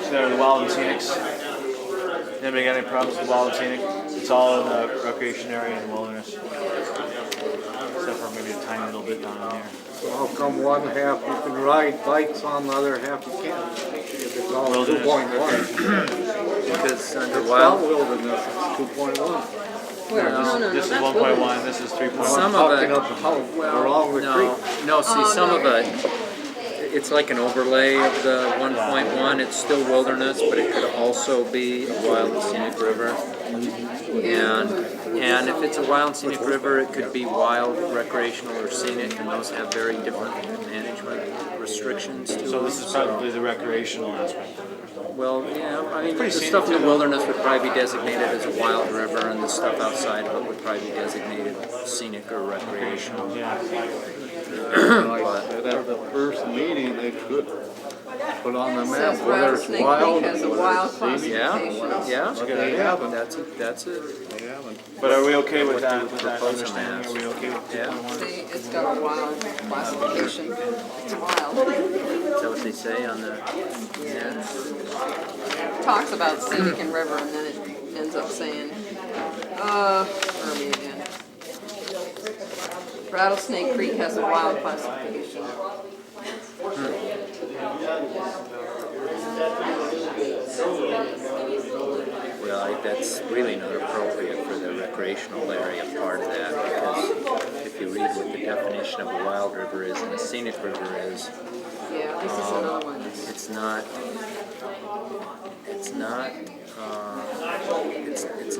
the wild and scenics. Anybody got any problems with wild and scenic? It's all in the recreation area and wilderness. Except for maybe a tiny little bit down in there.
So how come one half you can ride bikes on, the other half you can't? If it's all
Wilderness.
2.1.
Because under
It's
wild,
not wilderness, it's 2.1.
Where? No,
This is
that's
1.1, this is 3.1.
Some of it,
Talking up along the
No,
creek.
no, see, some of it,
it's like an overlay of the 1.1. It's still wilderness, but it could also be a wild and scenic river. And if it's a wild and scenic river, it could be wild, recreational, or scenic, and those have very different management restrictions to them.
So this is probably the recreational aspect of it.
Well, yeah, I mean, the
Pretty
stuff in
scenic,
the wilderness would probably be designated as a wild river, and the stuff outside of it would probably be designated scenic or recreational.
Yeah.
Like at the first meeting, they should put on the map
Says
whether it's
Rattlesnake
wild,
Creek has a
whether
wild
it's scenic.
classification.
Yeah,
But they haven't.
that's it.
They haven't.
But are we okay with
What
that,
do
with that
proposal
understanding? Are we okay with
Yeah.
2.1?
See, it's got a wild classification. It's wild.
Is that what they say on the? Yeah.
Talks about scenic and river, and then it ends up saying, for me again. Rattlesnake Creek has a wild classification.
Well, that's really not appropriate for the recreational area part of that, because if you read what the definition of a wild river is and a scenic river is,
Yeah, this is another one.
it's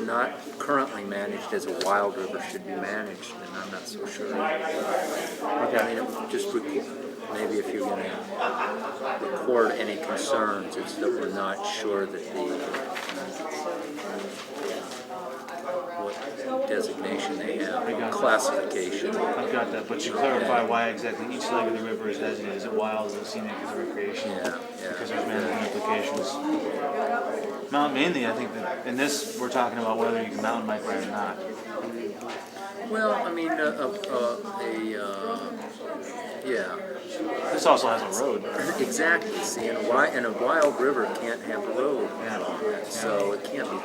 not currently managed as a wild river should be managed, and I'm not so sure. I mean, just maybe if you're going to record any concerns, it's that we're not sure that what designation they have, classification.
I've got that, but you clarify why exactly each leg of the river is designated. Is it wild, is it scenic, is it recreational?
Yeah.
Because there's management implications. Mainly, I think that in this, we're talking about whether you can mountain bike ride or not.
Well, I mean, yeah.
This also has a road.
Exactly. See, and a wild river can't have a road, so it can't be.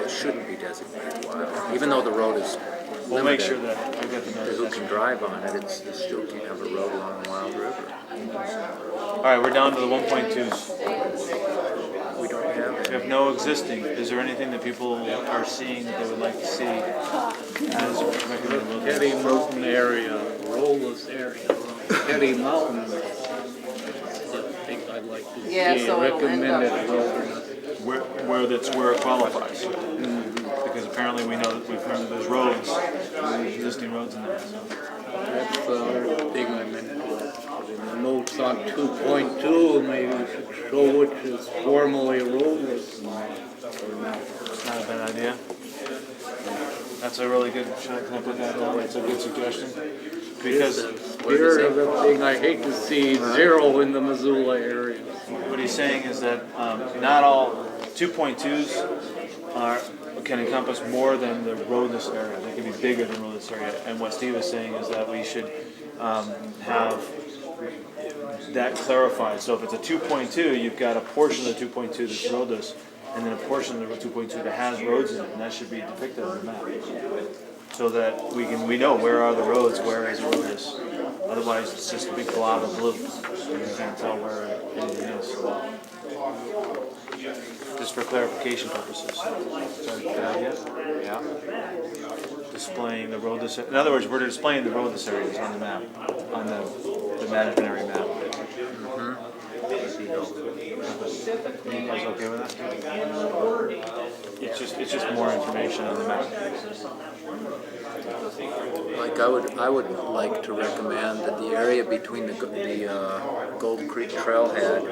It shouldn't be designated wild, even though the road is limited.
We'll make sure that I get the
Who
notice.
can drive on it? It still can't have a road along a wild river.
All right, we're down to the 1.2s.
We don't have
We
it.
have no existing. Is there anything that people are seeing that they would like to see as recommended?
Teddy Mountain area, Rollis area, Teddy Mountain. I think I'd like to
Yeah,
see
so it'll end up-
recommended wilderness.
Where it qualifies. Because apparently we know that we've heard that there's roads, existing roads in there. So.
That's the big amendment. The notes on 2.2, maybe we should show which is formally roadless.
It's not a bad idea. That's a really good, can I put that down? It's a good suggestion. Because
Spirit of the thing, I hate to see zero in the Missoula area.
what he's saying is that not all 2.2s can encompass more than the roadless area. They can be bigger than roadless area. And what Steve is saying is that we should have that clarified. So if it's a 2.2, you've got a portion of the 2.2 that's roadless, and then a portion of the 2.2 that has roads in it, and that should be depicted on the map. So that we know where are the roads, where is roadless. Otherwise, it's just a big blob of blue. You can't tell where anything is. Just for clarification purposes. Is that a good idea? Yeah. Displaying the roadless. In other words, we're displaying the roadless areas on the map, on the management area map. You guys okay with that? It's just more information on the map.
Like I would like to recommend that the area between the Gold Creek Trailhead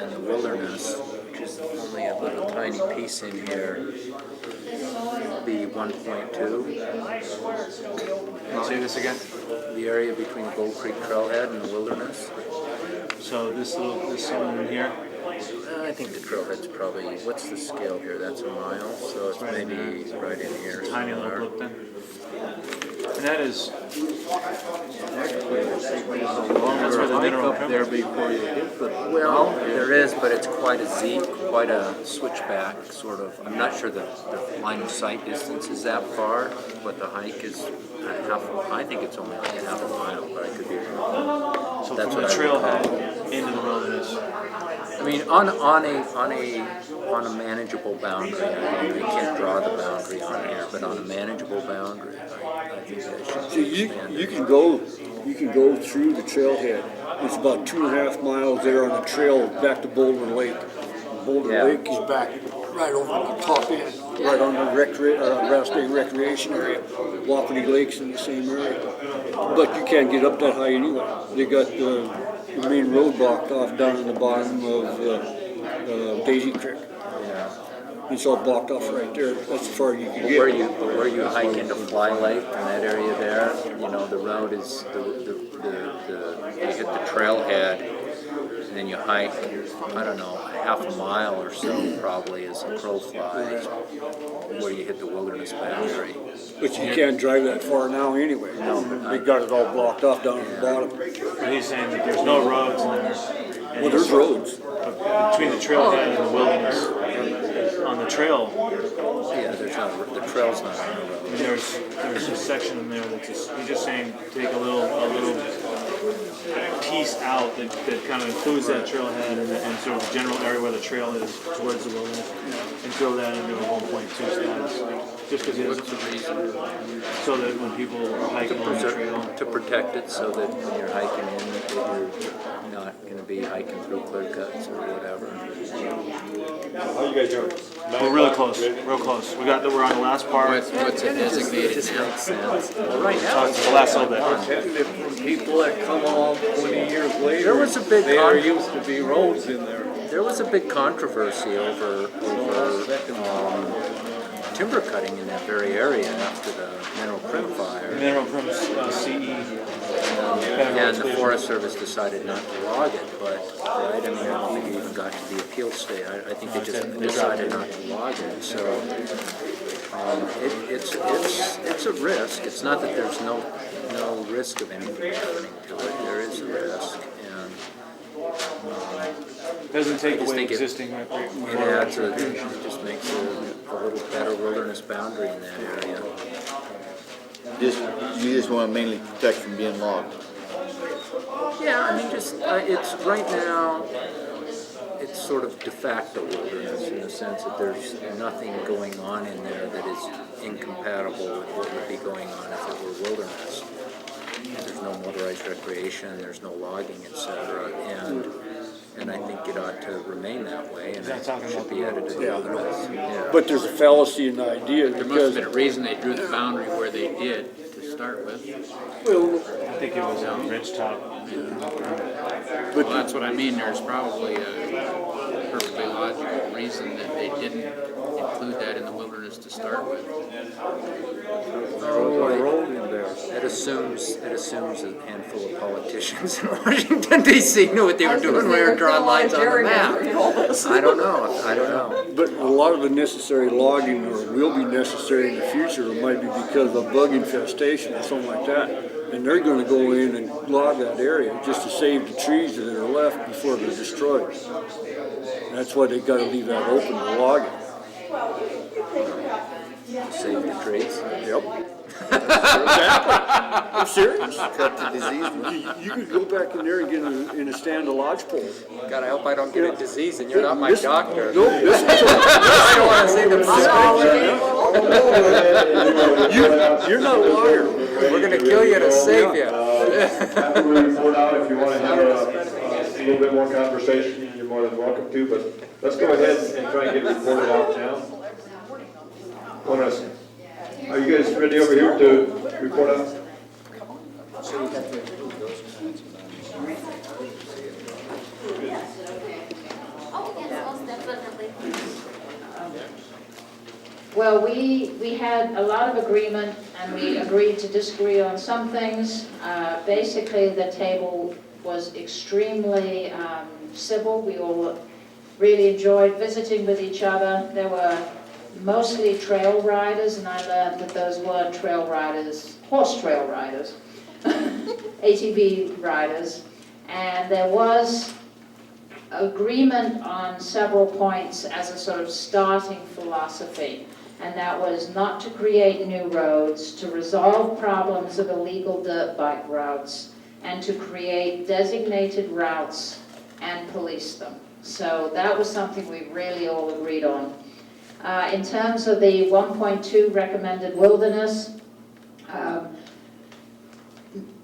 and the wilderness, which is only a little tiny piece in here, be 1.2.
Say this again.
The area between the Gold Creek Trailhead and the wilderness.
So this one in here.
I think the trailhead's probably, what's the scale here? That's a mile, so it's maybe right in here.
Tiny little
somewhere.
blip then. And that is. That's where the
Hike
mineral
up there before you hit the
Well, there is, but it's quite a switchback, sort of. I'm not sure the line of sight distance is that far, but the hike is I think it's only like half a mile, but I could be wrong.
So
That's
from the
what I
trailhead into the wilderness.
I mean, on a manageable boundary. I mean, we can't draw the boundary on here, but on a manageable boundary, I think that should
So
be expanded.
you can go you can go through the trailhead. It's about 2.5 miles there on the trail back to Boulder Lake. Boulder Lake is back right over the top end, right on the Rattle State Recreation area. Wapiti Lake's in the same area. But you can't get up that high anyway. They got the main road blocked off down in the bottom of Daisy Creek. It's all blocked off right there. That's as far as you can get.
Where you hike into Fly Lake in that area there, you know, the road is, you hit the trailhead, and then you hike, I don't know, half a mile or so probably as the crow flies, where you hit the wilderness boundary.
But you can't drive that far now anyway.
No, but
They got it all blocked off down at the bottom.
But he's saying that there's no roads in there.
Well, there's roads.
Between the trailhead and the wilderness. On the trail,
yeah, there's not, the trail's not on the road.
and there's a section in there that's just, he's just saying take a little piece out that kind of includes that trailhead and sort of the general area where the trail is towards the wilderness, and throw that into a 1.2 status. Just because it is, so that when people are hiking on the trail,
to protect it so that when you're hiking in, that you're not going to be hiking through clear cuts or whatever.
How you guys doing?
we're really close, real close. We're on the last part.
What's it designated?
It just makes sense. Well, right now,
It's the last little bit.
From people that come along 20 years later,
There was a big
there used to be roads in there.
there was a big controversy over timber cutting in that very area after the mineral prim fire.
Mineral Prim CE.
And the Forest Service decided not to log it, but, right, I mean, I don't think it even got to the appeal stage. I think they just decided not to log it, so, it's a risk. It's not that there's no risk of anything happening to it, there is a risk, and,
Doesn't take
I just
away
think
existing
it just makes a little better wilderness boundary in that area.
You just want to mainly protect from being logged.
Yeah, I mean, just, it's, right now, it's sort of de facto wilderness in the sense that there's nothing going on in there that is incompatible with what would be going on if it were wilderness. There's no motorized recreation, there's no logging, etc., and I think it ought to remain that way, and it should be added to the wilderness. Yeah.
But there's a fallacy in the idea
There must have
because,
been a reason they drew the boundary where they did to start with.
well,
I think it was on Ridgetop.
Well, that's what I mean, there's probably a perfectly logical reason that they didn't include that in the wilderness to start with.
It assumes a handful of politicians in Washington D.C. knew what they were doing when they were drawing lines on the map. I don't know.
but a lot of the necessary logging or will be necessary in the future might be because of bug infestation or something like that. And they're going to go in and log that area just to save the trees that are left before they're destroyed. And that's why they got to leave that open to log it.
Save the trees.
Yep. Exactly. I'm serious.
Cut the disease.
You could go back in there and get in a stand of lodgepole.
God, I hope I don't get a disease and you're not my doctor.
No, this is
I don't want to say the prescription.
you're not a lawyer.
We're going to kill you to save you.
After we report out, if you want to have a little bit more conversation, you're more than welcome to, but let's go ahead and try and get it reported out now. Are you guys ready over here to report out?
Well, we had a lot of agreement, and we agreed to disagree on some things. Basically, the table was extremely civil. We all really enjoyed visiting with each other. There were mostly trail riders, and I learned that those weren't trail riders, horse trail riders, ATV riders. And there was agreement on several points as a sort of starting philosophy, and that was not to create new roads, to resolve problems of illegal dirt bike routes, and to create designated routes and police them. So that was something we really all agreed on. In terms of the 1.2 recommended wilderness,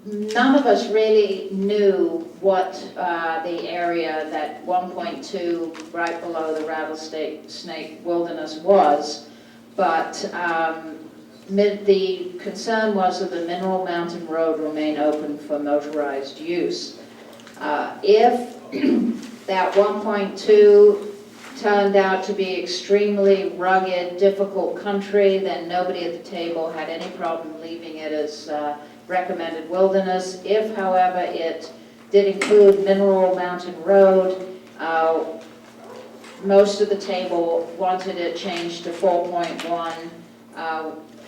none of us really knew what the area that 1.2 right below the rattlesnake wilderness was, but the concern was that the Mineral Mountain Road remain open for motorized use. If that 1.2 turned out to be extremely rugged, difficult country, then nobody at the table had any problem leaving it as recommended wilderness. If, however, it did include Mineral Mountain Road, most of the table wanted it changed to 4.1,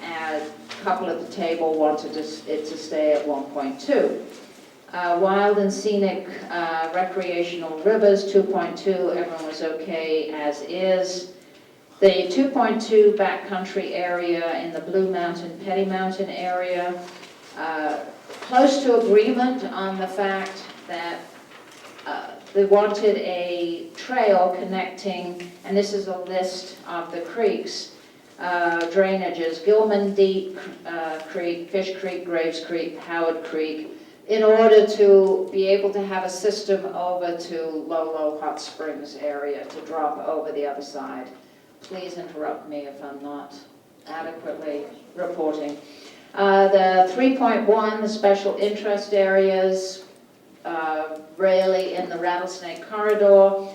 and a couple at the table wanted it to stay at 1.2. Wild and scenic recreational rivers, 2.2, everyone was okay as is. The 2.2 backcountry area in the Blue Mountain, Petty Mountain area, close to agreement on the fact that they wanted a trail connecting, and this is a list of the creeks, drainages, Gilman Deep Creek, Fish Creek, Graves Creek, Howard Creek, in order to be able to have a system over to Lolo Hot Springs area to drop over the other side. Please interrupt me if I'm not adequately reporting. The 3.1, the special interest areas, really in the Rattlesnake Corridor.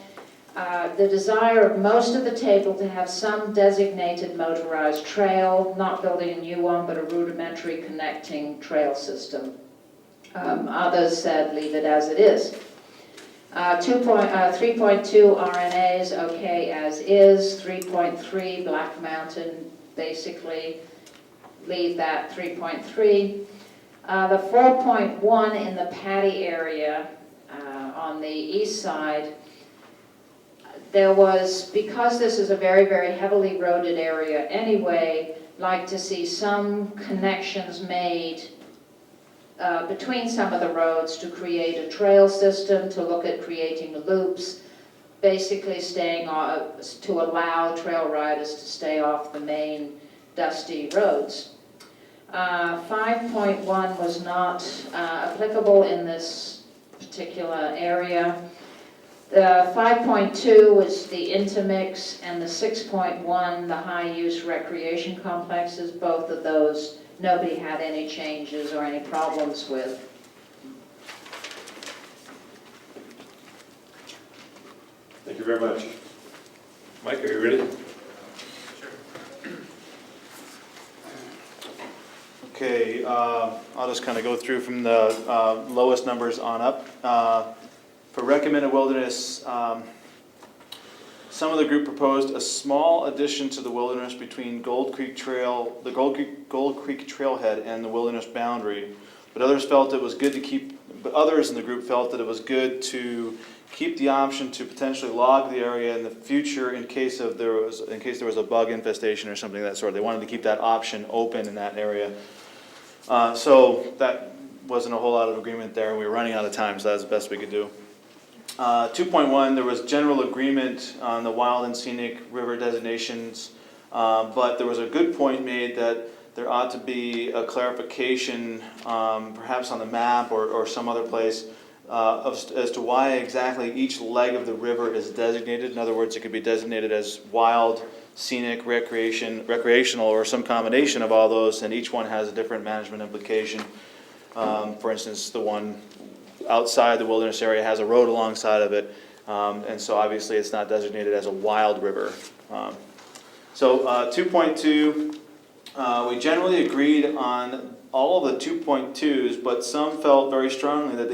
The desire of most of the table to have some designated motorized trail, not building a new one, but a rudimentary connecting trail system. Others said leave it as it is. 3.2 RNAs, okay as is. 3.3 Black Mountain, basically leave that 3.3. The 4.1 in the Patty area on the east side, there was, because this is a very, very heavily roaded area anyway, like to see some connections made between some of the roads to create a trail system, to look at creating loops, basically staying to allow trail riders to stay off the main dusty roads. 5.1 was not applicable in this particular area. The 5.2 was the intermix, and the 6.1, the high-use recreation complexes. Both of those, nobody had any changes or any problems with.
Thank you very much. Mike, are you ready?
Okay, I'll just kind of go through from the lowest numbers on up. For recommended wilderness, some of the group proposed a small addition to the wilderness between Gold Creek Trail, the Gold Creek Trailhead and the wilderness boundary. But others felt it was good to keep, but others in the group felt that it was good to keep the option to potentially log the area in the future in case there was a bug infestation or something of that sort. They wanted to keep that option open in that area. So that wasn't a whole lot of agreement there. We were running out of time, so that's the best we could do. 2.1, there was general agreement on the wild and scenic river designations, but there was a good point made that there ought to be a clarification, perhaps on the map or some other place, as to why exactly each leg of the river is designated. In other words, it could be designated as wild, scenic, recreational, or some combination of all those, and each one has a different management implication. For instance, the one outside the wilderness area has a road alongside of it, and so obviously it's not designated as a wild river. 2.2, we generally agreed on all of the 2.2s, but some felt very strongly that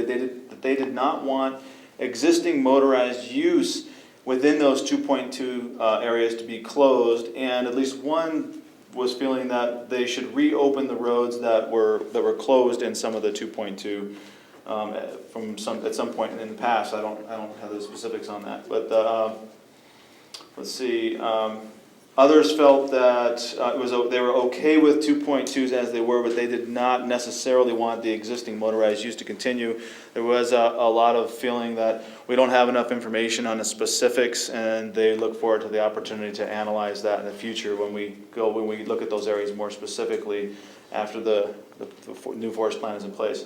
they did not want existing motorized use within those 2.2 areas to be closed, and at least one was feeling that they should reopen the roads that were closed in some of the 2.2 at some point in the past. I don't have the specifics on that, but let's see. Others felt that they were okay with 2.2s as they were, but they did not necessarily want the existing motorized use to continue. There was a lot of feeling that we don't have enough information on the specifics, and they look forward to the opportunity to analyze that in the future when we look at those areas more specifically after the new forest plan is in place.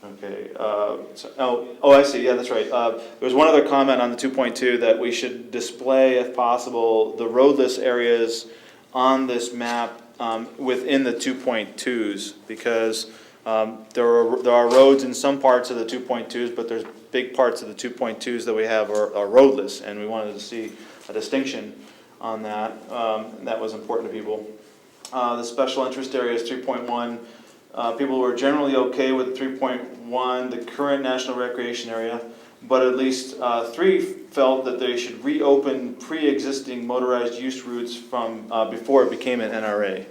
Okay, I see, yeah, that's right. There was one other comment on the 2.2 that we should display, if possible, the roadless areas on this map within the 2.2s, because there are roads in some parts of the 2.2s, but there's big parts of the 2.2s that we have are roadless, and we wanted to see a distinction on that. And that was important to people. The special interest area is 3.1. People were generally okay with 3.1, the current national recreation area, but at least 3 felt that they should reopen pre-existing motorized use routes from before it became an NRA.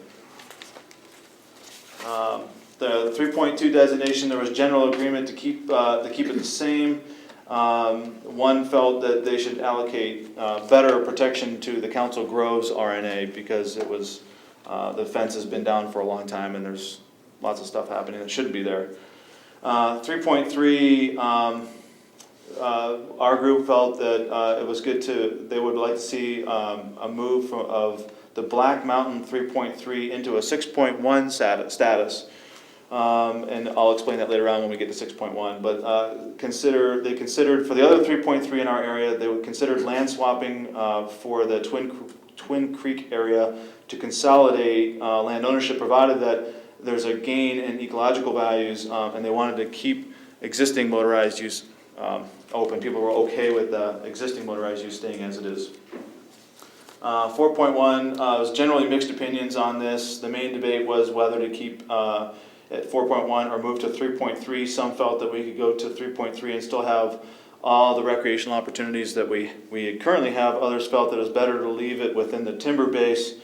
The 3.2 designation, there was general agreement to keep it the same. One felt that they should allocate better protection to the Council Groves RNA because it was the fence has been down for a long time and there's lots of stuff happening that shouldn't be there. 3.3, our group felt that it was good they would like to see a move of the Black Mountain 3.3 into a 6.1 status. And I'll explain that later on when we get to 6.1. But they considered for the other 3.3 in our area, they would consider land swapping for the Twin Creek area to consolidate land ownership, provided that there's a gain in ecological values, and they wanted to keep existing motorized use open. People were okay with the existing motorized use staying as it is. 4.1 was generally mixed opinions on this. The main debate was whether to keep at 4.1 or move to 3.3. Some felt that we could go to 3.3 and still have all the recreational opportunities that we currently have. Others felt that it was better to leave it within the timber base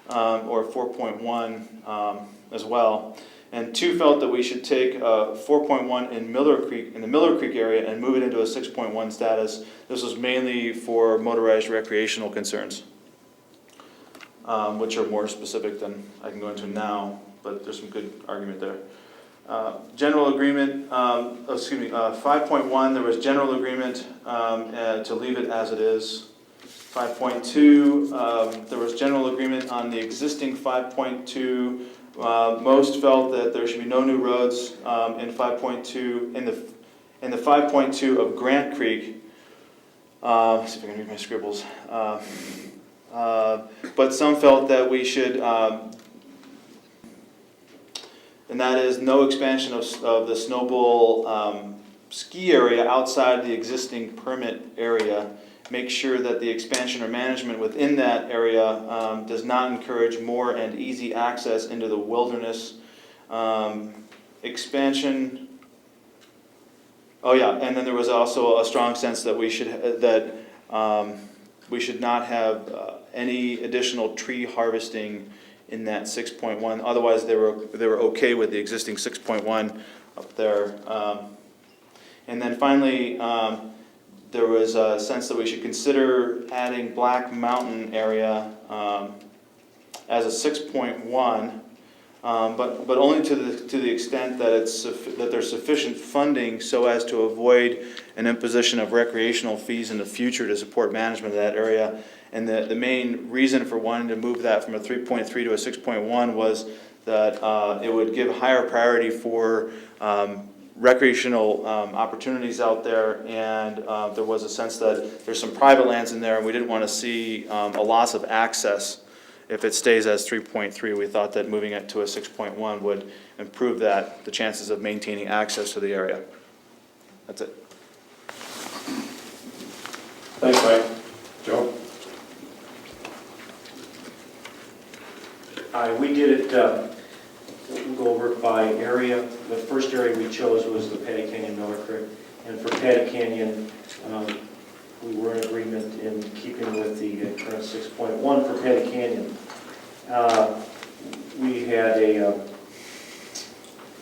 or 4.1 as well. And 2 felt that we should take 4.1 in the Miller Creek area and move it into a 6.1 status. This was mainly for motorized recreational concerns, which are more specific than I can go into now, but there's some good argument there. General agreement, 5.1, there was general agreement to leave it as it is. 5.2, there was general agreement on the existing 5.2. Most felt that there should be no new roads in 5.2. In the 5.2 of Grant Creek, let's see if I can read my scribbles. But some felt that we should, and that is no expansion of the Snow Bowl ski area outside the existing permit area. Make sure that the expansion or management within that area does not encourage more and easy access into the wilderness. Expansion. Oh yeah, and then there was also a strong sense that we should not have any additional tree harvesting in that 6.1. Otherwise, they were okay with the existing 6.1 up there. And then finally, there was a sense that we should consider adding Black Mountain area as a 6.1, but only to the extent that that there's sufficient funding so as to avoid an imposition of recreational fees in the future to support management of that area. And the main reason for wanting to move that from a 3.3 to a 6.1 was that it would give higher priority for recreational opportunities out there, and there was a sense that there's some private lands in there, and we didn't want to see a loss of access if it stays as 3.3. We thought that moving it to a 6.1 would improve the chances of maintaining access to the area. That's it.
Thanks, Mike. Joe?
We did it, we'll go over it by area. The first area we chose was the Paddy Canyon Miller Creek. And for Paddy Canyon, we were in agreement in keeping with the current 6.1 for Paddy Canyon. We had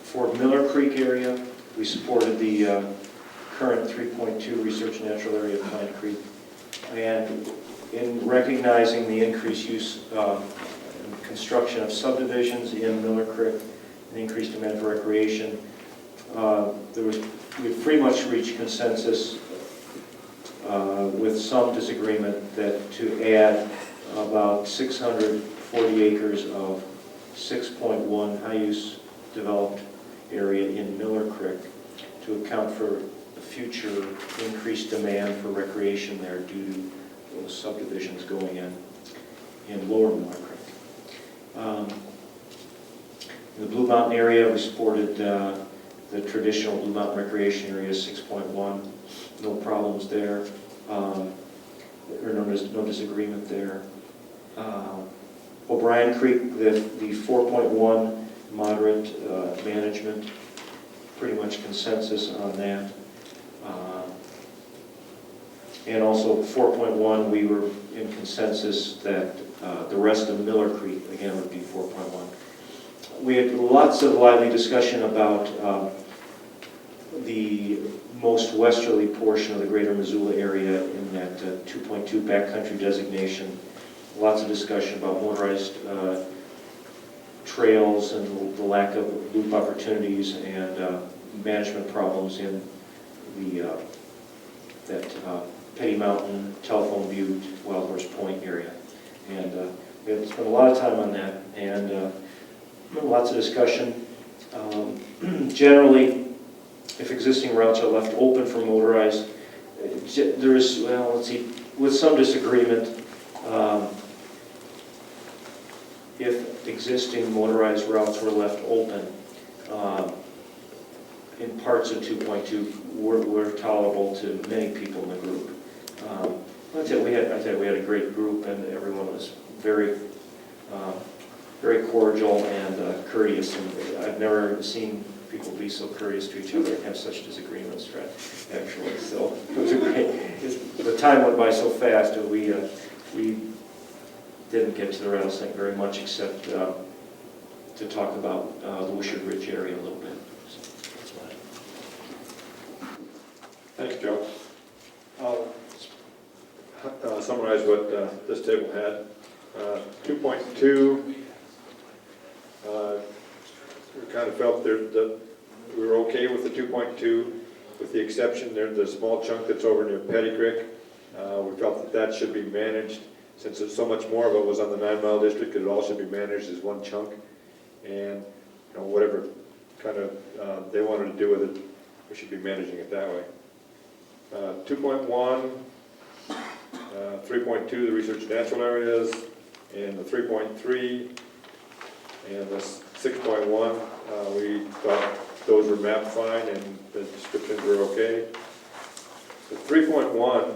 for Miller Creek area, we supported the current 3.2 Research Natural Area of Pine Creek. And in recognizing the increased use and construction of subdivisions in Miller Creek, and increased demand for recreation, we pretty much reached consensus with some disagreement that to add about 640 acres of 6.1 high-use developed area in Miller Creek to account for the future increased demand for recreation there due to those subdivisions going in lower Miller Creek. In the Blue Mountain area, we supported the traditional Blue Mountain recreation area, 6.1. No problems there, or no disagreement there. O'Brien Creek, the 4.1 moderate management, pretty much consensus on that. And also 4.1, we were in consensus that the rest of Miller Creek, again, would be 4.1. We had lots of lively discussion about the most westerly portion of the greater Missoula area in that 2.2 backcountry designation. Lots of discussion about motorized trails and the lack of loop opportunities and management problems in the Petty Mountain, Telephone Butte, Wild Horse Point area. And we had spent a lot of time on that, and lots of discussion. Generally, if existing routes are left open for motorized, there is, well, let's see, with some disagreement, if existing motorized routes were left open in parts of 2.2 were tolerable to many people in the group. I tell you, we had a great group, and everyone was very cordial and courteous, and I've never seen people be so courteous to each other and have such disagreements, right, actually. So it was a great, the time went by so fast, and we didn't get to the rattlesnake very much except to talk about the Wishard Ridge area a little bit. So that's about it.
Thanks, Joe. I'll summarize what this table had. 2.2, we kind of felt that we were okay with the 2.2, with the exception there's a small chunk that's over near Petty Creek. We felt that should be managed, since so much more of it was on the 9-mile district, it all should be managed as one chunk. And whatever kind of they wanted to do with it, we should be managing it that way. 2.1, 3.2, the research natural areas, and the 3.3, and the 6.1, we thought those were mapped fine and the descriptions were okay. The 3.1,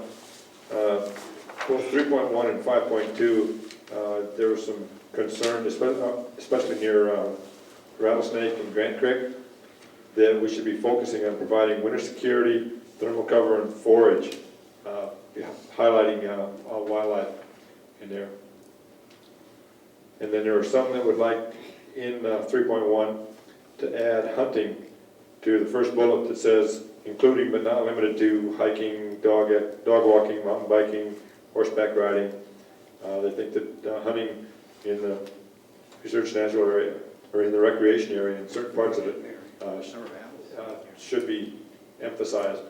both 3.1 and 5.2, there was some concern, especially near Rattlesnake and Grant Creek, that we should be focusing on providing winter security, thermal cover, and forage, highlighting wildlife in there. And then there are some that would like in 3.1 to add hunting to the first bullet that says including but not limited to hiking, dog walking, mountain biking, horseback riding. They think that hunting in the research natural area or in the recreation area in certain parts of it should be emphasized.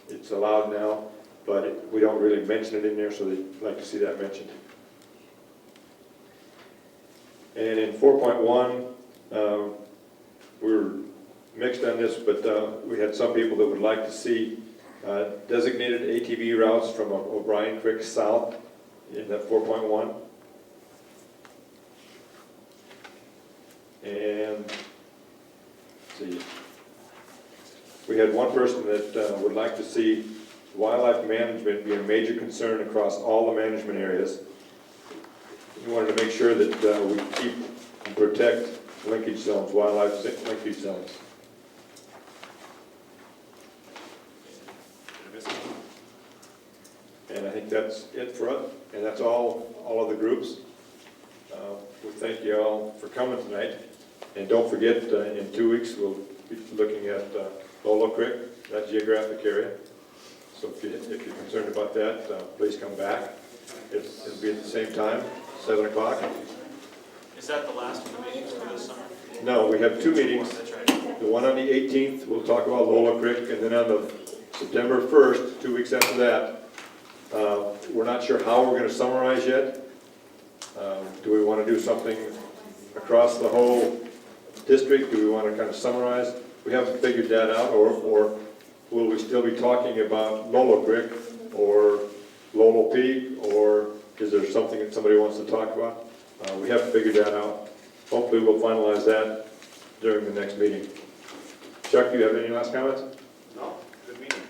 It's allowed now, but we don't really mention it in there, so they'd like to see that mentioned. And in 4.1, we were mixed on this, but we had some people that would like to see designated ATV routes from O'Brien Creek south in that 4.1. And let's see, we had one person that would like to see wildlife management be a major concern across all the management areas. We wanted to make sure that we keep and protect linkage zones, wildlife linkage zones. And I think that's it for us, and that's all of the groups. We thank you all for coming tonight, and don't forget, in 2 weeks we'll be looking at Lolo Creek, that geographic area. So if you're concerned about that, please come back. It'll be at the same time, 7 o'clock.
Is that the last of the meetings for this summer?
No, we have 2 meetings.
That's right.
The one on the 18th, we'll talk about Lolo Creek, and then on the September 1st, 2 weeks after that, we're not sure how we're going to summarize yet, Do we want to do something across the whole district? Do we want to kind of summarize? We haven't figured that out, or will we still be talking about Lolo Creek or Lolo Peak, or is there something that somebody wants to talk about? We haven't figured that out. Hopefully we'll finalize that during the next meeting. Chuck, do you have any last comments?
No, good meeting.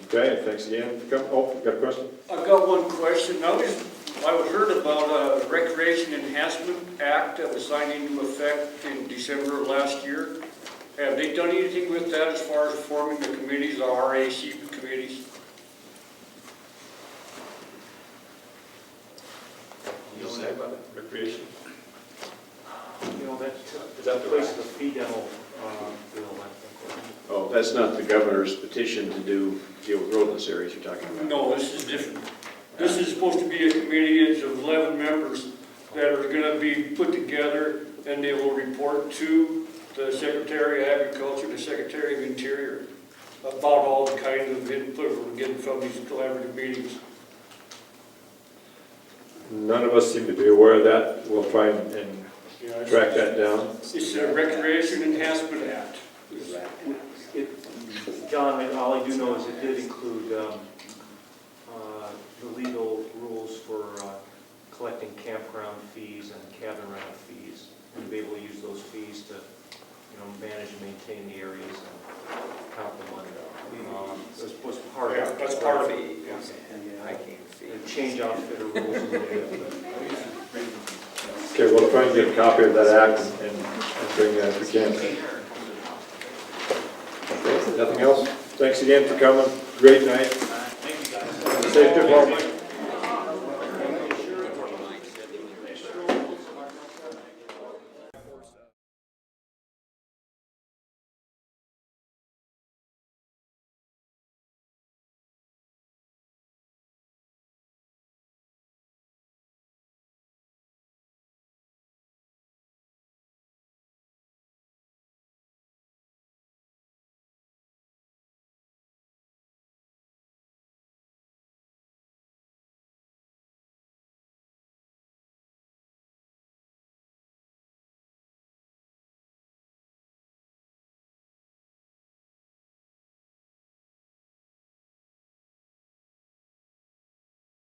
Okay, thanks again. Oh, got a question?
I've got one question. I heard about a Recreation Enhancement Act that was signed into effect in December of last year. Have they done anything with that as far as forming the committees, the RAC committees?
You know that about it? Recreation?
You know, that place the fee dental bill, I think.
Oh, that's not the governor's petition to deal with rodent areas you're talking about?
No, this is different. This is supposed to be a committee of 11 members that are going to be put together, and they will report to the Secretary of Agriculture, the Secretary of Interior, about all the kind of input we're getting from these collaborative meetings.
None of us seem to be aware of that. We'll try and track that down.
It's a Recreation Enhancement Act.
John, and all I do know is it did include the legal rules for collecting campground fees and cabin rental fees, and to be able to use those fees to, manage and maintain the areas and count the money. Was part of it.
That's part of it.
And change outfitter rules.
Okay, we'll try and get a copy of that act and bring that if we can. Okay, nothing else? Thanks again for coming. Great night.
Thank you guys.
Safe trip home.